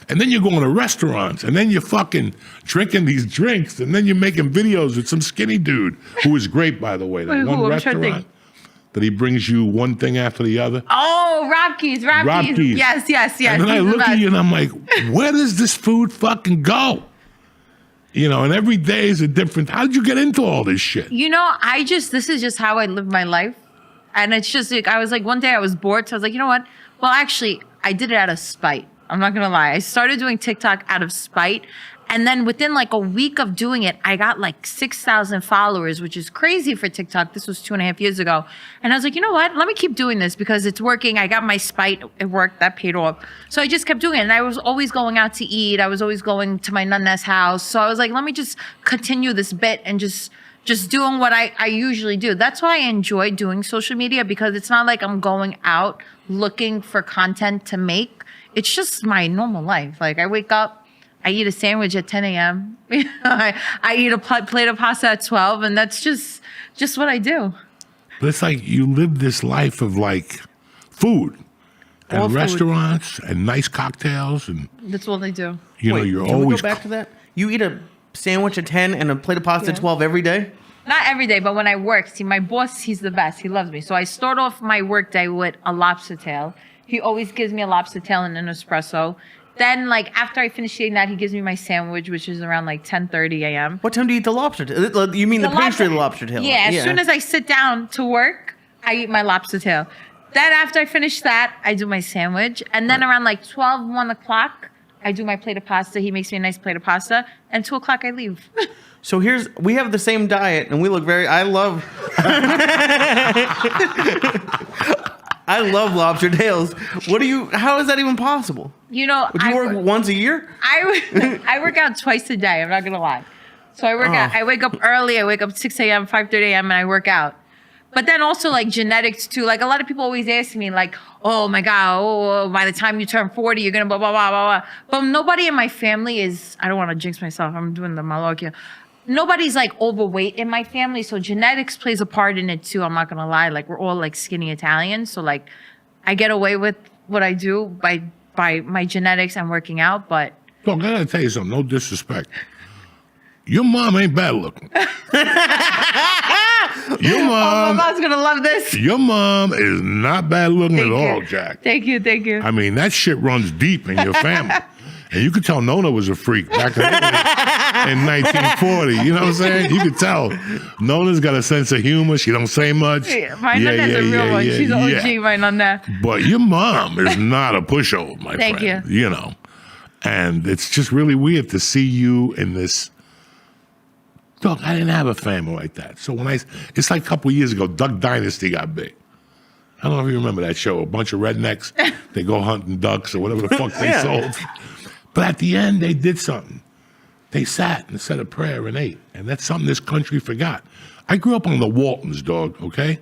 And then you're going to restaurants, and then you're fucking drinking these drinks, and then you're making videos with some skinny dude who is great, by the way. That Wait, one who? I'm trying to restaurant think. that he brings you one thing after the other. Oh, Rockies. Rockies. Yes. And then I He's the look at best. you and I'm like, where does this food fucking go? You know, and every day is a different. How did you get into all this shit? You know, this is just how I live my life. And it's just like, I was like, one day I was bored. So I was like, you know what? Well, actually, I did it out of spite. I'm not going to lie. I started doing TikTok out of spite. And then within like a week of doing it, I got like 6,000 followers, which is crazy for TikTok. This was 2.5 years ago. And I was like, you know what? Let me keep doing this because it's working. I got my spite. It worked. That paid off. So I just kept doing it. And I was always going out to eat. I was always going to my nonna's house. So I was like, let me just continue this bit and just doing what I usually do. That's why I enjoy doing social media, because it's not like I'm going out looking for content to make. It's just my normal life. Like, I wake up, I eat a sandwich at 10 a.m. I eat a plate of pasta at 12, and that's just what I do. But it's like you live this life of like food and All food. restaurants and nice cocktails, and That's what I do. you know, Wait, you're can we always go back to that? You eat a sandwich at 10 and a plate of pasta at 12 every day? Not every day, but when I work, see, my boss, he's the best. He loves me. So I start off my work day with a lobster tail. He always gives me a lobster tail and an espresso. Then, like, after I finish eating that, he gives me my sandwich, which is around like 10:30 a.m. What time do you eat the lobster tail? You mean the pastry of the lobster tail? Yeah, as soon as I sit down to work, I eat my lobster tail. Then after I finish that, I do my sandwich. And then around like 12, 1 o'clock, I do my plate of pasta. He makes me a nice plate of pasta. And 2 o'clock, I leave. So we have the same diet, and we look I love lobster tails. How is that even possible? You know, Would you work once a year? I work out twice a day. I'm not going to lie. So I work out. I wake up early. I wake up 6 a.m., 5:30 a.m., and I work out. But then also like genetics too. Like a lot of people always ask me like, oh my God, by the time you turn 40, you're going to blah, blah, blah, blah, blah. But nobody in my family is, I don't want to jinx myself. I'm doing the malokia. Nobody's like overweight in my family. So genetics plays a part in it too. I'm not going to lie. Like we're all like skinny Italians. So like I get away with what I do by my genetics and working out. But look, I got to tell you something. No disrespect. Your mom ain't bad looking. Your mom. my mom's gonna love this. Your mom is not bad looking Thank at you. all, Jack. Thank you. I mean, that shit runs deep in your family. And you could tell Nona was a freak back in 1940. You know what I'm saying? You could tell. Nona's got a sense of humor. She don't say much. Yeah, my nana's a real one. She's an OG, my nana. But your mom is not a pushover, my Thank friend. you. You know. And it's just really weird to see you in this. Look, I didn't have a family like that. So it's like a couple of years ago, Duck Dynasty got big. I don't know if you remember that show. A bunch of rednecks, they go hunting ducks or whatever the fuck they sold. But at the end, they did something. They sat and said a prayer and ate. And that's something this country forgot. I grew up on the Waltons, dog, okay?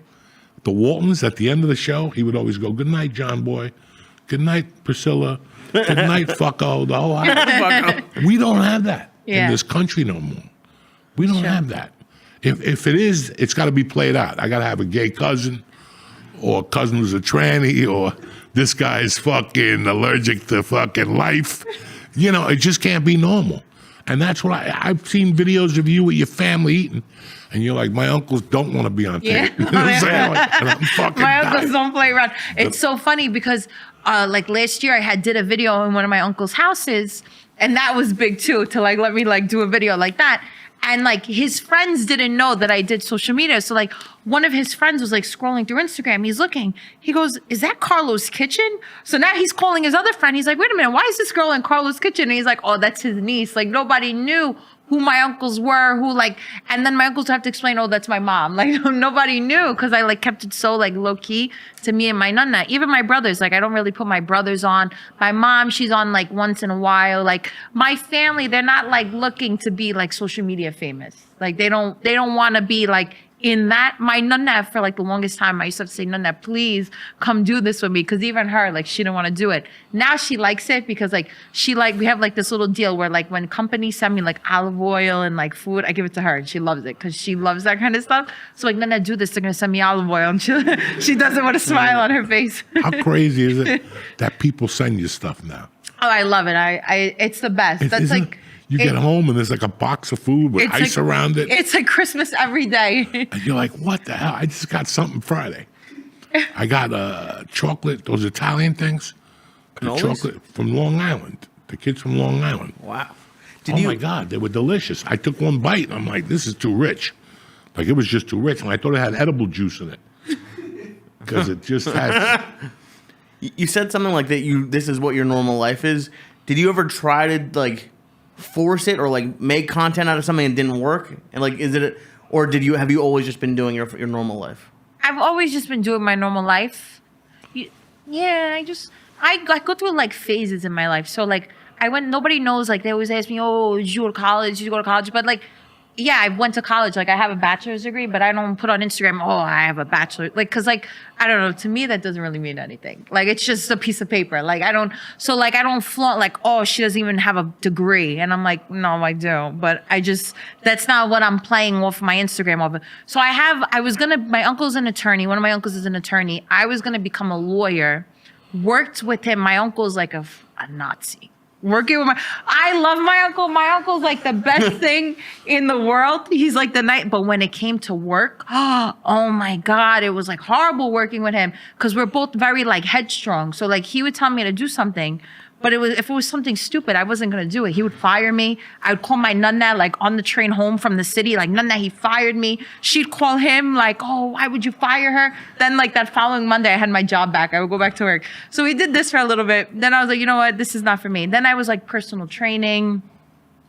The Waltons, at the end of the show, he would always go, good night, John boy. Good night, Priscilla. Good night, fucko. The whole house. We don't have that in this country no more. We don't have that. If it is, it's got to be played out. I got to have a gay cousin or a cousin who's a tranny or this guy's fucking allergic to fucking life. You know, it just can't be normal. And that's what I've seen videos of you with your family eating. And you're like, my uncles don't want to be on tape. You know what I'm saying? Like, and I'm fucking my dying. uncles don't play around. It's so funny because like last year I did a video in one of my uncle's houses. And that was big too, to like let me like do a video like that. And like his friends didn't know that I did social media. So like one of his friends was like scrolling through Instagram. He's looking. He goes, is that Carlo's kitchen? So now he's calling his other friend. He's like, wait a minute, why is this girl in Carlo's kitchen? And he's like, oh, that's his niece. Like nobody knew who my uncles were, and then my uncles have to explain, oh, that's my mom. Like nobody knew because I like kept it so like low key to me and my nonna. Even my brothers, like I don't really put my brothers on. My mom, she's on like once in a while. Like my family, they're not like looking to be like social media famous. Like they don't want to be like in that. My nonna, for like the longest time, I used to have to say, nonna, please come do this with me. Cause even her, like she didn't want to do it. Now she likes it because like we have like this little deal where like when companies send me like olive oil and like food, I give it to her and she loves it because she loves that kind of stuff. So like, nonna, do this. They're going to send me olive oil and she doesn't want to smile on her face. How crazy is it that people send you stuff now? Oh, I love it. It's the best. That's like, you get home and there's like a box of food with ice around it. It's like Christmas every day. And you're like, what the hell? I just got something Friday. I got chocolate, those Italian things. The chocolate from Long Island. The kids from Long Island. Wow. My God, they were delicious. I took one bite and I'm like, this is too rich. Like it was just too rich. And I thought it had edible juice in it. Because it just had... You said something like that. This is what your normal life is. Did you ever try to like force it or like make content out of something and it didn't work? And like, have you always just been doing your normal life? I've always just been doing my normal life. Yeah, I go through like phases in my life. So like nobody knows, like they always ask me, oh, did you go to college? Did you go to college? But like, yeah, I went to college. Like I have a bachelor's degree, but I don't put on Instagram, oh, I have a bachelor. Like, cause like, I don't know, to me, that doesn't really mean anything. Like, it's just a piece of paper. Like, I don't flaunt like, oh, she doesn't even have a degree. And I'm like, no, I do. But that's not what I'm playing off my Instagram of. So my uncle's an attorney. One of my uncles is an attorney. I was going to become a lawyer, worked with him. My uncle's like a Nazi. working with I love my uncle. My uncle's like the best thing in the world. He's like but when it came to work, oh my God, it was like horrible working with him because we're both very like headstrong. So like he would tell me to do something, but if it was something stupid, I wasn't going to do it. He would fire me. I would call my nonna like on the train home from the city, like, nonna, he fired me. She'd call him like, oh, why would you fire her? Then like that following Monday, I had my job back. I would go back to work. So we did this for a little bit. Then I was like, you know what? This is not for me. Then I was like personal training,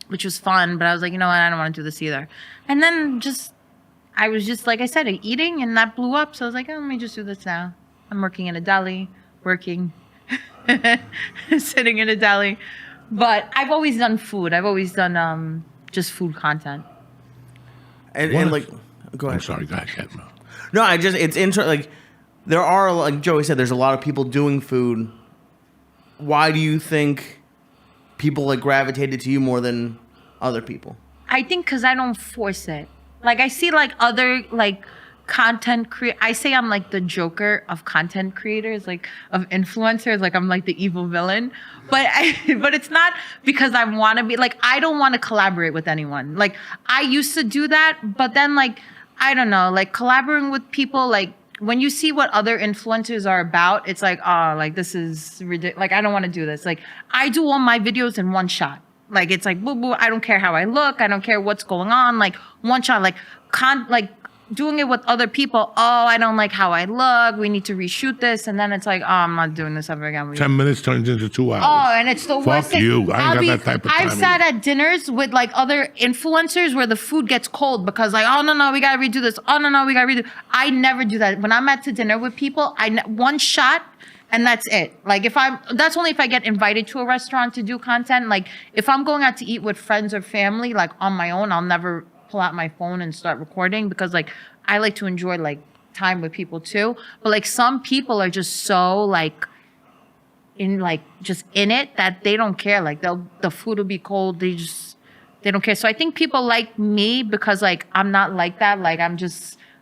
which was fun. But I was like, you know what? I don't want to do this either. And then I was just, like I said, eating and that blew up. So I was like, oh, let me just do this now. I'm working in a deli, sitting in a deli. But I've always done food. I've always done just food content. And like, go ahead. I'm sorry, go ahead. No, it's interesting. Like, there are, like Joey said, there's a lot of people doing food. Why do you think people like gravitated to you more than other people? I think because I don't force it. Like, I see like other like content I say I'm like the Joker of content creators, like of influencers, like I'm like the evil villain. But it's not because I want to be like, I don't want to collaborate with anyone. Like I used to do that, but then like, I don't know, like collaborating with people, like when you see what other influencers are about, it's like, oh, like this is ridiculous. Like, I don't want to do this. Like I do all my videos in one shot. Like, it's like, boo, boo. I don't care how I look. I don't care what's going on. Like one shot, like doing it with other people. Oh, I don't like how I look. We need to reshoot this. And then it's like, oh, I'm not doing this ever again. 10 minutes turns into 2 hours. Oh, and it's the worst Fuck you. I ain't got that type of time. I've sat at dinners with like other influencers where the food gets cold because like, oh, no, we got to redo this. Oh, no, we got to redo. I never do that. When I'm at to dinner with people, one shot and that's it. Like that's only if I get invited to a restaurant to do content. Like if I'm going out to eat with friends or family, like on my own, I'll never pull out my phone and start recording because like I like to enjoy like time with people too. But like some people are just so like just in it that they don't care. Like the food will be cold. They don't care. So I think people like me because like I'm not like that. Like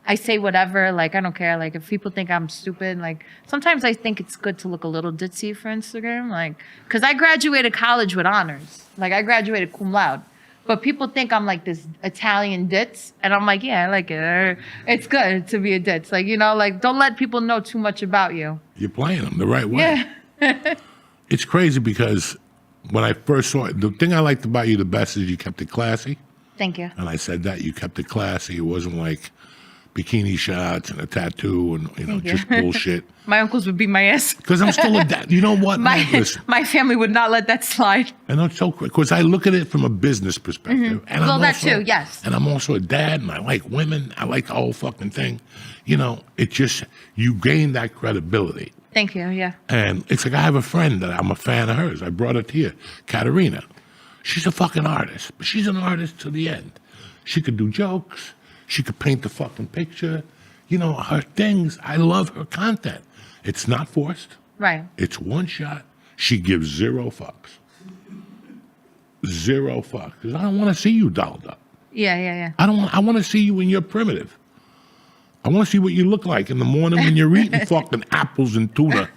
I say whatever. Like I don't care. Like if people think I'm stupid, like sometimes I think it's good to look a little ditzy for Instagram. Like because I graduated college with honors. Like I graduated cum laude. But people think I'm like this Italian ditz. And I'm like, yeah, I like it. It's good to be a ditz. Like, you know, like don't let people know too much about you. You're playing them the right way. Yeah. It's crazy because when I first saw it, the thing I liked about you the best is you kept it classy. Thank you. And I said that you kept it classy. It wasn't like bikini shots and a tattoo and, you know, just bullshit. My uncles would beat my ass. Because I'm still a dad. You know what? man? Listen, My family would not let that slide. I know it's so quick because I look at it from a business perspective. And Well, I'm that also, too, yes. And I'm also a dad and I like women. I like the whole fucking thing. You know, it just, you gain that credibility. Thank you, yeah. And it's like I have a friend that I'm a fan of hers. I brought it here, Katerina. She's a fucking artist, but she's an artist to the end. She could do jokes. She could paint the fucking picture. You know, her things, I love her content. It's not forced. Right. It's one shot. She gives 0 fucks. 0 fucks. 'Cause I don't want to see you dolled up. Yeah. I want to see you when you're primitive. I want to see what you look like in the morning when you're eating fucking apples and tuna.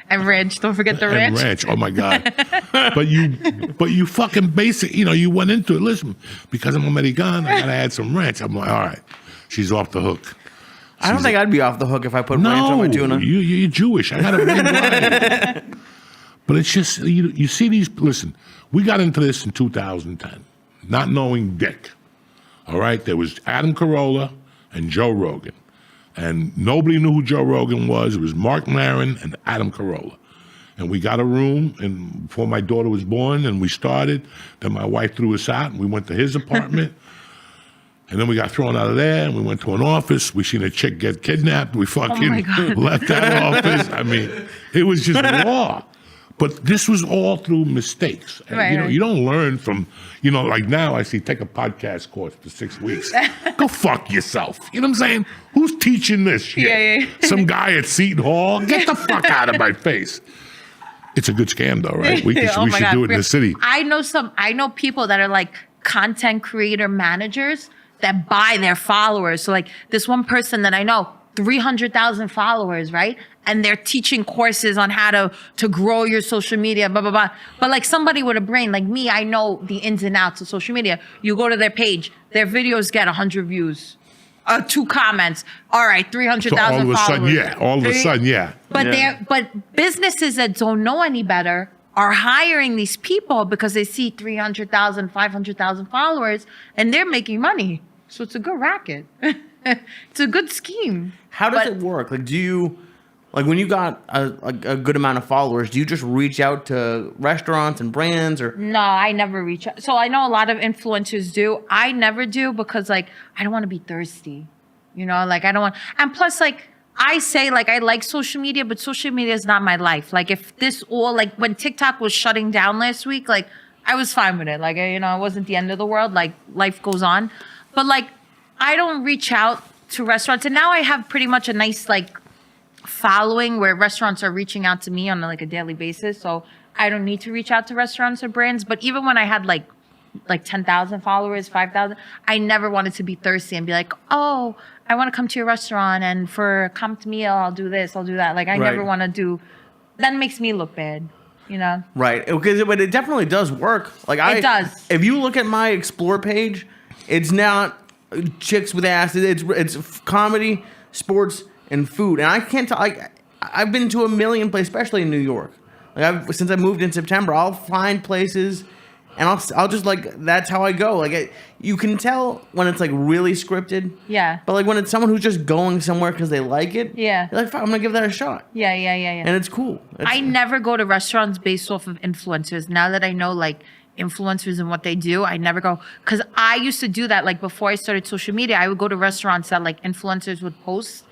And ranch. Don't forget the ranch. And ranch. Oh my God. but you fucking basic, you know, you went into it. Listen, because I'm American, I gotta add some ranch. I'm like, all right, she's off the hook. I don't think I'd be off the hook if I put ranch on my tuna. You're Jewish. I gotta bring ranch. But it's just, you see these, listen, we got into this in 2010, not knowing dick. All right? There was Adam Carolla and Joe Rogan. And nobody knew who Joe Rogan was. It was Mark Maron and Adam Carolla. And we got a room and before my daughter was born and we started. Then my wife threw us out and we went to his apartment. And then we got thrown out of there and we went to an office. We seen a chick get kidnapped. We fucking left that office. I mean, it was just raw. But this was all through mistakes. And, Right, you know, right. you don't learn from, you know, like now I see take a podcast course for 6 weeks. Go fuck yourself. You know what I'm saying? Who's teaching this shit? Yeah. Some guy at Seton Hall? Get the fuck out of my face. It's a good scam though, right? We Oh my should God. do it in the city. I know people that are like content creator managers that buy their followers. So like this one person that I know 300,000 followers, right? And they're teaching courses on how to grow your social media, blah, blah, blah. But like somebody with a brain like me, I know the ins and outs of social media. You go to their page, their videos get 100 views, 2 comments. All right, So 300,000 all of a followers. sudden, yeah. All of a sudden, yeah. But businesses that don't know any better are hiring these people because they see 300,000, 500,000 followers and they're making money. So it's a good racket. It's a good scheme. How does it work? Like, do you, like, when you got a good amount of followers, do you just reach out to restaurants and brands, or? No, I never reach out. So I know a lot of influencers do. I never do because, like, I don't want to be thirsty. You know, like, I don't want, and plus, like, I say, like, I like social media, but social media is not my life. Like, if this all, like, when TikTok was shutting down last week, like, I was fine with it. Like, you know, it wasn't the end of the world. Like, life goes on. But, like, I don't reach out to restaurants. And now I have pretty much a nice, like, following where restaurants are reaching out to me on, like, a daily basis. So I don't need to reach out to restaurants or brands. But even when I had, like 10,000 followers, 5,000, I never wanted to be thirsty and be like, oh, I want to come to your restaurant, and for a comped meal, I'll do this, I'll do that. Like, I never want to do, that makes me look bad, you know? Right. Because, but it definitely does work. Like, It does. If you look at my Explore page, it's not chicks with asses. It's comedy, sports, and food. And I can't tell, I've been to a million places, especially in New York. Like, since I moved in September, I'll find places, and I'll just, like, that's how I go. Like, you can tell when it's, like, really scripted. Yeah. But, like, when it's someone who's just going somewhere because they like it. Yeah. You're like, fine, I'm going to give that a shot. Yeah. And it's cool. I never go to restaurants based off of influencers. Now that I know, like, influencers and what they do, I never go, because I used to do that. Like, before I started social media, I would go to restaurants that, like, influencers would post,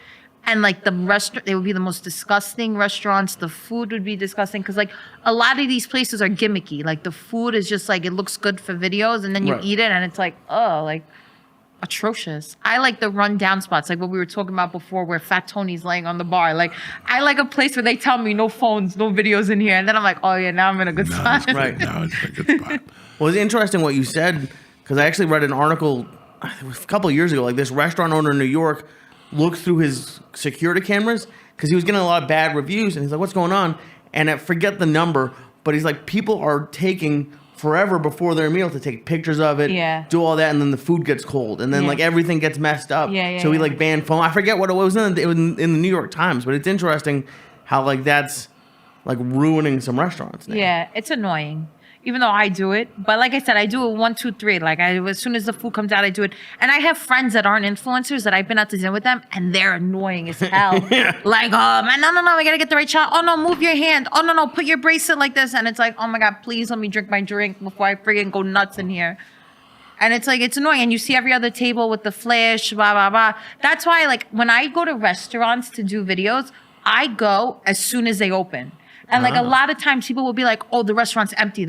and, like, the restaurant, they would be the most disgusting restaurants. The food would be disgusting because, like, a lot of these places are gimmicky. Like, the food is just, like, it looks good for videos, and then you eat it and it's like, oh, like, atrocious. I like the rundown spots, like what we were talking about before, where Fat Tony's laying on the bar. Like, I like a place where they tell me no phones, no videos in here, and then I'm like, oh yeah, now I'm in a good spot. Right. Now it's a good spot. Well, it's interesting what you said, because I actually read an article a couple of years ago. Like, this restaurant owner in New York looked through his security cameras because he was getting a lot of bad reviews, and he's like, what's going on? And I forget the number, but he's like, people are taking forever before their meal to take pictures of it, do all that, and then the food gets cold, and then like everything gets messed up. So he like banned phone. I forget what it was in the New York Times, but it's interesting how like that's like ruining some restaurants now. Yeah, it's annoying. Even though I do it, but like I said, I do it 1, 2, 3. Like, as soon as the food comes out, I do it. And I have friends that aren't influencers that I've been out to dinner with them, and they're annoying as hell. Like, oh man, no, we gotta get the right shot. Oh no, move your hand. Oh no, put your bracelet like this. And it's like, oh my god, please let me drink my drink before I friggin' go nuts in here. And it's like, it's annoying. And you see every other table with the flash, blah blah blah. That's why, like, when I go to restaurants to do videos, I go as soon as they open. And like a lot of times people will be like, oh, the restaurant's empty.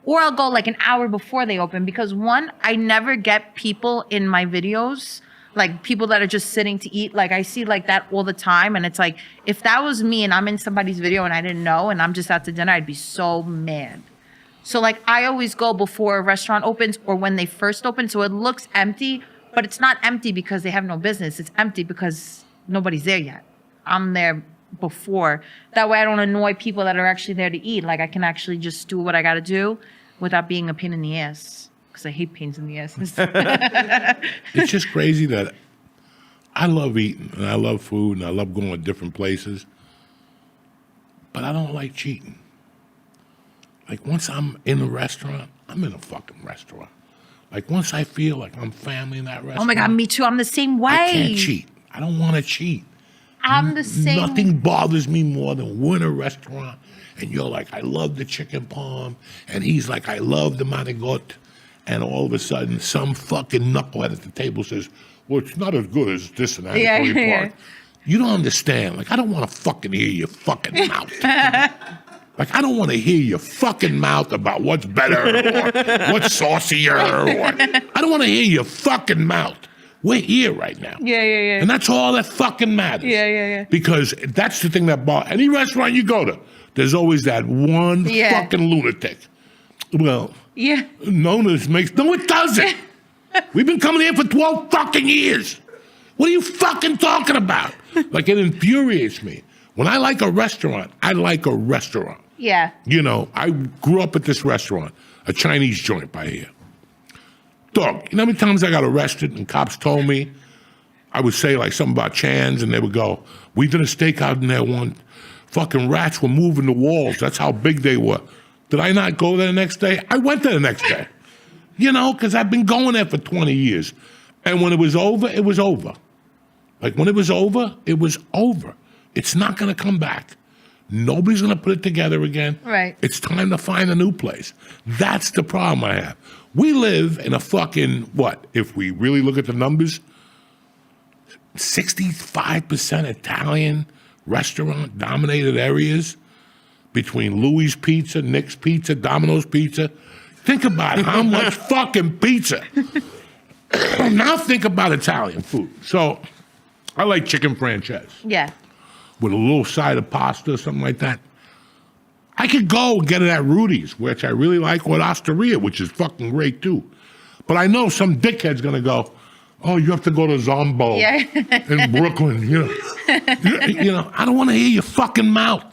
Or I'll go like an hour before they open, because one, I never get people in my videos, like people that are just sitting to eat. Like, I see like that all the time. And it's like, if that was me and I'm in somebody's video and I didn't know and I'm just out to dinner, I'd be so mad. So like, I always go before a restaurant opens or when they first open. So it looks empty, but it's not empty because they have no business. It's empty because nobody's there yet. I'm there before. That way I don't annoy people that are actually there to eat. Like, I can actually just do what I got to do without being a pain in the ass, because I hate pains in the ass. It's just crazy that I love eating and I love food and I love going to different places, but I don't like cheating. Like, once I'm in a restaurant, I'm in a fucking restaurant. Like, once I feel like I'm family in that restaurant. Oh my God, me too. I'm the same way. I can't cheat. I don't want to cheat. I'm the same. Nothing bothers me more than we're in a restaurant and you're like, I love the chicken parm, and he's like, I love the manigot, and all of a sudden some fucking knucklehead at the table says, well, it's not as good as this and that. Yeah. You don't understand. Like, I don't want to fucking hear your fucking mouth. Like, I don't want to hear your fucking mouth about what's better or what's saucier. I don't want to hear your fucking mouth. We're here right now. Yeah. And that's all that fucking matters. Yeah. Because that's the thing that bothers. Any restaurant you go to, there's always that one fucking lunatic. Well, no, it doesn't. We've been coming here for 12 fucking years. What are you fucking talking about? Like, it infuriates me. When I like a restaurant, I like a restaurant. Yeah. You know, I grew up at this restaurant, a Chinese joint by here. Dog, you know how many times I got arrested and cops told me, I would say like something about Chan's and they would go, we did a stakeout in there one. Fucking rats were moving the walls. That's how big they were. Did I not go there the next day? I went there the next day. You know, because I've been going there for 20 years. And when it was over, it was over. Like when it was over, it was over. It's not going to come back. Nobody's going to put it together again. Right. It's time to find a new place. That's the problem I have. We live in a fucking, what, if we really look at the numbers, 65% Italian restaurant dominated areas between Louis Pizza, Nick's Pizza, Domino's Pizza. Think about how much fucking pizza. Now think about Italian food. So I like chicken franchise Yeah. with a little side of pasta or something like that. I could go and get it at Rudy's, which I really like, or at Osteria, which is fucking great too. But I know some dickhead's gonna go, oh, you have to go to Zombo in Brooklyn. You know, I don't want to hear your fucking mouth.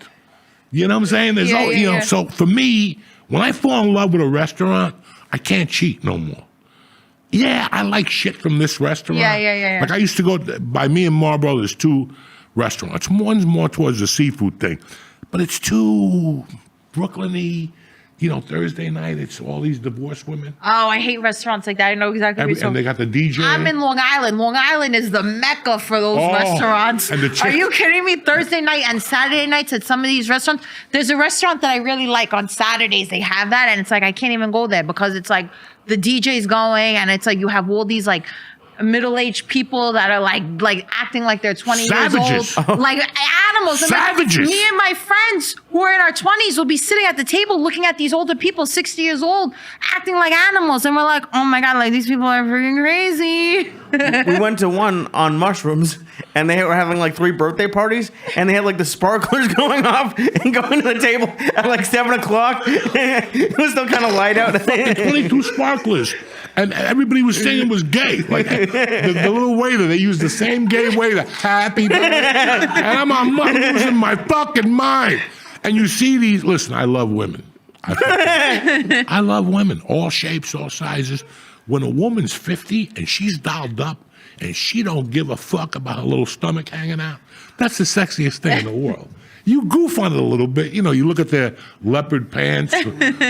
You know what I'm saying? There's Yeah. So for me, when I fall in love with a restaurant, I can't cheat no more. Yeah, I like shit from this restaurant. Yeah. Like I used to go by me and Marlboro. There's two restaurants. One's more towards the seafood thing, but it's too Brooklyn-y. You know, Thursday night, it's all these divorced women. Oh, I hate restaurants like that. I know exactly what you're And they got the DJ. I'm in Long Island. Long Island is the mecca for those restaurants. and the Are you kidding me? Thursday night and Saturday nights at some of these restaurants. There's a restaurant that I really like on Saturdays. They have that, and it's like I can't even go there because it's like the DJ's going, and it's like you have all these like middle-aged people that are like acting like they're 20 Savages. years old, like animals. And like, Savages. me and my friends who are in our 20s will be sitting at the table looking at these older people, 60 years old, acting like animals, and we're like, oh my god, like these people are freaking crazy. We went to one on mushrooms, and they were having like 3 birthday parties, and they had like the sparklers going off and going to the table at like 7 o'clock. It was still kind of light out. 22 sparklers. And everybody was saying it was gay. Like the little waiter, they used the same gay waiter. Happy birthday. And I'm losing my fucking mind. And you see these, listen, I love women. I love women, all shapes, all sizes. When a woman's 50 and she's dolled up and she don't give a fuck about her little stomach hanging out, that's the sexiest thing in the world. You goof on it a little bit. You know, you look at their leopard pants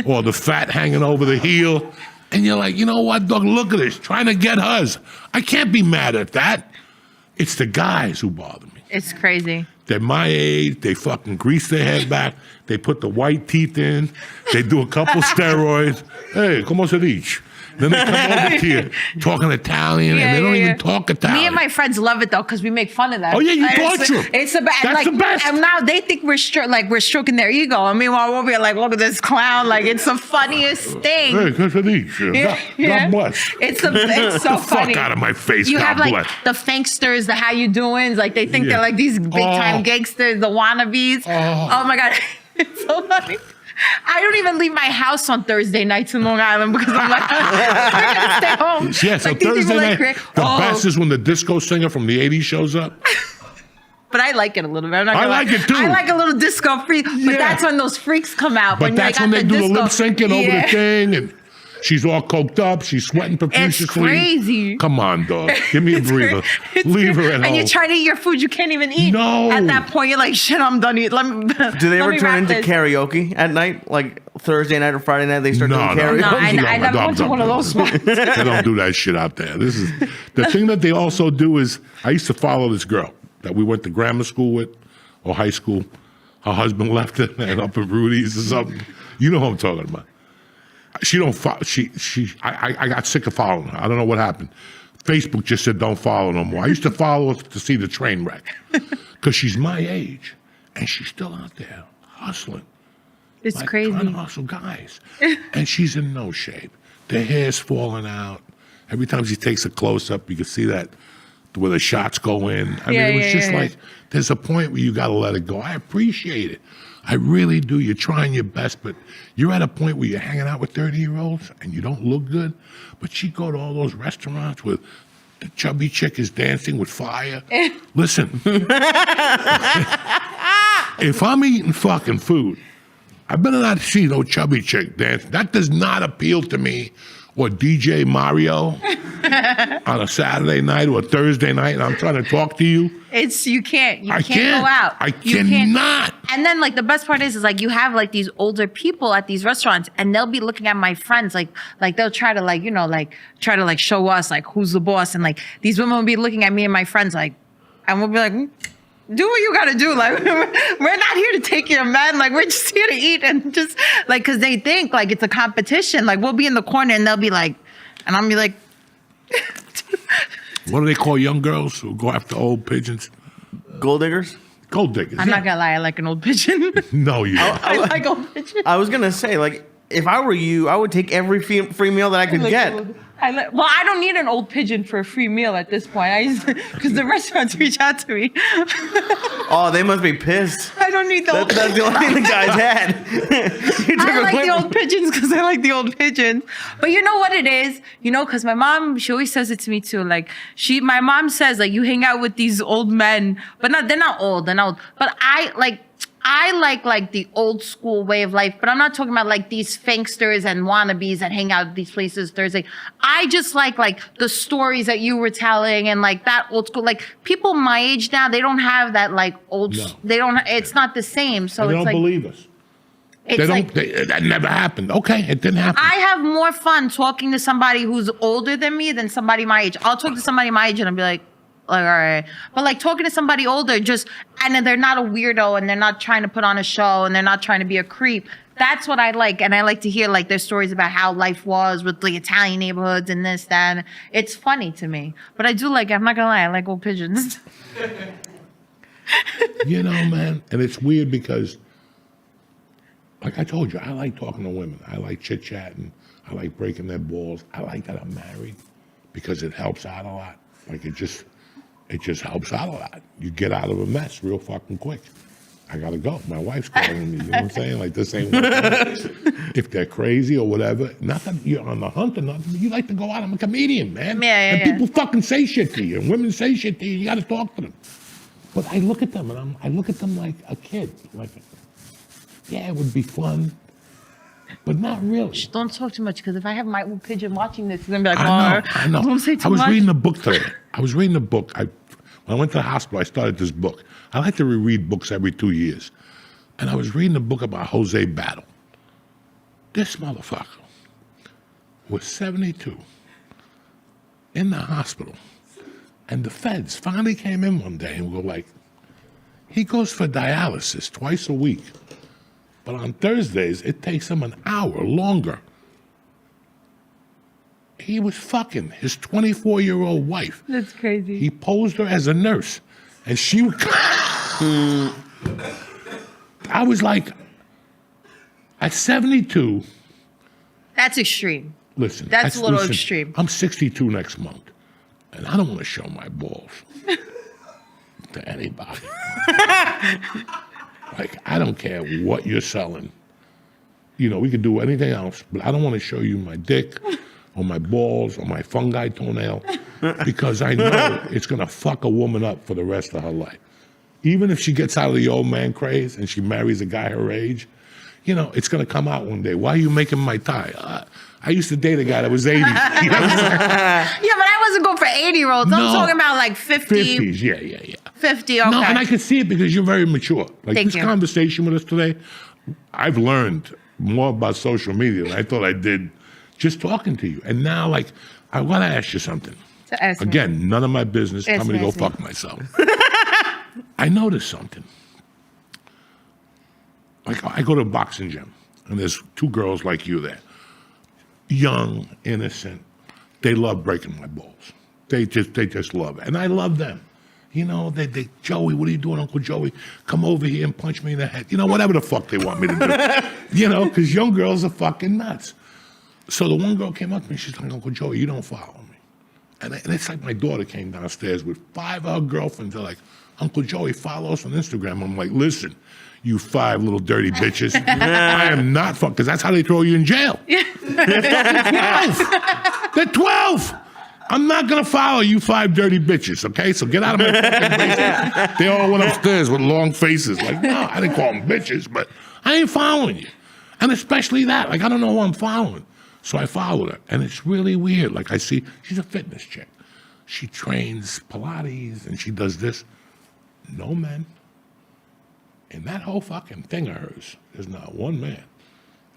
or the fat hanging over the heel. And you're like, you know what, dog, look at this, trying to get hers. I can't be mad at that. It's the guys who bother me. It's crazy. They're my age, they fucking grease their head back, they put the white teeth in, they do a couple steroids. Hey, ¿cómo se dice? Then they come over to you talking Italian, and they don't even talk Italian. Me and my friends love it though because we make fun of them. Oh, yeah, you torture. It's the best. That's like, the best. And now they think we're stroking their ego. And meanwhile, we'll be like, look at this clown. Like it's the funniest thing. Hey, ¿qué se dice? God bless. It's so Get the funny. fuck out of my face, You God have like bless. the fanksters, the how you doings. Like they think Yeah. they're like these big time Oh. gangsters, the wannabes. Oh my god, it's so funny. I don't even leave my house on Thursday nights in Long Island because I'm like, I gotta stay home. Yeah, so Like, these Thursday people night, like, the best is when the disco singer from the 80s shows up. But I like it a little bit. I'm not I gonna like lie. it too. I like a little disco freak, but Yeah. that's when those freaks come out. But that's got when they do the disco. lip syncing over Yeah. the thing, and she's all coked up. She's sweating profusely. crazy. Come on, dog. Give me a It's breather. it's Leave her at And home. you're trying to eat your food you can't even eat. No. At that point, you're like, shit, I'm done eating. Let me. Do they let ever me turn wrap into this. karaoke at night? Like Thursday night or Friday night, they start doing No, karaoke? No, I No, never no, went to no, one of no. those ones. They don't do that shit out there. This is the thing that they also do is I used to follow this girl that we went to grammar school with or high school. Her husband left her and up in Rudy's or something. You know who I'm talking about. She don't follow. I got sick of following her. I don't know what happened. Facebook just said don't follow no more. I used to follow her to see the train wreck because she's my age and she's still out there hustling. It's Like, crazy. trying to hustle guys. And she's in no shape. The hair's falling out. Every time she takes a close-up, you can see that where the shots go in. I mean, it was just like, there's a point where you got to let it go. I appreciate it. I really do. You're trying your best, but you're at a point where you're hanging out with 30-year-olds and you don't look good. But she go to all those restaurants with the chubby chick is dancing with fire. Listen, if I'm eating fucking food, I better not see no chubby chick dance. That does not appeal to me. Or DJ Mario on a Saturday night or a Thursday night, and I'm trying to talk to you. You can't go out. I You can't. cannot. And then like the best part is like you have like these older people at these restaurants and they'll be looking at my friends like they'll try to like, you know, like try to like show us like who's the boss, and like these women will be looking at me and my friends like, and we'll be like, do what you gotta do. Like, we're not here to take your men. Like, we're just here to eat and just like, cause they think like it's a competition. Like, we'll be in the corner and they'll be like, and I'll be like, What do they call young girls who go after old pigeons? Gold diggers? Gold diggers. I'm not gonna lie, I like an old pigeon. No, you don't. I like old pigeons. I was gonna say, like, if I were you, I would take every free meal that I could get. Well, I don't need an old pigeon for a free meal at this point. Because the restaurants reach out to me. Oh, they must be pissed. I don't need the old That's the only thing the guys had. I like the old pigeons because I like the old pigeons. But you know what it is? You know, because my mom, she always says it to me too. Like, my mom says, like, you hang out with these old men, but they're not old. But I like the old school way of life, but I'm not talking about like these fanksters and wannabes that hang out at these places Thursday. I just like the stories that you were telling and like that old school, like people my age now, they don't have that like old, No. they don't, it's not the same. So They it's don't like, believe us. it's They like, don't. That never happened. Okay, it didn't happen. I have more fun talking to somebody who's older than me than somebody my age. I'll talk to somebody my age and I'll be like, all right. But like talking to somebody older, and then they're not a weirdo and they're not trying to put on a show and they're not trying to be a creep. That's what I like. And I like to hear like their stories about how life was with the Italian neighborhoods and this, that. It's funny to me. But I do like, I'm not gonna lie, I like old pigeons. You know, man, and it's weird because, like I told you, I like talking to women. I like chit-chatting. I like breaking their balls. I like that I'm married because it helps out a lot. Like it just helps out a lot. You get out of a mess real fucking quick. I gotta go. My wife's calling me. You know what I'm saying? Like this ain't working. If they're crazy or whatever, not that you're on the hunt or nothing. But you like to go out. I'm a comedian, man. Yeah. And people fucking say shit to you, and women say shit to you. You gotta talk to them. But I look at them and I look at them like a kid. Like, yeah, it would be fun, but not really. Don't talk too much because if I have my old pigeon watching this, he's gonna be like, I know. Don't say too I was much. reading a book today. When I went to the hospital, I started this book. I like to reread books every 2 years. And I was reading a book about Jose Battle. This motherfucker was 72 in the hospital. And the feds finally came in one day and were like, he goes for dialysis twice a week. But on Thursdays, it takes him an hour longer. He was fucking his 24-year-old wife. That's crazy. He posed her as a nurse. And she would... I was like, at 72... That's extreme. Listen. That's a little extreme. I'm 62 next month. And I don't want to show my balls to anybody. Like, I don't care what you're selling. You know, we can do anything else, but I don't want to show you my dick or my balls or my fungi toenail because I know it's going to fuck a woman up for the rest of her life. Even if she gets out of the old man craze and she marries a guy her age, you know, it's going to come out one day. Why are you making my tie? I used to date a guy that was 80. You know what I'm saying? Yeah, but I wasn't going for 80-year-olds. I'm No. talking about like 50. 50s, yeah. 50, okay. No, and I can see it because you're very mature. Like Thank this you. conversation with us today, I've learned more about social media than I thought I did just talking to you. And now, like, I want to ask you something. To ask me. Again, none of my business. Ask I'm going me, to go ask me. fuck myself. I noticed something. Like, I go to a boxing gym, and there's two girls like you there. Young, innocent. They love breaking my balls. They just love it. And I love them. You know, they Joey, what are you doing, Uncle Joey? Come over here and punch me in the head. You know, whatever the fuck they want me to do. You know, because young girls are fucking nuts. So the one girl came up to me, she's like, Uncle Joey, you don't follow me. And it's like my daughter came downstairs with 5 of her girlfriends. They're like, Uncle Joey, follow us on Instagram. I'm like, listen, you 5 little dirty bitches. I am not fucking, because that's how they throw you in jail. They're fucking 12. They're 12. I'm not gonna follow you 5 dirty bitches, okay? So get out of my fucking basement. They all went upstairs with long faces. Like, no, I didn't call them bitches, but I ain't following you. And especially that, like, I don't know who I'm following. So I followed her, and it's really weird. Like, I see, she's a fitness chick. She trains Pilates, and she does this. No men. In that whole fucking thing of hers, there's not one man.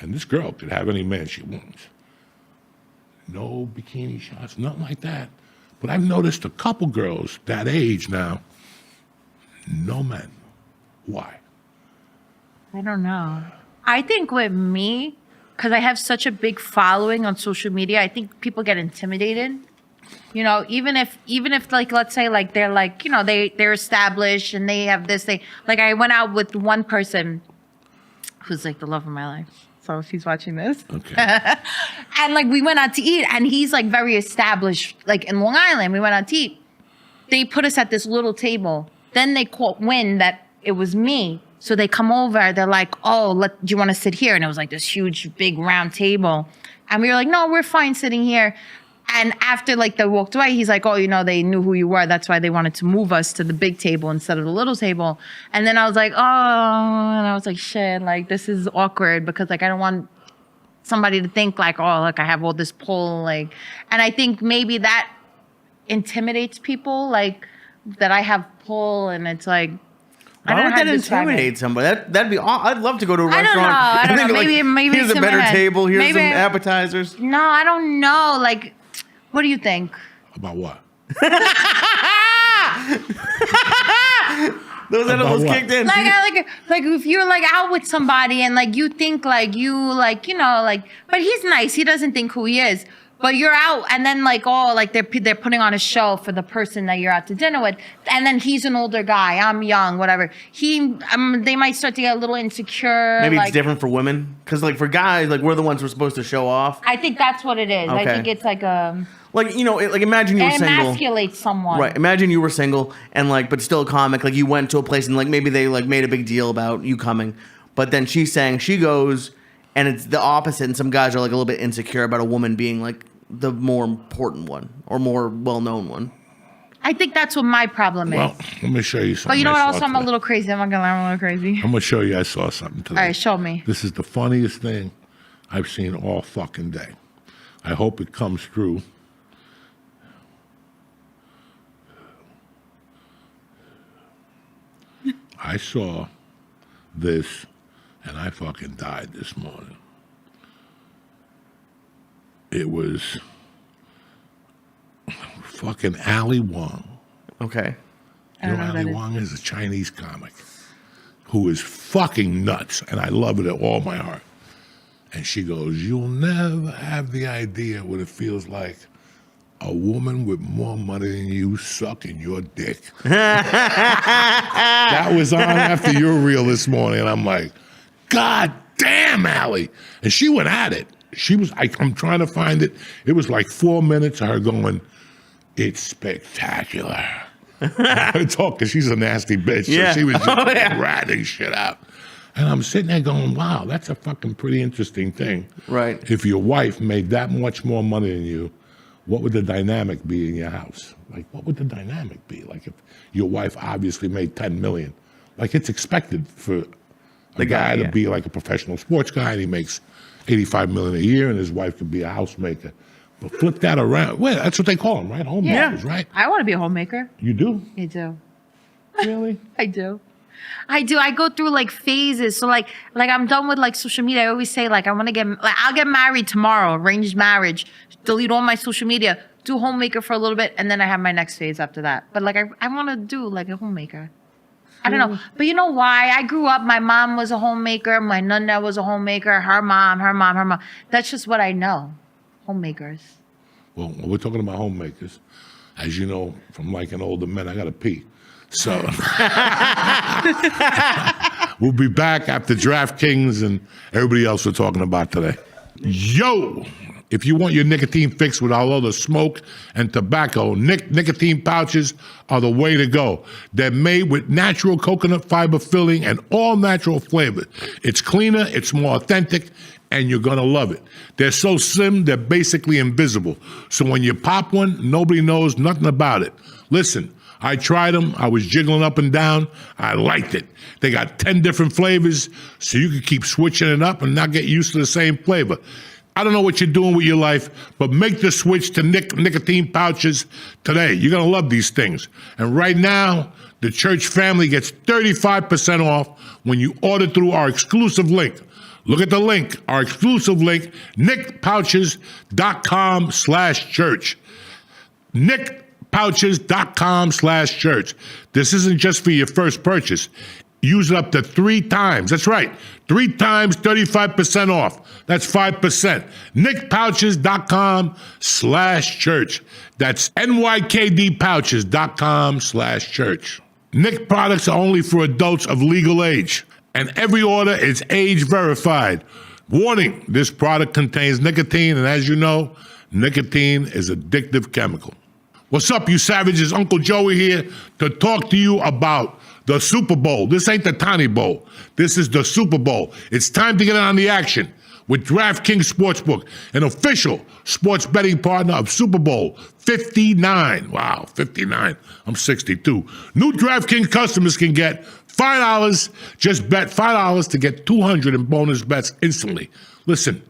And this girl could have any man she wants. No bikini shots, nothing like that. But I've noticed a couple girls that age now, no men. Why? I don't know. I think with me, because I have such a big following on social media, I think people get intimidated. You know, even if like, let's say like they're like, you know, they're established and they have this, like I went out with one person who's like the love of my life. So if he's watching this. Okay. And like we went out to eat and he's like very established, like in Long Island, we went out to eat. They put us at this little table. Then they caught wind that it was me. So they come over, they're like, oh, do you want to sit here? And it was like this huge, big round table. And we were like, no, we're fine sitting here. And after like they walked away, he's like, oh, you know, they knew who you were. That's why they wanted to move us to the big table instead of the little table. And then I was like, oh, and I was like, shit, like this is awkward because like I don't want somebody to think like, oh, like I have all this pull, like, and I think maybe that intimidates people, like that I have pull, and it's like, Why would that intimidate somebody? That'd be. I'd love to go to a restaurant. I don't know. Maybe here's a better table. Here's some appetizers. No, I don't know. Like, what do you think? About what? Those edibles kicked in. Like if you're like out with somebody and like you think like you like, you know, like, but he's nice. He doesn't think who he is. But you're out, and then like, oh, like they're putting on a show for the person that you're out to dinner with, and then he's an older guy, I'm young, whatever. They might start to get a little insecure. Maybe like, it's different for women, because like for guys, like we're the ones who are supposed to show off. I think that's what it is. Okay. I think it's like a like, you know, like imagine you were it single. emasculates someone. Right. Imagine you were single and like, but still a comic. Like you went to a place and like maybe they like made a big deal about you coming, but then she's saying she goes, and it's the opposite. And some guys are like a little bit insecure about a woman being like the more important one or more well-known one. I think that's what my problem is. Well, let me show you something. But you know what? I Also, saw I'm a today. little crazy. I'm not gonna lie, I'm a little crazy. I'm gonna show you. I saw something today. All right, show me. This is the funniest thing I've seen all fucking day. I hope it comes through. I saw this, and I fucking died this morning. It was fucking Ali Wong. Okay. You know Ali Wong is a Chinese comic who is fucking nuts, and I love it at all my heart. And she goes, you'll never have the idea what it feels like a woman with more money than you sucking your dick. That was on after your reel this morning, and I'm like, God damn, Allie. And she went at it. She was, I'm trying to find it. It was like 4 minutes of her going, it's spectacular. I talk because she's a nasty bitch. Yeah. So she was just ratting shit out. And I'm sitting there going, wow, that's a fucking pretty interesting thing. Right. If your wife made that much more money than you, what would the dynamic be in your house? Like, what would the dynamic be? Like, if your wife obviously made $10 million, like it's expected for the guy to be like a professional sports guy, and he makes $85 million a year, and his wife could be a housemaker. But flip that around. Well, that's what they call them, right? Homemakers, right? I want to be a homemaker. You do? I do. Really? I do. I go through like phases. So like I'm done with like social media. I always say like I want to get like I'll get married tomorrow, arranged marriage, delete all my social media, do homemaker for a little bit, and then I have my next phase after that. But like I want to do like a homemaker. I don't know. But you know why? I grew up, my mom was a homemaker, my nonna was a homemaker, her mom. That's just what I know. Homemakers. Well, we're talking about homemakers. As you know, from liking older men, I got to pee. So we'll be back after DraftKings and everybody else we're talking about today. Yo, if you want your nicotine fix with all the smoke and tobacco, nicotine pouches are the way to go. They're made with natural coconut fiber filling and all natural flavor. It's cleaner, it's more authentic, and you're gonna love it. They're so slim, they're basically invisible. So when you pop one, nobody knows nothing about it. Listen, I tried them. I was jiggling up and down. I liked it. They got 10 different flavors, so you can keep switching it up and not get used to the same flavor. I don't know what you're doing with your life, but make the switch to nicotine pouches today. You're going to love these things. And right now, the church family gets 35% off when you order through our exclusive link. Look at the link, our exclusive link, nickpouches.com/church. nickpouches.com/church. This isn't just for your first purchase. Use it up to 3 times. That's right. 3 times, 35% off. That's 5%. nickpouches.com/church. That's nykdpouches.com/church. Nick products are only for adults of legal age, and every order is age verified. Warning, this product contains nicotine, and as you know, nicotine is an addictive chemical. What's up, you savages? Uncle Joey here to talk to you about the Super Bowl. This ain't the Tiny Bowl. This is the Super Bowl. It's time to get on the action with DraftKings Sportsbook, an official sports betting partner of Super Bowl 59. Wow, 59. I'm 62. New DraftKings customers can get $5. Just bet $5 to get $200 in bonus bets instantly. Listen,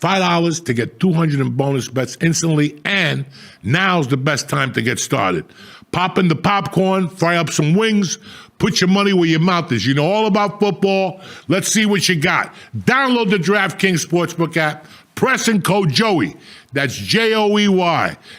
$5 to get $200 in bonus bets instantly, and now's the best time to get started. Pop in the popcorn, fry up some wings, put your money where your mouth is. You know all about football. Let's see what you got. Download the DraftKings Sportsbook app. Press in code Joey. That's Joey.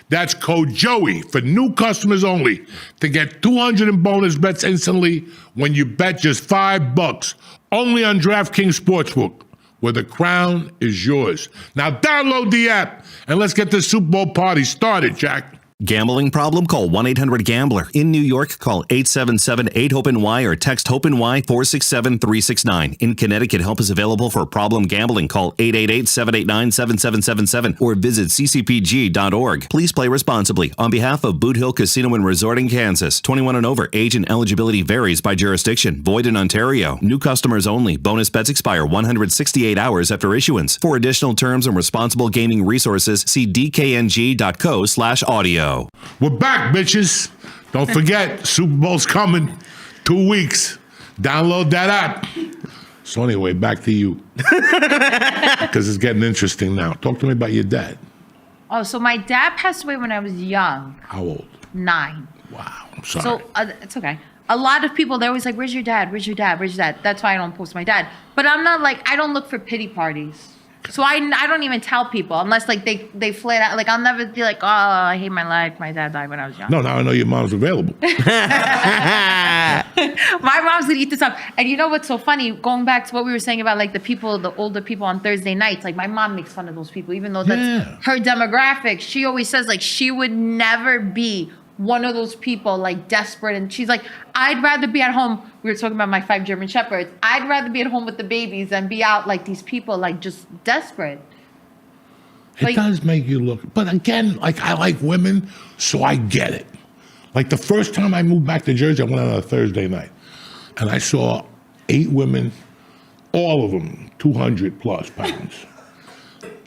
That's code Joey for new customers only to get $200 in bonus bets instantly when you bet just $5. Only on DraftKings Sportsbook, where the crown is yours. Now download the app and let's get this Super Bowl party started, Jack. Gambling problem? Call 1-800-GAMBLER. In New York, call 877-8-HOPE-NY or text HOPE-NY 467-369. In Connecticut, help is available for problem gambling. Call 888-789-7777 or visit ccpg.org. Please play responsibly. On behalf of Boot Hill Casino and Resort in Kansas, 21 and over, age and eligibility varies by jurisdiction. Void in Ontario. New customers only. Bonus bets expire 168 hours after issuance. For additional terms and responsible gaming resources, see dkng.co/audio. We're back, bitches. Don't forget, Super Bowl's coming. 2 weeks. Download that app. So anyway, back to you. Because it's getting interesting now. Talk to me about your dad. Oh, so my dad passed away when I was young. How old? 9. Wow, I'm sorry. So it's okay. A lot of people, they're always like, where's your dad? Where's your dad? Where's your dad? That's why I don't post my dad. But I'm not like, I don't look for pity parties. So I don't even tell people unless like they flat out. Like I'll never be like, oh, I hate my life. My dad died when I was young. No, now I know your mom's available. My mom's gonna eat this up. And you know what's so funny? Going back to what we were saying about like the older people on Thursday nights. Like my mom makes fun of those people, even though that's her demographic. She always says like she would never be one of those people like desperate, and she's like, I'd rather be at home. We were talking about my 5 German Shepherds. I'd rather be at home with the babies than be out like these people like just desperate. It does make you look, but again, like I like women, so I get it. Like the first time I moved back to Jersey, I went out on a Thursday night, and I saw 8 women, all of them 200 plus pounds,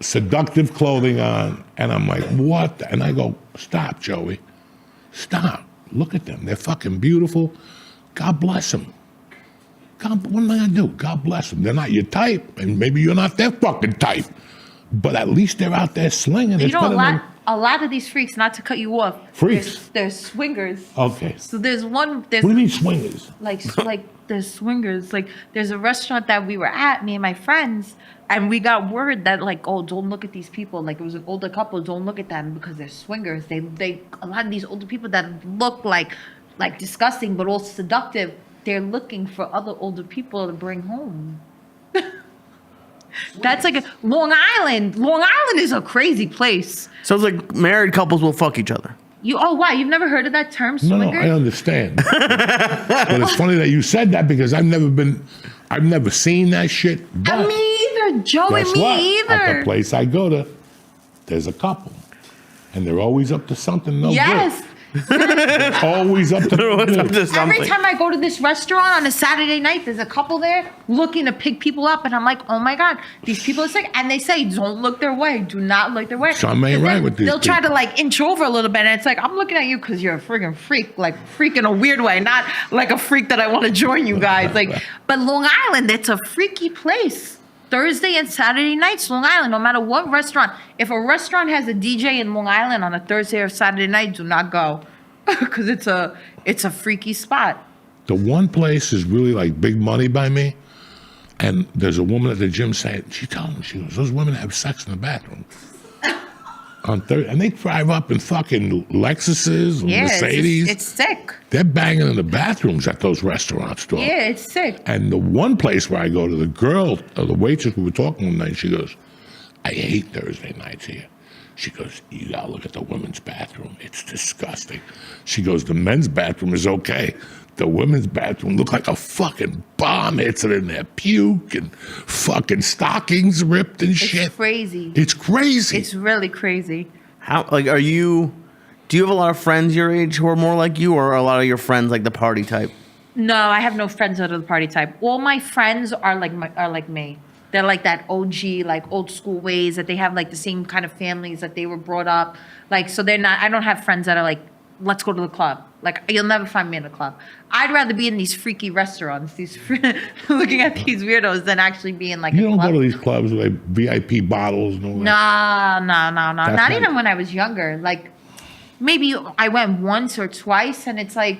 seductive clothing on, and I'm like, what? And I go, stop, Joey. Stop. Look at them. They're fucking beautiful. God bless them. What am I going to do? God bless them. They're not your type, and maybe you're not their fucking type, but at least they're out there slinging. You know, a lot of these freaks, not to cut you off, freaks. They're swingers. Okay. So there's one. What do you mean swingers? Like there's swingers. Like there's a restaurant that we were at, me and my friends, and we got word that like, oh, don't look at these people. Like it was an older couple. Don't look at them because they're swingers. They a lot of these older people that look like disgusting but all seductive. They're looking for other older people to bring home. That's like Long Island. Long Island is a crazy place. Sounds like married couples will fuck each other. Wow, you've never heard of that term, swinger? No, I understand. But it's funny that you said that because I've never seen that shit. But me either, Joey, guess me what? either. At the place I go to, there's a couple. And they're always up to something no yes. good. Always up to What's up to something? Every time I go to this restaurant on a Saturday night, there's a couple there looking to pick people up, and I'm like, oh my God, these people are sick. And they say, don't look their way. Do not look their way. Something ain't And right then with these They'll try to people. like inch over a little bit, and it's like, I'm looking at you because you're a friggin' freak, like freak in a weird way, not like a freak that I want to join you guys. Like, but Long Island, it's a freaky place. Thursday and Saturday nights, Long Island, no matter what restaurant. If a restaurant has a DJ in Long Island on a Thursday or Saturday night, do not go. Because it's a freaky spot. The one place is really like big money by me. And there's a woman at the gym saying, she told me, she goes, those women have sex in the bathroom. On Thursday, and they drive up in fucking Lexuses and Yeah, Mercedes. it's sick. They're banging in the bathrooms at those restaurants, dog. Yeah, it's sick. And the one place where I go to, the girl, the waitress we were talking one night, she goes, I hate Thursday nights here. She goes, you gotta look at the women's bathroom. It's disgusting. She goes, the men's bathroom is okay. The women's bathroom look like a fucking bomb hits it in there. Puke and fucking stockings ripped and shit. It's crazy. It's crazy. It's really crazy. How like are you? Do you have a lot of friends your age who are more like you, or are a lot of your friends like the party type? No, I have no friends that are the party type. All my friends are like me. They're like that OG, like old school ways that they have like the same kind of families that they were brought up. Like, so they're not, I don't have friends that are like, let's go to the club. Like, you'll never find me in a club. I'd rather be in these freaky restaurants, looking at these weirdos than actually be in like You a don't club. go to these clubs with like VIP bottles and all that. No. Not not- even when I was younger. Like, maybe I went once or twice, and it's like,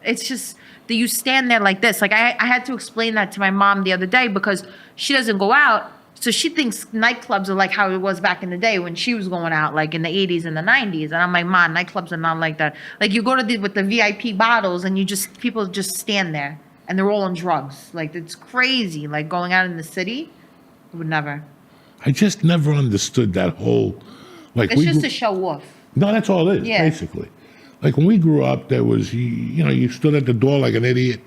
it's just that you stand there like this. Like, I had to explain that to my mom the other day because she doesn't go out. So she thinks nightclubs are like how it was back in the day when she was going out, like in the 80s and the 90s. And I'm like, Mom, nightclubs are not like that. Like, you go to with the VIP bottles, and people just stand there, and they're all on drugs. Like, it's crazy. Like, going out in the city, I would never. I just never understood that whole, like It's we just grew- to show off. No, that's all it is, Yeah. basically. Like when we grew up, there was, you stood at the door like an idiot.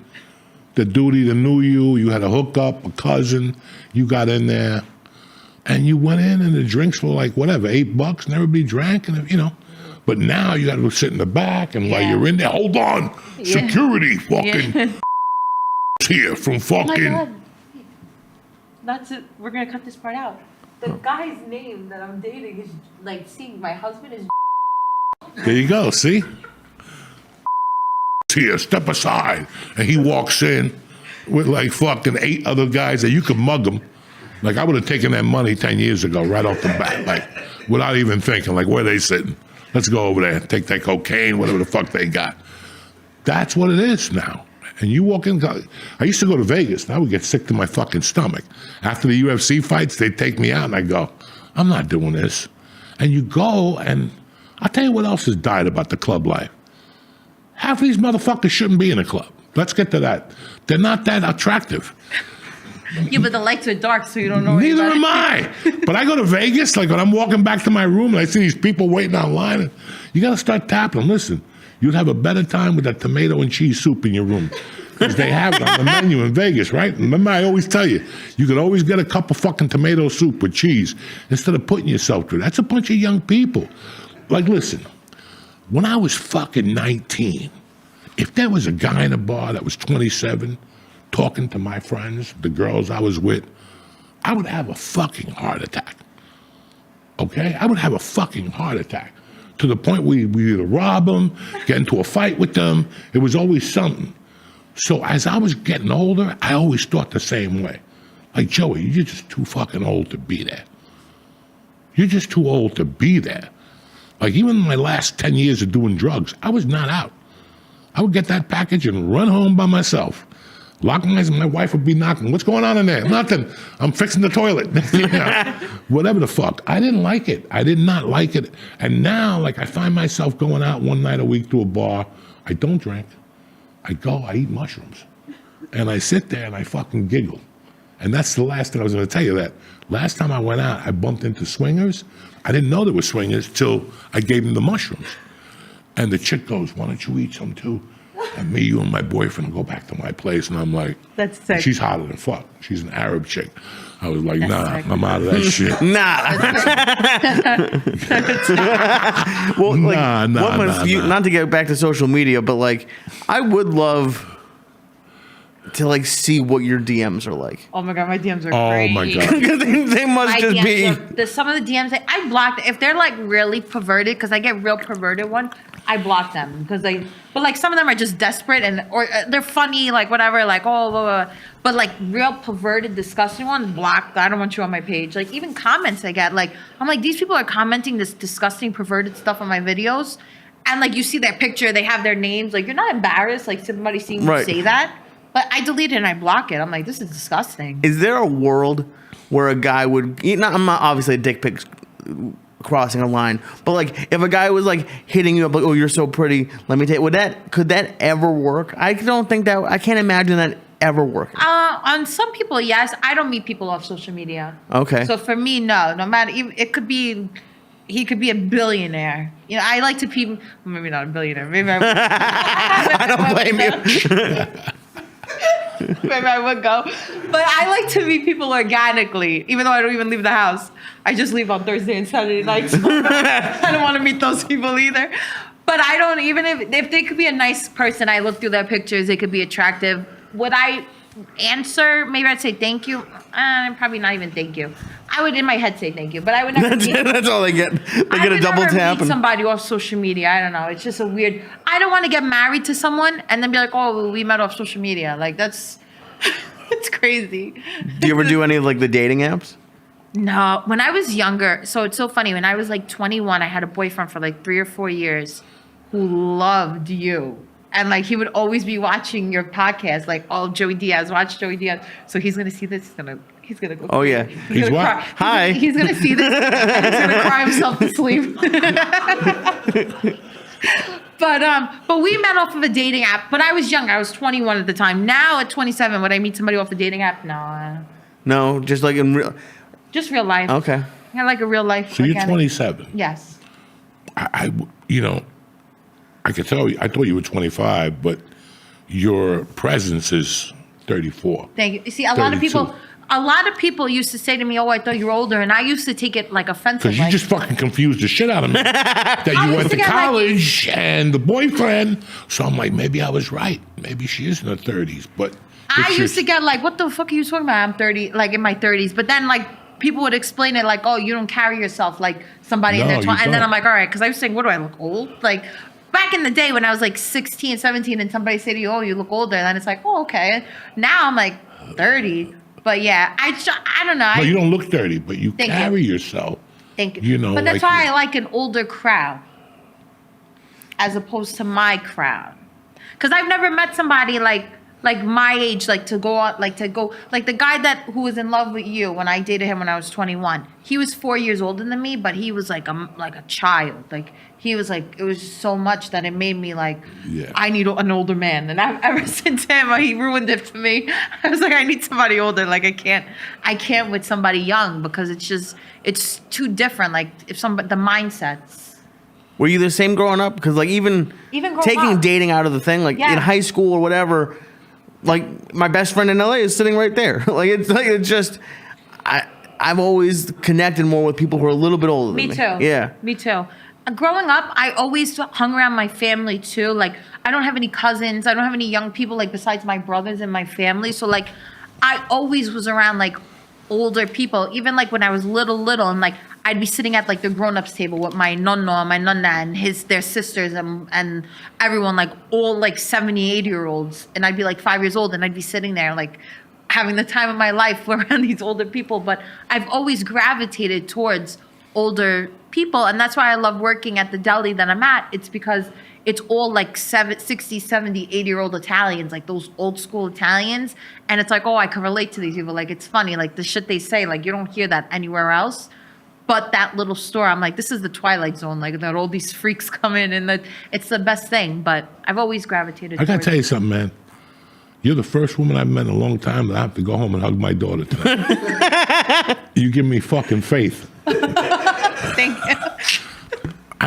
The dude either knew you had a hookup, a cousin, you got in there, and you went in, and the drinks were like whatever, $8, and everybody drank, and But now you got to go sit in the back, and while Yeah. you're in there, hold on, security, fucking here from Oh my fucking. God. That's it. We're going to cut this part out. The guy's name that I'm dating is, like, see, my husband is. There you go, see? Here, step aside. And he walks in with like fucking 8 other guys that you could mug them. Like I would have taken that money 10 years ago right off the bat, like without even thinking, like where are they sitting? Let's go over there, take that cocaine, whatever the fuck they got. That's what it is now. And you walk in, I used to go to Vegas, and I would get sick to my fucking stomach. After the UFC fights, they'd take me out, and I go, I'm not doing this. And you go, and I'll tell you what else has died about the club life. Half of these motherfuckers shouldn't be in a club. Let's get to that. They're not that attractive. Yeah, but the lights are dark, so you don't know. Neither anybody. am I. But I go to Vegas, like when I'm walking back to my room and I see these people waiting online, and you got to start tapping them. Listen, you'd have a better time with that tomato and cheese soup in your room. Because they have it on the menu in Vegas, right? Remember, I always tell you, you can always get a cup of fucking tomato soup with cheese instead of putting yourself through. That's a bunch of young people. Like, listen, when I was fucking 19, if there was a guy in a bar that was 27 talking to my friends, the girls I was with, I would have a fucking heart attack. Okay? I would have a fucking heart attack to the point where we either rob them, get into a fight with them. It was always something. So as I was getting older, I always thought the same way. Like, Joey, you're just too fucking old to be there. You're just too old to be there. Like, even in my last 10 years of doing drugs, I was not out. I would get that package and run home by myself. Lock my eyes, and my wife would be knocking. What's going on in there? Nothing. I'm fixing the toilet. Whatever the fuck. I didn't like it. I did not like it. And now, like, I find myself going out one night a week to a bar. I don't drink. I go, I eat mushrooms. And I sit there and I fucking giggle. And that's the last thing I was going to tell you that. Last time I went out, I bumped into swingers. I didn't know there were swingers till I gave them the mushrooms. And the chick goes, why don't you eat some too? and me, you, and my boyfriend go back to my place. And I'm like, That's sick. she's hotter than fuck. She's an Arab chick. I was like, nah, sick. I'm out of that shit. Well, like, Nah, what must you, nah. not to get back to social media, but like, I would love to like see what your DMs are like. Oh my god, my DMs are Oh crazy. my God. Because they must My just DMs be. some of the DMs I blocked. If they're like really perverted, because I get real perverted one, I block them because but like some of them are just desperate or they're funny, like whatever, like oh, blah, blah. But like real perverted, disgusting ones, blocked. I don't want you on my page. Like even comments I get, like I'm like these people are commenting this disgusting, perverted stuff on my videos, and like you see their picture, they have their names. Like you're not embarrassed, like somebody seeing you Right. say that. But I delete it and I block it. I'm like, this is disgusting. Is there a world where a guy would? I'm not obviously a dick pic crossing a line, but like if a guy was like hitting you up like, oh, you're so pretty, let me take. Could that ever work? I don't think that. I can't imagine that ever working. On some people, yes. I don't meet people off social media. Okay. So for me, no. No matter, it could be, he could be a billionaire. You know, I like to people. Maybe not a billionaire. Maybe I would. I don't blame you. Maybe I would go. But I like to meet people organically, even though I don't even leave the house. I just leave on Thursday and Saturday nights. So I don't want to meet those people either. But I don't, even if they could be a nice person, I look through their pictures, they could be attractive. Would I answer? Maybe I'd say thank you. Probably not even thank you. I would in my head say thank you, but I would never. That's all they get. They I get a would double never tap. meet somebody off social media. I don't know. It's just a weird. I don't want to get married to someone and then be like, oh, well, we met off social media. Like that's, it's crazy. Do you ever do any of like the dating apps? No, when I was younger, so it's so funny. When I was like 21, I had a boyfriend for like 3 or 4 years who loved you. And like he would always be watching your podcast, like, oh, Joey Diaz, watch Joey Diaz. So he's gonna see this. He's gonna go. Oh yeah. He's He's gonna what? cry. Hi. He's gonna see this. And he's gonna cry himself to sleep. But we met off of a dating app. But I was young. I was 21 at the time. Now at 27, would I meet somebody off the dating app? No. No, just like in real. Just real life. Okay. I like a real life. So you're organic- 27. Yes. I could tell you, I thought you were 25, but your presence is 34. Thank you. You see, a lot of 32. people used to say to me, "Oh, I thought you were older," and I used to take it like offensive. Because you like, just fucking confused the shit out of me. That I you used went to to get, like- college and the boyfriend. So I'm like, maybe I was right. Maybe she is in her 30s. But I it's used to just- get like, "What the fuck are you talking about?" I'm 30, like in my 30s. But then like people would explain it like, "Oh, you don't carry yourself like somebody in No, their you 20s," and then don't. I'm like, "All right," because I was saying, "What do I look old?" Like. Back in the day when I was like 16, 17 and somebody said to you, oh, you look older. And then it's like, oh, okay. Now I'm like 30. But yeah, I don't know. No, you don't look 30, but you Thank you. carry yourself. Thank you. You know, but that's like why you- I like an older crowd as opposed to my crowd. Because I've never met somebody like my age, like to go out, like the guy who was in love with you when I dated him when I was 21. He was 4 years older than me, but he was like a child. Like he was like, it was just so much that it made me like, Yeah. I need an older man. And ever since him, he ruined it for me. I was like, I need somebody older. Like I can't with somebody young because it's too different. Like the mindsets. Were you the same growing up? Because like even growing taking up. dating out of the thing, like Yeah. in high school or whatever, like my best friend in LA is sitting right there. It's just I've always connected more with people who are a little bit older Me than me. too. Yeah. Me too. Growing up, I always hung around my family too. Like, I don't have any cousins. I don't have any young people, like, besides my brothers and my family. So, like, I always was around, like, older people. Even, like, when I was little, and, like, I'd be sitting at, like, the grown-ups table with my nonna and their sisters and everyone, like, all, like, 70, 80-year-olds. And I'd be, like, 5 years old, and I'd be sitting there, like, having the time of my life around these older people. But I've always gravitated towards older people, and that's why I love working at the deli that I'm at. It's because it's all like 60, 70, 80-year-old Italians, like those old school Italians. And it's like, oh, I can relate to these people. Like, it's funny, like the shit they say, like you don't hear that anywhere else. But that little store, I'm like, this is the Twilight Zone. Like that all these freaks come in, and it's the best thing. But I've always gravitated I got to towards tell you something, man. You're the first woman I've met in a long time that I have to go home and hug my daughter tonight. You give me fucking faith. Thank you.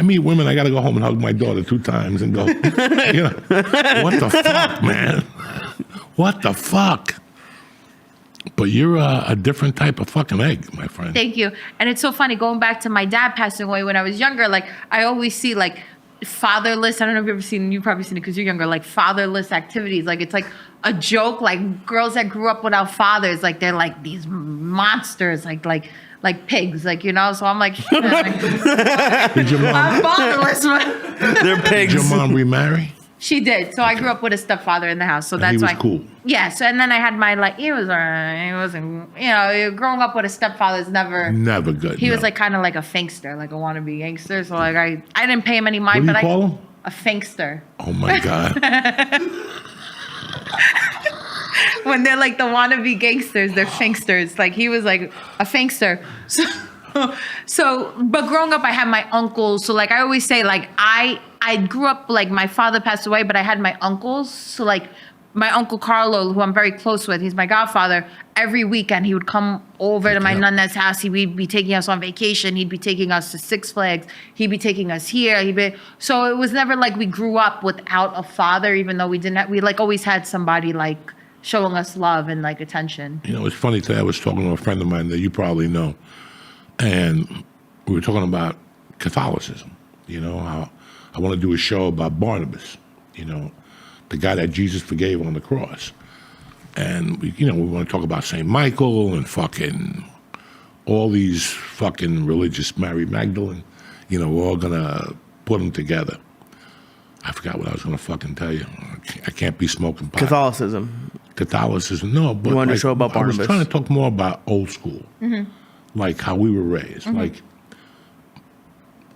I meet women, I got to go home and hug my daughter 2 times and go, what the fuck, man? What the fuck? But you're a different type of fucking egg, my friend. Thank you. And it's so funny going back to my dad passing away when I was younger. Like I always see like fatherless. I don't know if you've ever seen. You've probably seen it because you're younger. Like fatherless activities. Like it's like a joke. Like girls that grew up without fathers. Like they're like these monsters. Like pigs. Like So I'm like, shit, Did your I'm mom, fatherless. They're pigs. did your mom remarry? She did. So I grew up with a stepfather in the house. So And that's he was why. cool. Yeah. So and then I had my he was alright. He wasn't. Growing up with a stepfather is never. Never good. He was no. like kind of like a finkster, like a wannabe gangster. So like I didn't pay him any mind, What do but you call him? a finkster. Oh my God. When they're like the wannabe gangsters, they're finksters. Like he was like a finkster. But growing up, I had my uncles. So like I always say, like I grew up like my father passed away, but I had my uncles. So like my uncle Carlo, who I'm very close with, he's my godfather. Every weekend he would come over to my nana's house. He'd be taking us on vacation. He'd be taking us to Six Flags. He'd be taking us here. So it was never like we grew up without a father, even though we didn't. We like always had somebody like showing us love and like attention. It's funny today. I was talking to a friend of mine that you probably know, and we were talking about Catholicism. How I want to do a show about Barnabas. The guy that Jesus forgave on the cross. And we want to talk about St. Michael and fucking all these fucking religious Mary Magdalene. We're all gonna put them together. I forgot what I was gonna fucking tell you. I can't be smoking pot. Catholicism, no. But You wanted to show about I was Barnabas. trying to talk more about old school, like how we were raised. Like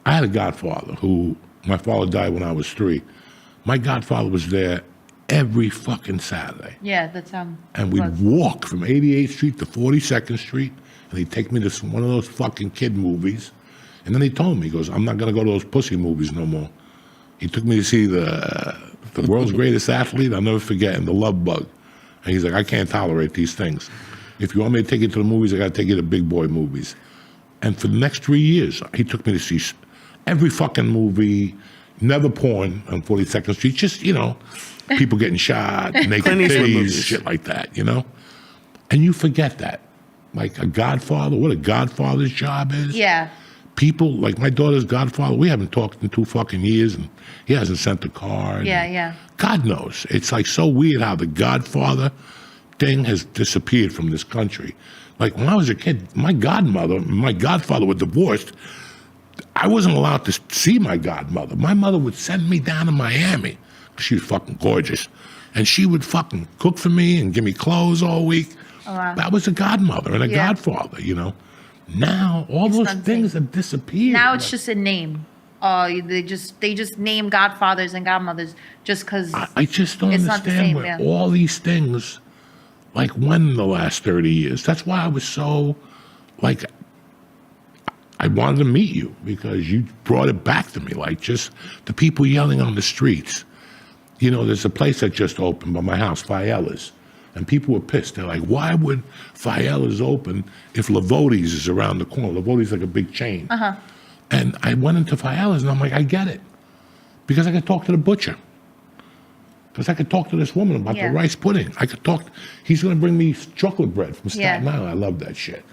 I had a godfather who my father died when I was 3. My godfather was there every fucking Saturday. Yeah, that's And we'd walk from 88th Street to 42nd Street, and he'd take me to one of those fucking kid movies. And then he told me, he goes, I'm not going to go to those pussy movies no more. He took me to see the world's greatest athlete, I'll never forget, and The Love Bug. And he's like, I can't tolerate these things. If you want me to take you to the movies, I got to take you to big boy movies. And for the next 3 years, he took me to see every fucking movie, never porn on 42nd Street, just, people getting shot, naked Clint Eastwood titties, movies. shit like that, And you forget that. Like a godfather, what a godfather's job is. Yeah. People, like my daughter's godfather, we haven't talked in 2 fucking years, and he hasn't sent a card. Yeah. God knows. It's like so weird how the godfather thing has disappeared from this country. Like when I was a kid, my godmother and my godfather were divorced. I wasn't allowed to see my godmother. My mother would send me down to Miami. She was fucking gorgeous. And she would fucking cook for me and give me clothes all week. Oh, wow. That was a godmother and a Yeah. godfather, Now, all those not the things same. have disappeared. Now it's just a name. They just name godfathers and godmothers just because. I just don't It's not the understand same, where yeah. all these things, like when in the last 30 years. That's why I was so, like, I wanted to meet you because you brought it back to me. Like just the people yelling on the streets. There's a place that just opened by my house, Fayella's. And people were pissed. They're like, why would Fayella's open if Lavotti's is around the corner? Lavotti's like a big chain. And I went into Fayella's and I'm like, I get it. Because I could talk to the butcher. Because I could talk to this woman about Yeah. the rice pudding. I could talk. He's going to bring me chocolate bread from Staten Yeah. Island. I love that shit.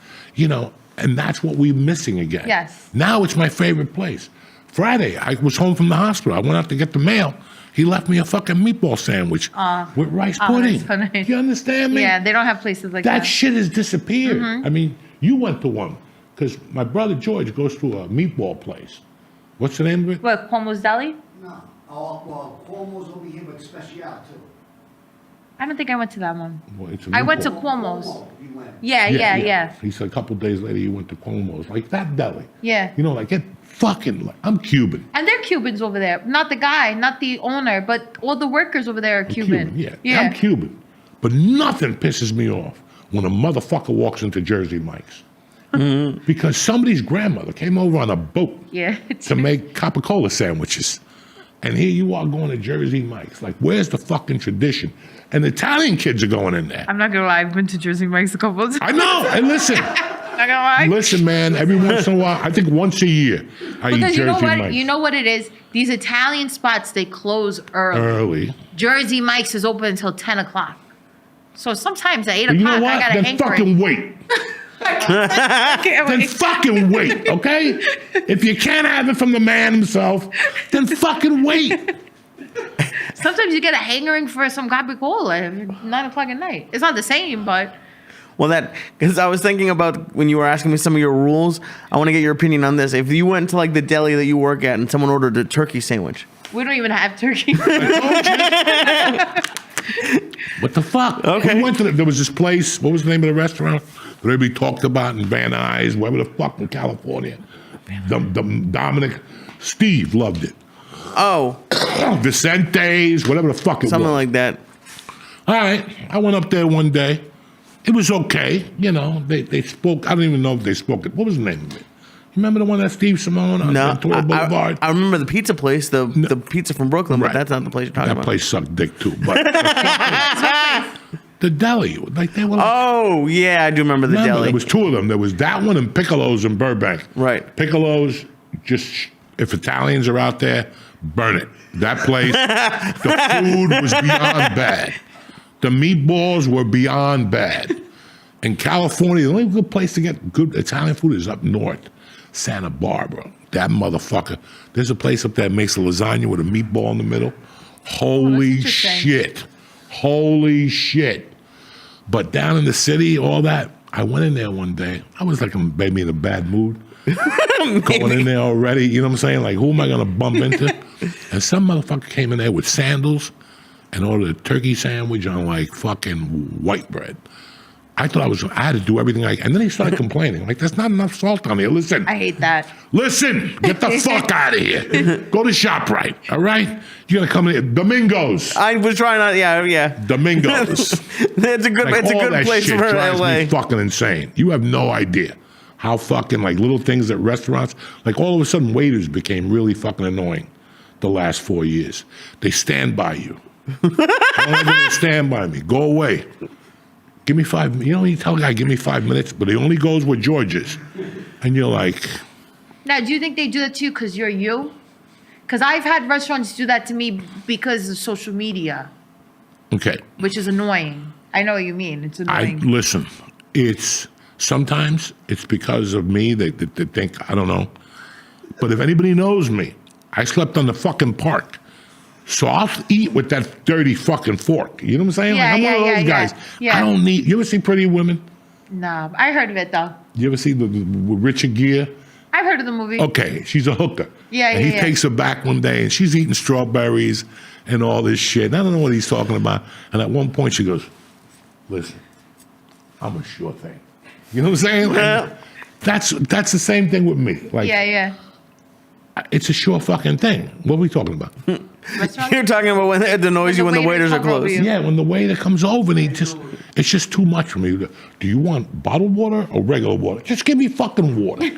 And that's what we're missing again. Yes. Now it's my favorite place. Friday, I was home from the hospital. I went out to get the mail. He left me a fucking meatball sandwich with rice pudding. that's so nice. You understand me? Yeah, they don't have places like That that. shit has disappeared. Mm-hmm. I mean, you went to one because my brother George goes to a meatball place. What's the name of it? What, Cuomo's Deli? No. Oh, well, Cuomo's over here with Special too. I don't think I went to that one. Well, it's a I went to meatball. Cuomo's. Cuomo, you went. Yeah. He said a couple days later he went to Cuomo's, like that deli. Yeah. Like it fucking. I'm Cuban. And they're Cubans over there. Not the guy, not the owner, but all the workers over there are Cuban. Yeah. I'm Cuban. But nothing pisses me off when a motherfucker walks into Jersey Mike's. Because somebody's grandmother came over on a boat Yeah. to make Coca-Cola sandwiches. And here you are going to Jersey Mike's. Like, where's the fucking tradition? And the Italian kids are going in there. I'm not gonna lie, I've been to Jersey Mike's a couple of times. I know. And listen, not gonna lie. Listen, man, every once in a while, I think once a year, I eat Because you know Jersey what? Mike's. You know what it is? These Italian spots, they close early. Jersey Mike's is open until 10 o'clock. So sometimes at 8 But you know o'clock, I what? got a Then hankering. fucking wait. Then fucking wait, okay? If you can't have it from the man himself, then fucking wait. Sometimes you get a hangering for some gabagool at 9 o'clock at night. It's not the same, but Well, because I was thinking about when you were asking me some of your rules. I want to get your opinion on this. If you went to like the deli that you work at and someone ordered a turkey sandwich, we don't even have turkey. What the fuck? Okay. We went to there was this place, what was the name of the restaurant? That everybody talked about in Van Nuys, wherever the fuck in California. The Dominic, Steve loved it. oh, Vicente's, whatever the fuck it something was. like that. All right, I went up there one day. It was okay, you know. They spoke. I don't even know if they spoke it. What was the name of it? You remember the one that Steve Simone on No, Ventura Boulevard? I remember the pizza place, the pizza from Brooklyn, Right. but that's not the place you're talking That about. place sucked dick too. But the deli, like they were. Like, Oh yeah, I do remember the remember, deli. there was two of them. There was that one and Piccolo's in Burbank. Right. Piccolo's, just if Italians are out there, burn it. That place, the food was beyond bad. The meatballs were beyond bad. In California, the only good place to get good Italian food is up north, Santa Barbara. That motherfucker. There's a place up there that makes a lasagna with a meatball in the middle. Holy interesting. shit. Holy shit. But down in the city, all that, I went in there one day. I was like maybe in a bad mood. Going in there already, you know what I'm saying? Like, who am I going to bump into? And some motherfucker came in there with sandals and ordered a turkey sandwich on like fucking white bread. I thought I had to do everything and then he started complaining. Like, there's not enough salt on here. Listen. I hate that. Listen, get the fuck out of here. Go to ShopRite, all right? You're going to come in here. Domingos. I was trying to, yeah. Domingos. It's a good, Like, it's a all good that place shit for drives LA. me fucking insane. You have no idea how fucking like little things at restaurants, like all of a sudden waiters became really fucking annoying the last 4 years. They stand by you. Don't ever stand by me. Go away. Give me 5 minutes. You know, you tell a guy, give me 5 minutes, but he only goes where George is. And you're like, Now, do you think they do that to you because you're you? Because I've had restaurants do that to me because of social media, okay. which is annoying. I know what you mean. It's annoying. Listen, sometimes it's because of me. They think, I don't know. But if anybody knows me, I slept on the fucking park. So I'll eat with that dirty fucking fork. You know what I'm saying? Yeah, like, I'm one of yeah, those yeah, guys. yeah. I don't need. You ever see Pretty Women? No, I heard of it though. You ever see the Richard Gere? I've heard of the movie. Okay, she's a hooker. Yeah, and yeah, he yeah. takes her back one day, and she's eating strawberries and all this shit. And I don't know what he's talking about. And at one point, she goes, "Listen, I'm a sure thing." You know what I'm saying? Like, that's the same thing with me. Like, Yeah. it's a sure fucking thing. What are we talking about? Restaurant? You're talking about when it annoys you when the waiters are come over closed. you. Yeah, when the waiter comes over and it's just too much for me. Do you want bottled water or regular water? Just give me fucking water.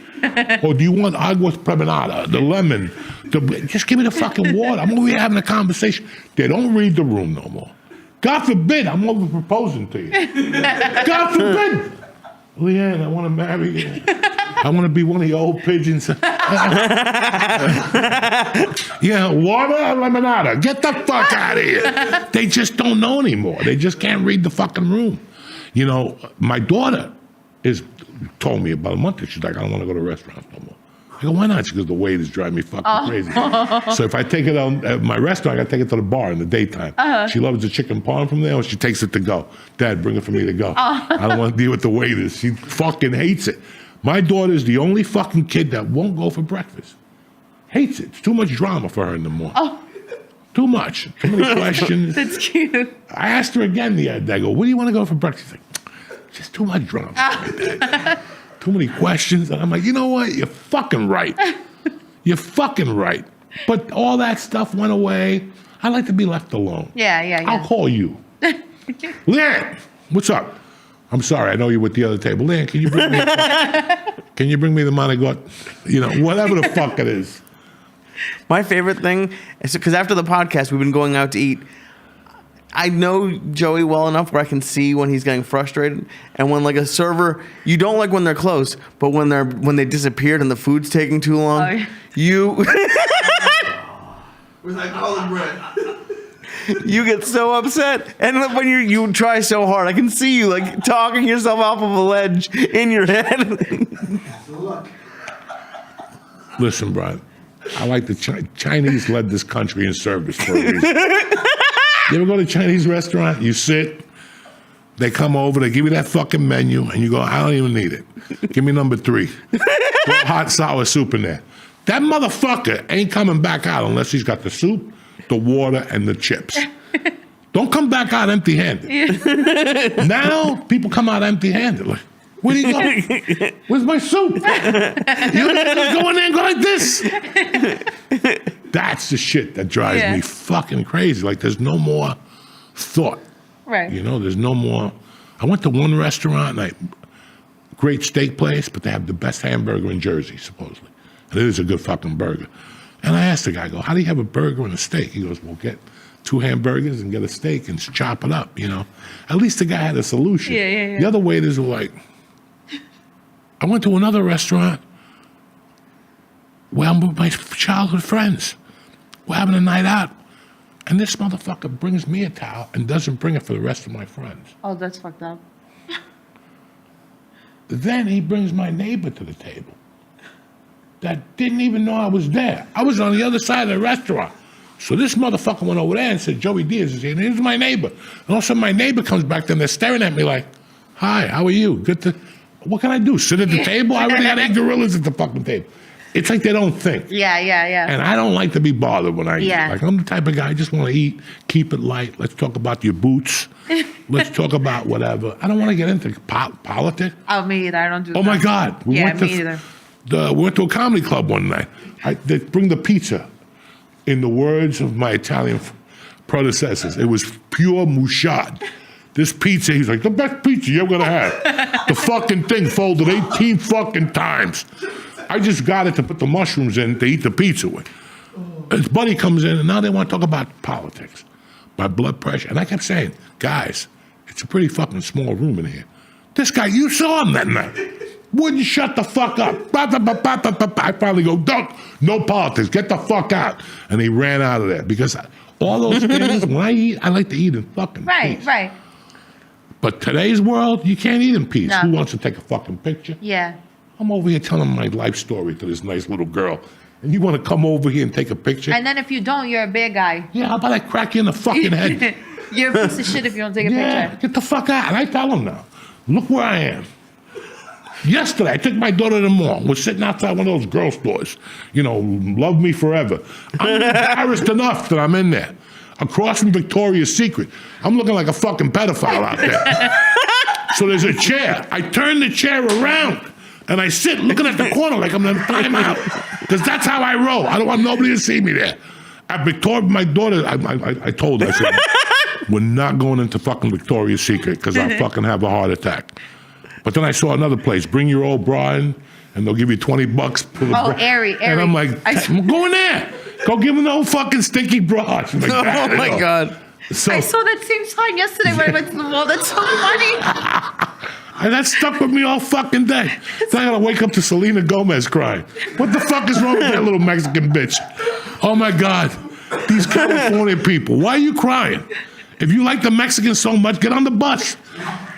Or do you want agua preminada, the lemon? Just give me the fucking water. I'm over here having a conversation. They don't read the room no more. God forbid I'm over proposing to you. God forbid. Leanne, I want to marry you. I want to be one of your old pigeons. Yeah, water or lemonada. Get the fuck out of here. They just don't know anymore. They just can't read the fucking room. You know, my daughter told me about a month ago. She's like, I don't want to go to restaurants no more. I go, why not? She goes, the waiters drive me fucking crazy. So if I take it out at my restaurant, I got to take it to the bar in the daytime. She loves the chicken parm from there, or she takes it to go. Dad, bring it for me to go. I don't want to deal with the waiters. She fucking hates it. My daughter's the only fucking kid that won't go for breakfast. Hates it. It's too much drama for her in the morning. Too much. Too many questions. That's cute. I asked her again the other day. I go, where do you want to go for breakfast? She's like, just too much drama. Dad. Too many questions. And I'm like, you know what? You're fucking right. You're fucking right. But all that stuff went away. I like to be left alone. Yeah. I'll call you. Leanne, what's up? I'm sorry, I know you're with the other table. Leanne, can you bring me the Monagot? You know, whatever the fuck it is. My favorite thing is because after the podcast, we've been going out to eat. I know Joey well enough where I can see when he's getting frustrated, and when like a server, you don't like when they're close, but when they disappeared and the food's taking too long, Oh, yeah. you Where's that garlic bread? you get so upset, and when you try so hard, I can see you like talking yourself off of a ledge in your head. So look, Listen, Brian, I like the Chinese led this country in service for a reason. You ever go to a Chinese restaurant? You sit, they come over, they give you that fucking menu, and you go, I don't even need it. Give me number 3. Throw hot sour soup in there. That motherfucker ain't coming back out unless he's got the soup, the water, and the chips. Don't come back out empty-handed. Now, people come out empty-handed. Like, where do you go? Where's my soup? You just go in there and go like this. That's the shit that drives me fucking crazy. Like, there's no more thought. Right. You know, there's no more. I went to one restaurant, great steak place, but they have the best hamburger in Jersey, supposedly. And it is a good fucking burger. And I asked the guy, I go, how do you have a burger and a steak? He goes, well, get 2 hamburgers and get a steak and chop it up, you know. At least the guy had a solution. Yeah. The other waiters were like, I went to another restaurant where I'm with my childhood friends. We're having a night out. And this motherfucker brings me a towel and doesn't bring it for the rest of my friends. Oh, that's fucked up. Then he brings my neighbor to the table that didn't even know I was there. I was on the other side of the restaurant. So this motherfucker went over there and said, Joey Diaz is here. And here's my neighbor. And all of a sudden my neighbor comes back there and they're staring at me like, hi, how are you? Good to, what can I do? Sit at the table? I already had 8 gorillas at the fucking table. It's like they don't think. Yeah. And I don't like to be bothered when I eat. Yeah. Like, I'm the type of guy, I just want to eat, keep it light. Let's talk about your boots. Let's talk about whatever. I don't want to get into politics. Oh, me either. I don't do that. Oh, my God. We me either. we went to a comedy club one night. They bring the pizza. In the words of my Italian predecessors, it was pure mouchard. This pizza, he's like, the best pizza you're ever gonna have. The fucking thing folded 18 fucking times. I just got it to put the mushrooms in to eat the pizza with. His buddy comes in, and now they want to talk about politics, my blood pressure. And I kept saying, guys, it's a pretty fucking small room in here. This guy, you saw him that night. Wouldn't shut the fuck up. I finally go, don't, no politics, get the fuck out. And he ran out of there because all those things, when I eat, I like to eat in fucking peace. Right. But today's world, you can't eat in peace. No. Who wants to take a fucking picture? Yeah. I'm over here telling my life story to this nice little girl. And you want to come over here and take a picture? And then if you don't, you're a bad guy. Yeah, how about I crack you in the fucking head? You're a piece of shit if you don't take a picture. Get the fuck out. And I tell them now, look where I am. Yesterday, I took my daughter to the mall. We're sitting outside one of those girl stores. You know, love me forever. I'm embarrassed enough that I'm in there. Across from Victoria's Secret. I'm looking like a fucking pedophile out there. So there's a chair. I turn the chair around and I sit looking at the corner like I'm in timeout. Because that's how I roll. I don't want nobody to see me there. At Victoria, my daughter, I told her, I said, we're not going into fucking Victoria's Secret because I'll fucking have a heart attack. But then I saw another place. Bring your old bra in, and they'll give you $20 for the bra. Airy. And I'm like, I'm going there. Go give them the old fucking stinky bra. She's like, Oh my God. So, I saw that same sign yesterday when I went to the mall. That's so funny. and that stuck with me all fucking day. Then I gotta wake up to Selena Gomez crying. What the fuck is wrong with that little Mexican bitch? Oh my God. These California people. Why are you crying? If you like the Mexicans so much, get on the bus.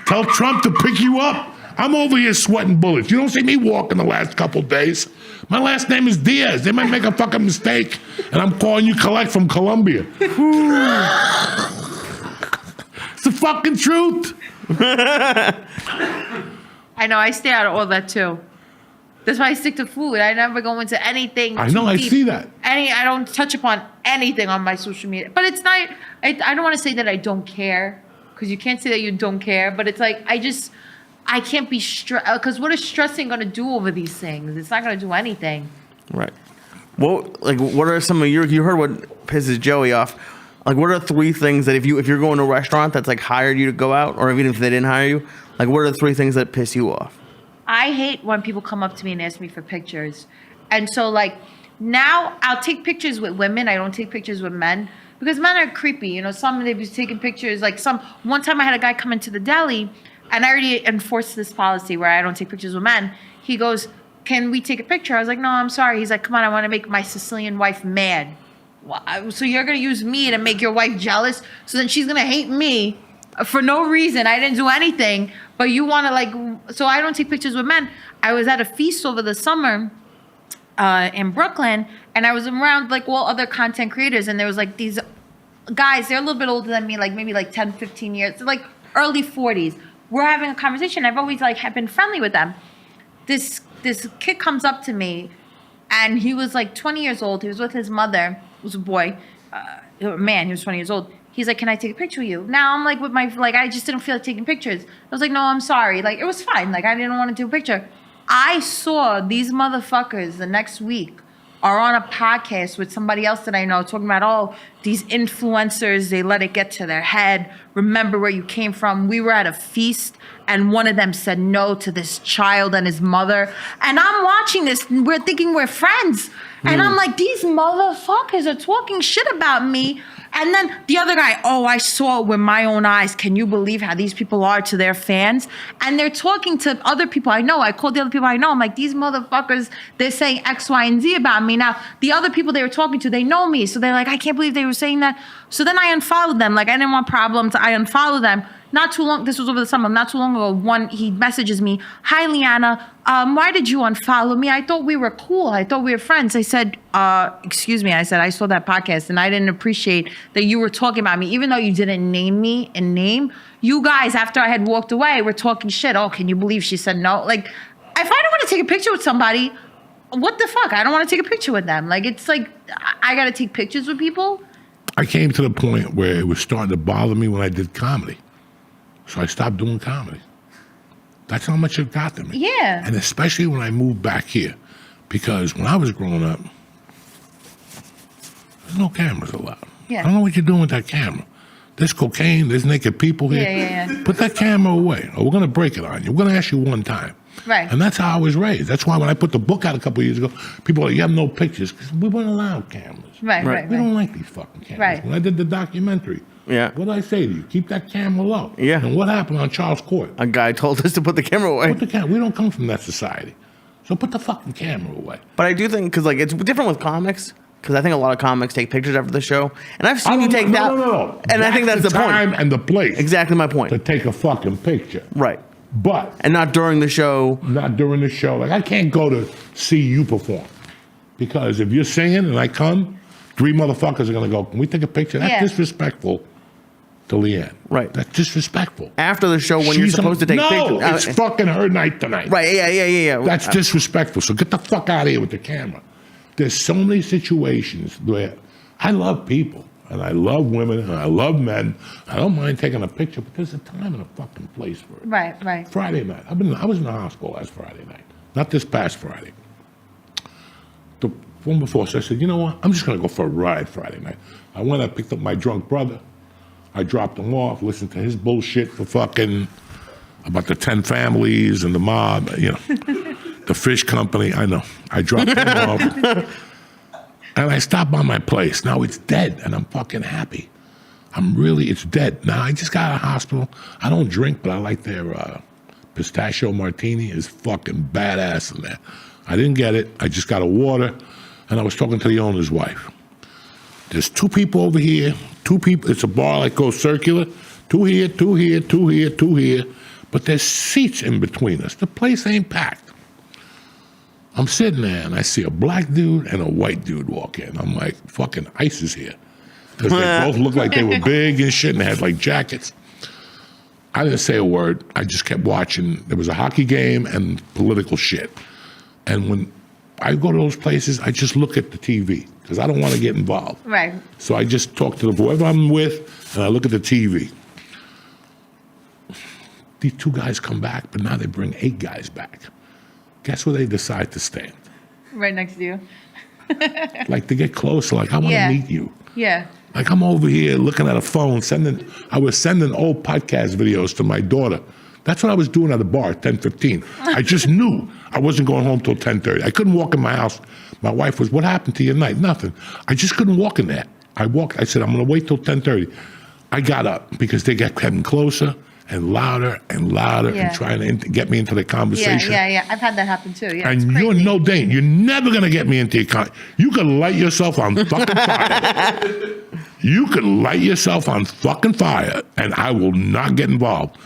Tell Trump to pick you up. I'm over here sweating bullets. You don't see me walking the last couple days. My last name is Diaz. They might make a fucking mistake, and I'm calling you Collect from Colombia. It's the fucking truth. I know. I stay out of all that too. That's why I stick to food. I never go into anything. I know. too I deep. see that. I don't touch upon anything on my social media. But it's not. I don't want to say that I don't care, because you can't say that you don't care. But it's like I can't be stressed, because what is stressing going to do over these things? It's not going to do anything. Right. What are some of you heard what pisses Joey off? Like, what are 3 things that if you're going to a restaurant that's like hired you to go out, or even if they didn't hire you, like what are the 3 things that piss you off? I hate when people come up to me and ask me for pictures. And so like now I'll take pictures with women. I don't take pictures with men because men are creepy. You know, some they was taking pictures. Like one time I had a guy come into the deli, and I already enforced this policy where I don't take pictures with men. He goes, "Can we take a picture?" I was like, "No, I'm sorry." He's like, "Come on, I want to make my Sicilian wife mad." Well, so you're gonna use me to make your wife jealous? So then she's gonna hate me for no reason. I didn't do anything, but you want to like. So I don't take pictures with men. I was at a feast over the summer in Brooklyn, and I was around like all other content creators, and there was like these guys. They're a little bit older than me, like maybe like 10, 15 years, like early 40s. We're having a conversation. I've always like have been friendly with them. This kid comes up to me, and he was like 20 years old. He was with his mother. It was a boy, a man. He was 20 years old. He's like, "Can I take a picture with you?" Now I'm like with my I just didn't feel like taking pictures. I was like, "No, I'm sorry." Like it was fine. Like I didn't want to take a picture. I saw these motherfuckers the next week are on a podcast with somebody else that I know talking about, these influencers, they let it get to their head. Remember where you came from. We were at a feast and one of them said no to this child and his mother. And I'm watching this and we're thinking we're friends. And I'm like, these motherfuckers are talking shit about me. And then the other guy, I saw it with my own eyes. Can you believe how these people are to their fans? And they're talking to other people I know. I called the other people I know. I'm like, these motherfuckers, they're saying X, Y, and Z about me. Now, the other people they were talking to, they know me. So they're like, I can't believe they were saying that. So then I unfollowed them. Like, I didn't want problems. I unfollowed them. Not too long, this was over the summer, not too long ago, he messages me, "Hi, Liana, why did you unfollow me? I thought we were cool. I thought we were friends." I said, excuse me. I said, "I saw that podcast and I didn't appreciate that you were talking about me. Even though you didn't name me in name, you guys, after I had walked away, were talking shit. Oh, can you believe she said no?" Like, if I don't want to take a picture with somebody, what the fuck? I don't want to take a picture with them. Like, it's like, I got to take pictures with people. I came to the point where it was starting to bother me when I did comedy. So I stopped doing comedy. That's how much it got to me. Yeah. And especially when I moved back here. Because when I was growing up, there's no cameras allowed. Yeah. I don't know what you're doing with that camera. There's cocaine, there's naked people here. Yeah. Put that camera away, or we're going to break it on you. We're going to ask you one time. Right. And that's how I was raised. That's why when I put the book out a couple of years ago, people were like, "You have no pictures," because we weren't allowed cameras. Right. We don't like these fucking cameras. Right. When I did the documentary, what did I say to you? Keep that camera low. Yeah. And what happened on Charles Court? A guy told us to put the camera away. Put the camera. We don't come from that society, so put the fucking camera away. But I do think, because like it's different with comics, because I think a lot of comics take pictures after the show, and I've seen you take that. No. And I think that's the time point. and the place. Exactly my point. To take a fucking picture. Right. But and not during the show. Not during the show. Like, I can't go to see you perform, because if you're singing and I come, 3 motherfuckers are gonna go, "Can we take a picture?" That's disrespectful to Leanne. Right. That's disrespectful. After the show, when you're supposed to take pictures. No, it's fucking her night tonight. Right. Yeah. That's disrespectful. So get the fuck out of here with the camera. There's so many situations where I love people. And I love women, and I love men. I don't mind taking a picture, but there's a time and a fucking place for it. Right. Friday night. I was in the hospital last Friday night. Not this past Friday. The one before, so I said, you know what? I'm just going to go for a ride Friday night. I went, I picked up my drunk brother. I dropped him off, listened to his bullshit for fucking about the 10 families and the mob, the fish company. I know. I dropped him off. And I stopped by my place. Now it's dead, and I'm fucking happy. It's dead. Now I just got out of hospital. I don't drink, but I like their pistachio martini. Is fucking badass in there. I didn't get it. I just got a water, and I was talking to the owner's wife. There's 2 people over here, 2 people. It's a bar that goes circular. 2 here, 2 here, 2 here, 2 here. But there's seats in between us. The place ain't packed. I'm sitting there, and I see a black dude and a white dude walk in. I'm like, fucking ICE is here. Because they both looked like they were big and shit, and they had, like, jackets. I didn't say a word. I just kept watching. There was a hockey game and political shit. And when I go to those places, I just look at the TV, because I don't want to get involved. Right. So I just talk to whoever I'm with, and I look at the TV. These 2 guys come back, but now they bring 8 guys back. Guess where they decide to stand? Right next to you. Like, to get closer, like, I want to meet you. Yeah. Like, I'm over here looking at a phone, I was sending old podcast videos to my daughter. That's what I was doing at the bar at 10:15. I just knew I wasn't going home till 10:30. I couldn't walk in my house. My wife was, "What happened to your night?" Nothing. I just couldn't walk in there. I walked. I said, I'm going to wait till 10:30. I got up because they kept getting closer and louder and louder Yeah. and trying to get me into the conversation. Yeah. I've had that happen too. Yeah, it's And you're crazy. no Dane. You're never going to get me into your You can light yourself on fucking fire. You can light yourself on fucking fire, and I will not get involved.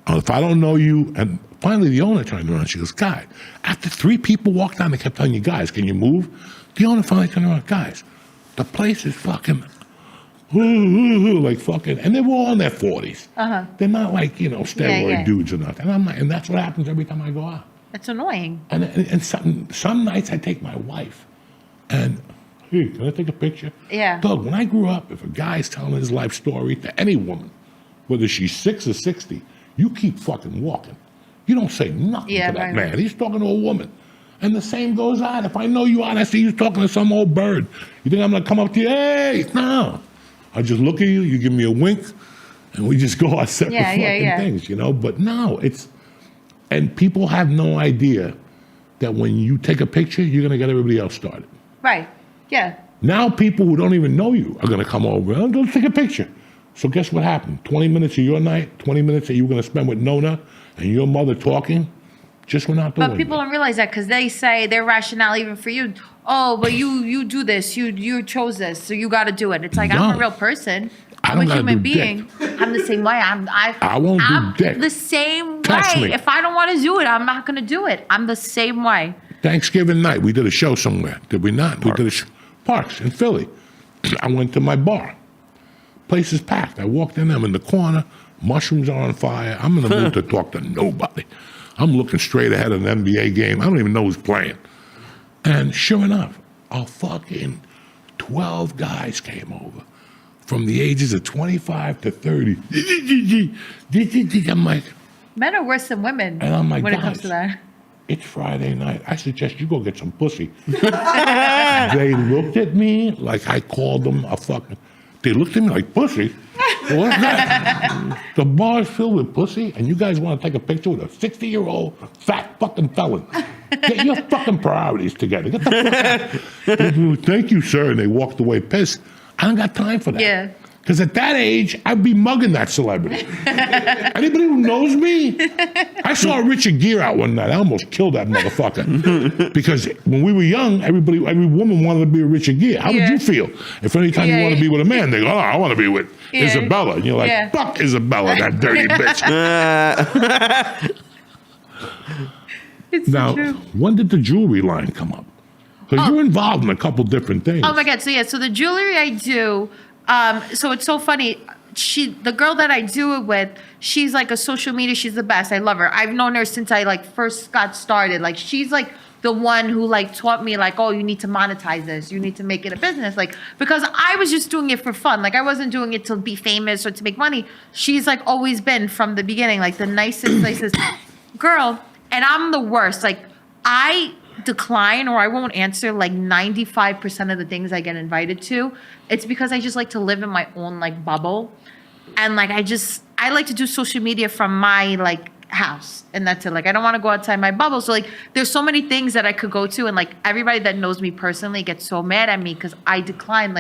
If I don't know you, and finally the owner turned around. She goes, "Guy." After 3 people walked down, they kept telling you, "Guys, can you move?" The owner finally turned around, "Guys, the place is fucking, like fucking," and they were all in their 40s. They're not like steroid yeah. dudes or nothing. And I'm like, and that's what happens every time I go out. It's annoying. And some nights I take my wife, and hey, can I take a picture? Yeah. Doug, when I grew up, if a guy's telling his life story to any woman, whether she's 6 or 60, you keep fucking walking. You don't say nothing Yeah, to that right. man. He's talking to a woman. And the same goes on. If I know you out, I see you talking to some old bird. You think I'm gonna come up to you? Hey, no. I just look at you, you give me a wink, and we just go our separate fucking things, But no, and people have no idea that when you take a picture, you're gonna get everybody else started. Right. Yeah. Now people who don't even know you are gonna come over and let's take a picture. So guess what happened? 20 minutes of your night, 20 minutes that you were gonna spend with Nona and your mother talking, just went out the window. But people don't realize that because they say their rationale even for you. Oh, but you do this. You chose this, so you got to do it. It's like I'm No. a real person. I I'm don't a gotta human do being. I'm the same way. I won't I'm do dick. the same Touch way. me. If I don't want to do it, I'm not gonna do it. I'm the same way. Thanksgiving night, we did a show somewhere, did we not? We did a Parks in Philly. I went to my bar. Place is packed. I walked in, I'm in the corner, mushrooms are on fire. I'm in the mood to talk to nobody. I'm looking straight ahead of an NBA game. I don't even know who's playing. And sure enough, a fucking 12 guys came over from the ages of 25 to 30. I'm like, Men are worse than women And I'm like, when it comes guys, to that. it's Friday night. I suggest you go get some pussy. They looked at me like I called them a fucking. They looked at me like pussy. What's that? The bar's filled with pussy, and you guys want to take a picture with a 60-year-old fat fucking felon. Get your fucking priorities together. Get the fuck out. Thank you, sir. And they walked away pissed. I don't got time for that. Yeah. Because at that age, I'd be mugging that celebrity. Anybody who knows me, I saw Richard Gere out one night. I almost killed that motherfucker. Because when we were young, every woman wanted to be a Richard Gere. How would you feel if any time you want to be with a man, they go, "Oh, I want to be with Isabella." And you're like, "Fuck Isabella, that dirty bitch." It's Now, so true. when did the jewelry line come up? Because you're involved in a couple different things. Oh my God. So the jewelry I do, so it's so funny. The girl that I do it with, she's like a social media. She's the best. I love her. I've known her since I first got started. Like she's like the one who taught me oh, you need to monetize this. You need to make it a business. Because I was just doing it for fun. I wasn't doing it to be famous or to make money. She's always been from the beginning, the nicest girl. And I'm the worst. I decline or I won't answer 95% of the things I get invited to. It's because I just like to live in my own bubble. And I like to do social media from my house. And that's it. I don't want to go outside my bubble. So there's so many things that I could go to. And everybody that knows me personally gets so mad at me because I decline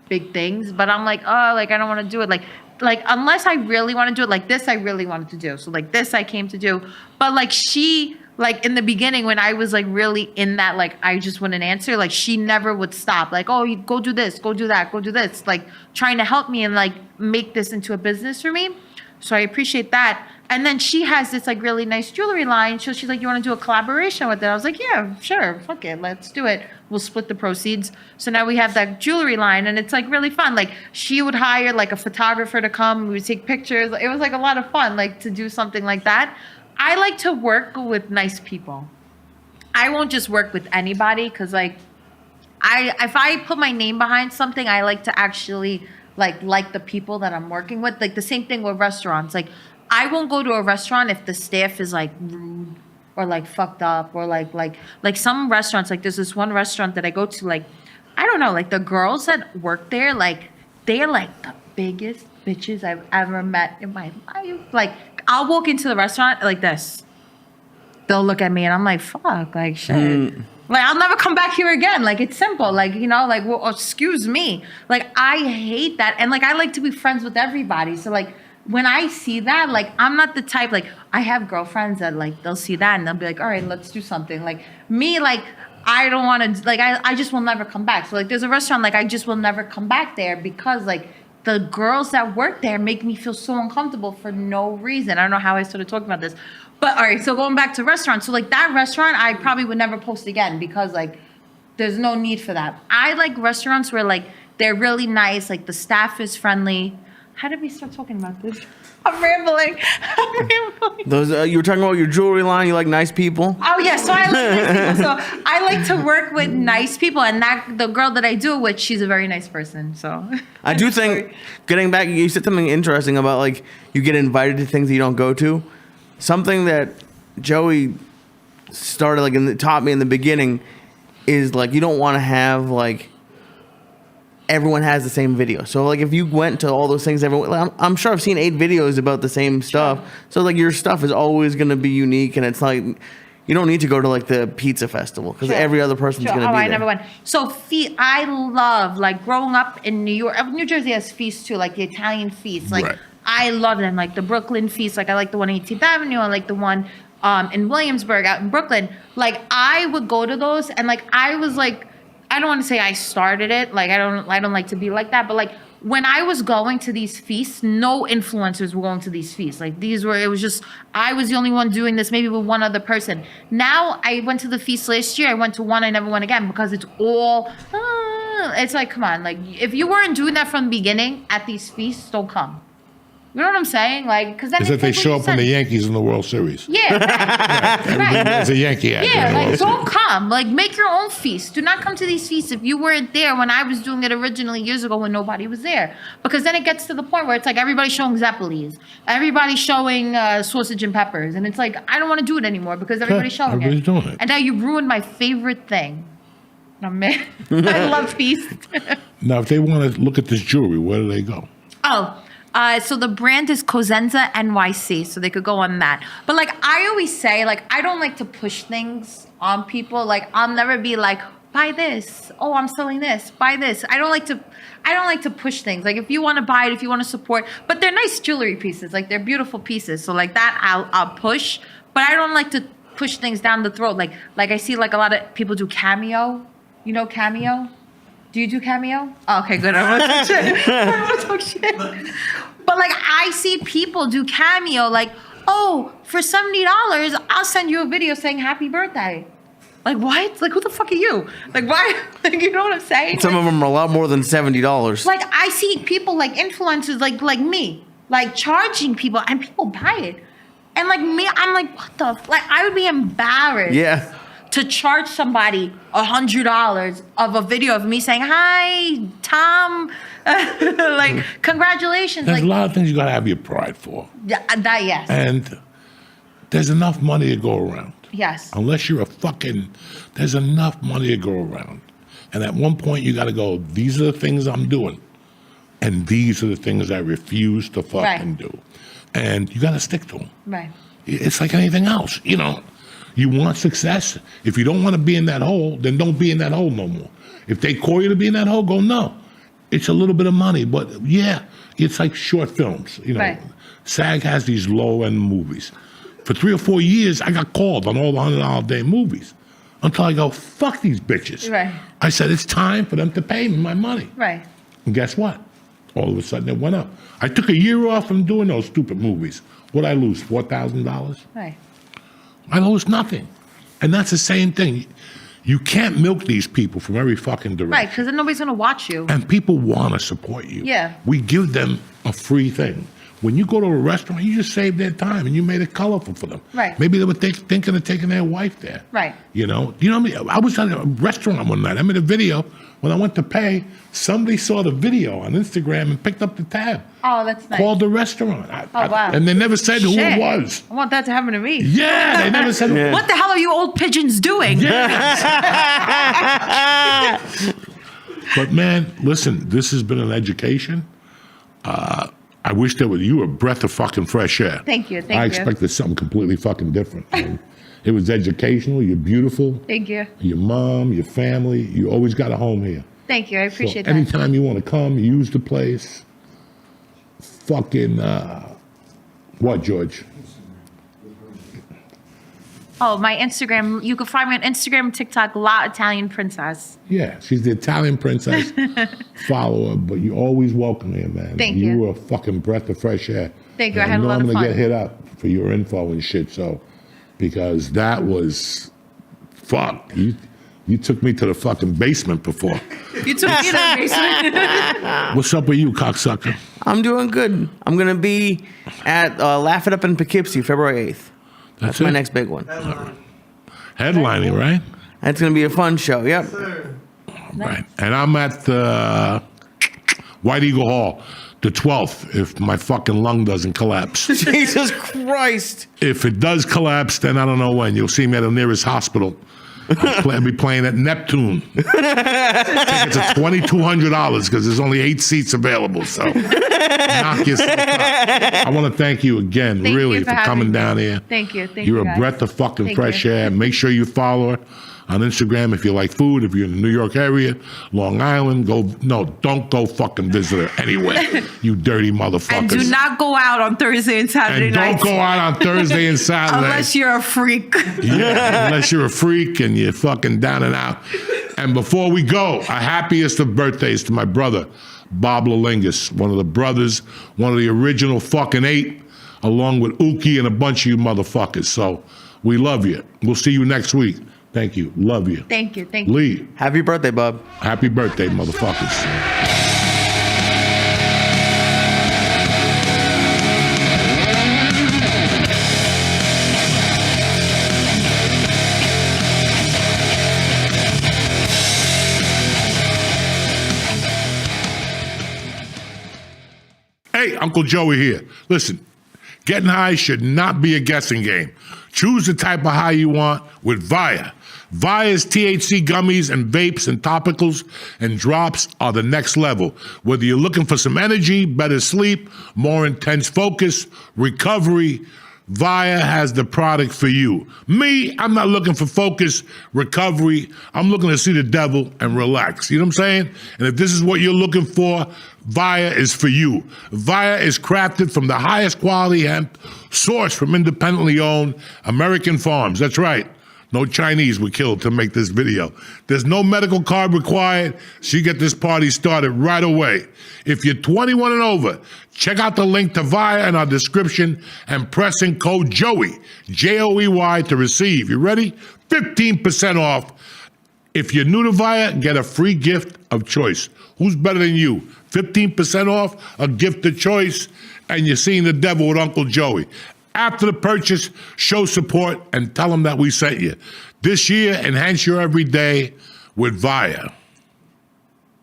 big things. But I'm oh, I don't want to do it. Unless I really want to do it this, I really wanted to do. So this I came to do. But she, in the beginning when I was really in that, I just wouldn't answer, she never would stop. Oh, you go do this, go do that, go do this. Trying to help me and make this into a business for me. So I appreciate that. And then she has this really nice jewelry line. So she's you want to do a collaboration with it? I was yeah, sure. Fuck it. Let's do it. We'll split the proceeds. So now we have that jewelry line and it's really fun. She would hire a photographer to come. We would take pictures. It was a lot of fun to do something like that. I like to work with nice people. I won't just work with anybody because if I put my name behind something, I like to actually like the people that I'm working with. The same thing with restaurants. I won't go to a restaurant if the staff is rude or fucked up or like some restaurants. There's this one restaurant that I go to. I don't know. The girls that work there, they're the biggest bitches I've ever met in my life. I'll walk into the restaurant like this. They'll look at me and I'm fuck, shit. Like, I'll never come back here again. Like, it's simple. Like, you know, like, well, excuse me. Like, I hate that. And, like, I like to be friends with everybody. So, like, when I see that, like, I'm not the type, like, I have girlfriends that, like, they'll see that and they'll be like, all right, let's do something. Like, me, like, I don't want to, like, I just will never come back. So, like, there's a restaurant, like, I just will never come back there because, like, the girls that work there make me feel so uncomfortable for no reason. I don't know how I started talking about this. But, all right, so going back to restaurants. So, like, that restaurant, I probably would never post again because, like, there's no need for that. I like restaurants where, like, they're really nice. Like, the staff is friendly. How did we start talking about this? I'm rambling. Those you were talking about your jewelry line. You like nice people. Oh yeah, so I like nice people. So I like to work with nice people, and that the girl that I do it with, she's a very nice person. So I do think, getting back, you said something interesting about like you get invited to things that you don't go to. Something that Joey started like taught me in the beginning is like you don't want to have like everyone has the same video. So like if you went to all those things, everyone, like, I'm sure I've seen 8 videos about the same stuff. So like your stuff is always going to be unique, and it's like you don't need to go to like the pizza festival because every other person's going to be there. I never went. So I love like growing up in New York. New Jersey has feasts too, like the Italian feasts. Like I love them, like the Brooklyn feast. Like I like the one on 18th Avenue. I like the one in Williamsburg out in Brooklyn. Like I would go to those, and like I was like, I don't want to say I started it. Like I don't like to be like that. But like when I was going to these feasts, no influencers were going to these feasts. Like it was just, I was the only one doing this, maybe with one other person. Now I went to the feast last year. I went to one. I never went again because it's all, it's like, come on. Like if you weren't doing that from the beginning at these feasts, don't come. You know what I'm saying? Like, because then Is that they show up when the Yankees in the World Series. Yeah, right. There's a Yankee hat. Yeah, like don't come. Like make your own feast. Do not come to these feasts if you weren't there when I was doing it originally years ago when nobody was there. Because then it gets to the point where it's like everybody's showing Zeppelis, everybody's showing sausage and peppers, and it's like I don't want to do it anymore because everybody's showing everybody's it. doing it. And now you ruined my favorite thing. I'm mad. I love feasts. Now, if they want to look at this jewelry, where do they go? So the brand is Cosenza NYC, so they could go on that. But like I always say, like I don't like to push things on people. Like I'll never be like, buy this. Oh, I'm selling this. Buy this. I don't like to push things. Like if you want to buy it, if you want to support, but they're nice jewelry pieces. Like they're beautiful pieces. So like that I'll push, but I don't like to push things down the throat. Like I see like a lot of people do Cameo. You know Cameo? Do you do Cameo? Oh, okay, good. I want to talk shit. But like, I see people do Cameo. Like, oh, for $70, I'll send you a video saying happy birthday. Like, what? Like, who the fuck are you? Like, why? Like, you know what I'm saying? Some of them are a lot more than $70. Like, I see people like influencers like me, like charging people, and people buy it. And like me, I'm like, what the? Like, I would be embarrassed. Yeah. To charge somebody $100 of a video of me saying, hi, Tom, like, congratulations. There's like, a lot of things you got to have your pride for. Yeah, that, yes. And there's enough money to go around. Yes. Unless you're there's enough money to go around. And at one point, you got to go, these are the things I'm doing. And these are the things I refuse to fucking do. And you got to stick to them. Right. It's like anything else, you know. You want success. If you don't want to be in that hole, then don't be in that hole no more. If they call you to be in that hole, go, no. It's a little bit of money, but yeah, it's like short films. You know, Right. SAG has these low-end movies. For 3 or 4 years, I got called on all the $100 a day movies until I go, fuck these bitches. Right. I said, it's time for them to pay me my money. Right. And guess what? All of a sudden, it went up. I took a year off from doing those stupid movies. What'd I lose, $4,000? Right. I lost nothing. And that's the same thing. You can't milk these people from every fucking direction. Right, because then nobody's going to watch you. And people want to support you. Yeah. We give them a free thing. When you go to a restaurant, you just save their time and you made it colorful for them. Right. Maybe they were thinking of taking their wife there. Right. You know what I mean? I was at a restaurant one night. I made a video. When I went to pay, somebody saw the video on Instagram and picked up the tab. Oh, that's nice. Called the restaurant. Wow. And they never said who Shit. it was. I want that to happen to me. Yeah, they never said What the hell are you old pigeons doing? But man, listen, this has been an education. I wish you were a breath of fucking fresh air. Thank you. I expected something completely fucking different. It was educational. You're beautiful. Thank you. Your mom, your family, you always got a home here. Thank you. I appreciate that. Anytime you want to come, use the place. Fucking, what, George? Oh, my Instagram. You can find me on Instagram, TikTok, La Italian Princess. Yeah, she's the Italian princess. Follow her, but you're always welcome here, man. Thank you. You were a fucking breath of fresh air. Thank you. I And had a lot of I'm gonna fun. get hit up for your info and shit, so, because that was, fuck, you took me to the fucking basement before. You took me to the basement. What's up with you, cocksucker? I'm doing good. I'm gonna be at Laugh It Up in Poughkeepsie, February 8th. That's my it? next big one. Headlining, right? That's gonna be a fun show. Yep. Right. And I'm at White Eagle Hall, the 12th, if my fucking lung doesn't collapse. Jesus Christ. If it does collapse, then I don't know when. You'll see me at the nearest hospital. I'll be playing at Neptune. Tickets are $2,200 because there's only 8 seats available. So knock yourself out. I want to thank you again, Thank really, you for for coming having me. down here. Thank you. Thank You're you, a guys. breath of fucking Thank fresh you. air. Make sure you follow her on Instagram if you like food. If you're in the New York area, Long Island, don't go fucking visit her anywhere. You dirty motherfuckers. And do not go out on Thursday and Saturday And don't nights. go out on Thursday and Saturday. Unless you're a freak. Yeah, unless you're a freak and you're fucking down and out. And before we go, a happiest of birthdays to my brother, Bob Lalingus, one of the brothers, one of the original fucking 8, along with Uki and a bunch of you motherfuckers. So we love you. We'll see you next week. Thank you. Love you. Thank you. Thank you. Lee, Happy birthday, bub. happy birthday, motherfuckers. Hey, Uncle Joey here. Listen, getting high should not be a guessing game. Choose the type of high you want with Via. Via's THC gummies and vapes and topicals and drops are the next level. Whether you're looking for some energy, better sleep, more intense focus, recovery, Via has the product for you. Me, I'm not looking for focus, recovery. I'm looking to see the devil and relax. You know what I'm saying? And if this is what you're looking for, Via is for you. Via is crafted from the highest quality hemp, sourced from independently owned American farms. That's right. No Chinese were killed to make this video. There's no medical card required, so you get this party started right away. If you're 21 and over, check out the link to Via in our description and press in code JOEY, Joey, to receive. You ready? 15% off. If you're new to Via, get a free gift of choice. Who's better than you? 15% off, a gift of choice, and you're seeing the devil with Uncle Joey. After the purchase, show support and tell them that we sent you. This year, enhance your everyday with Via.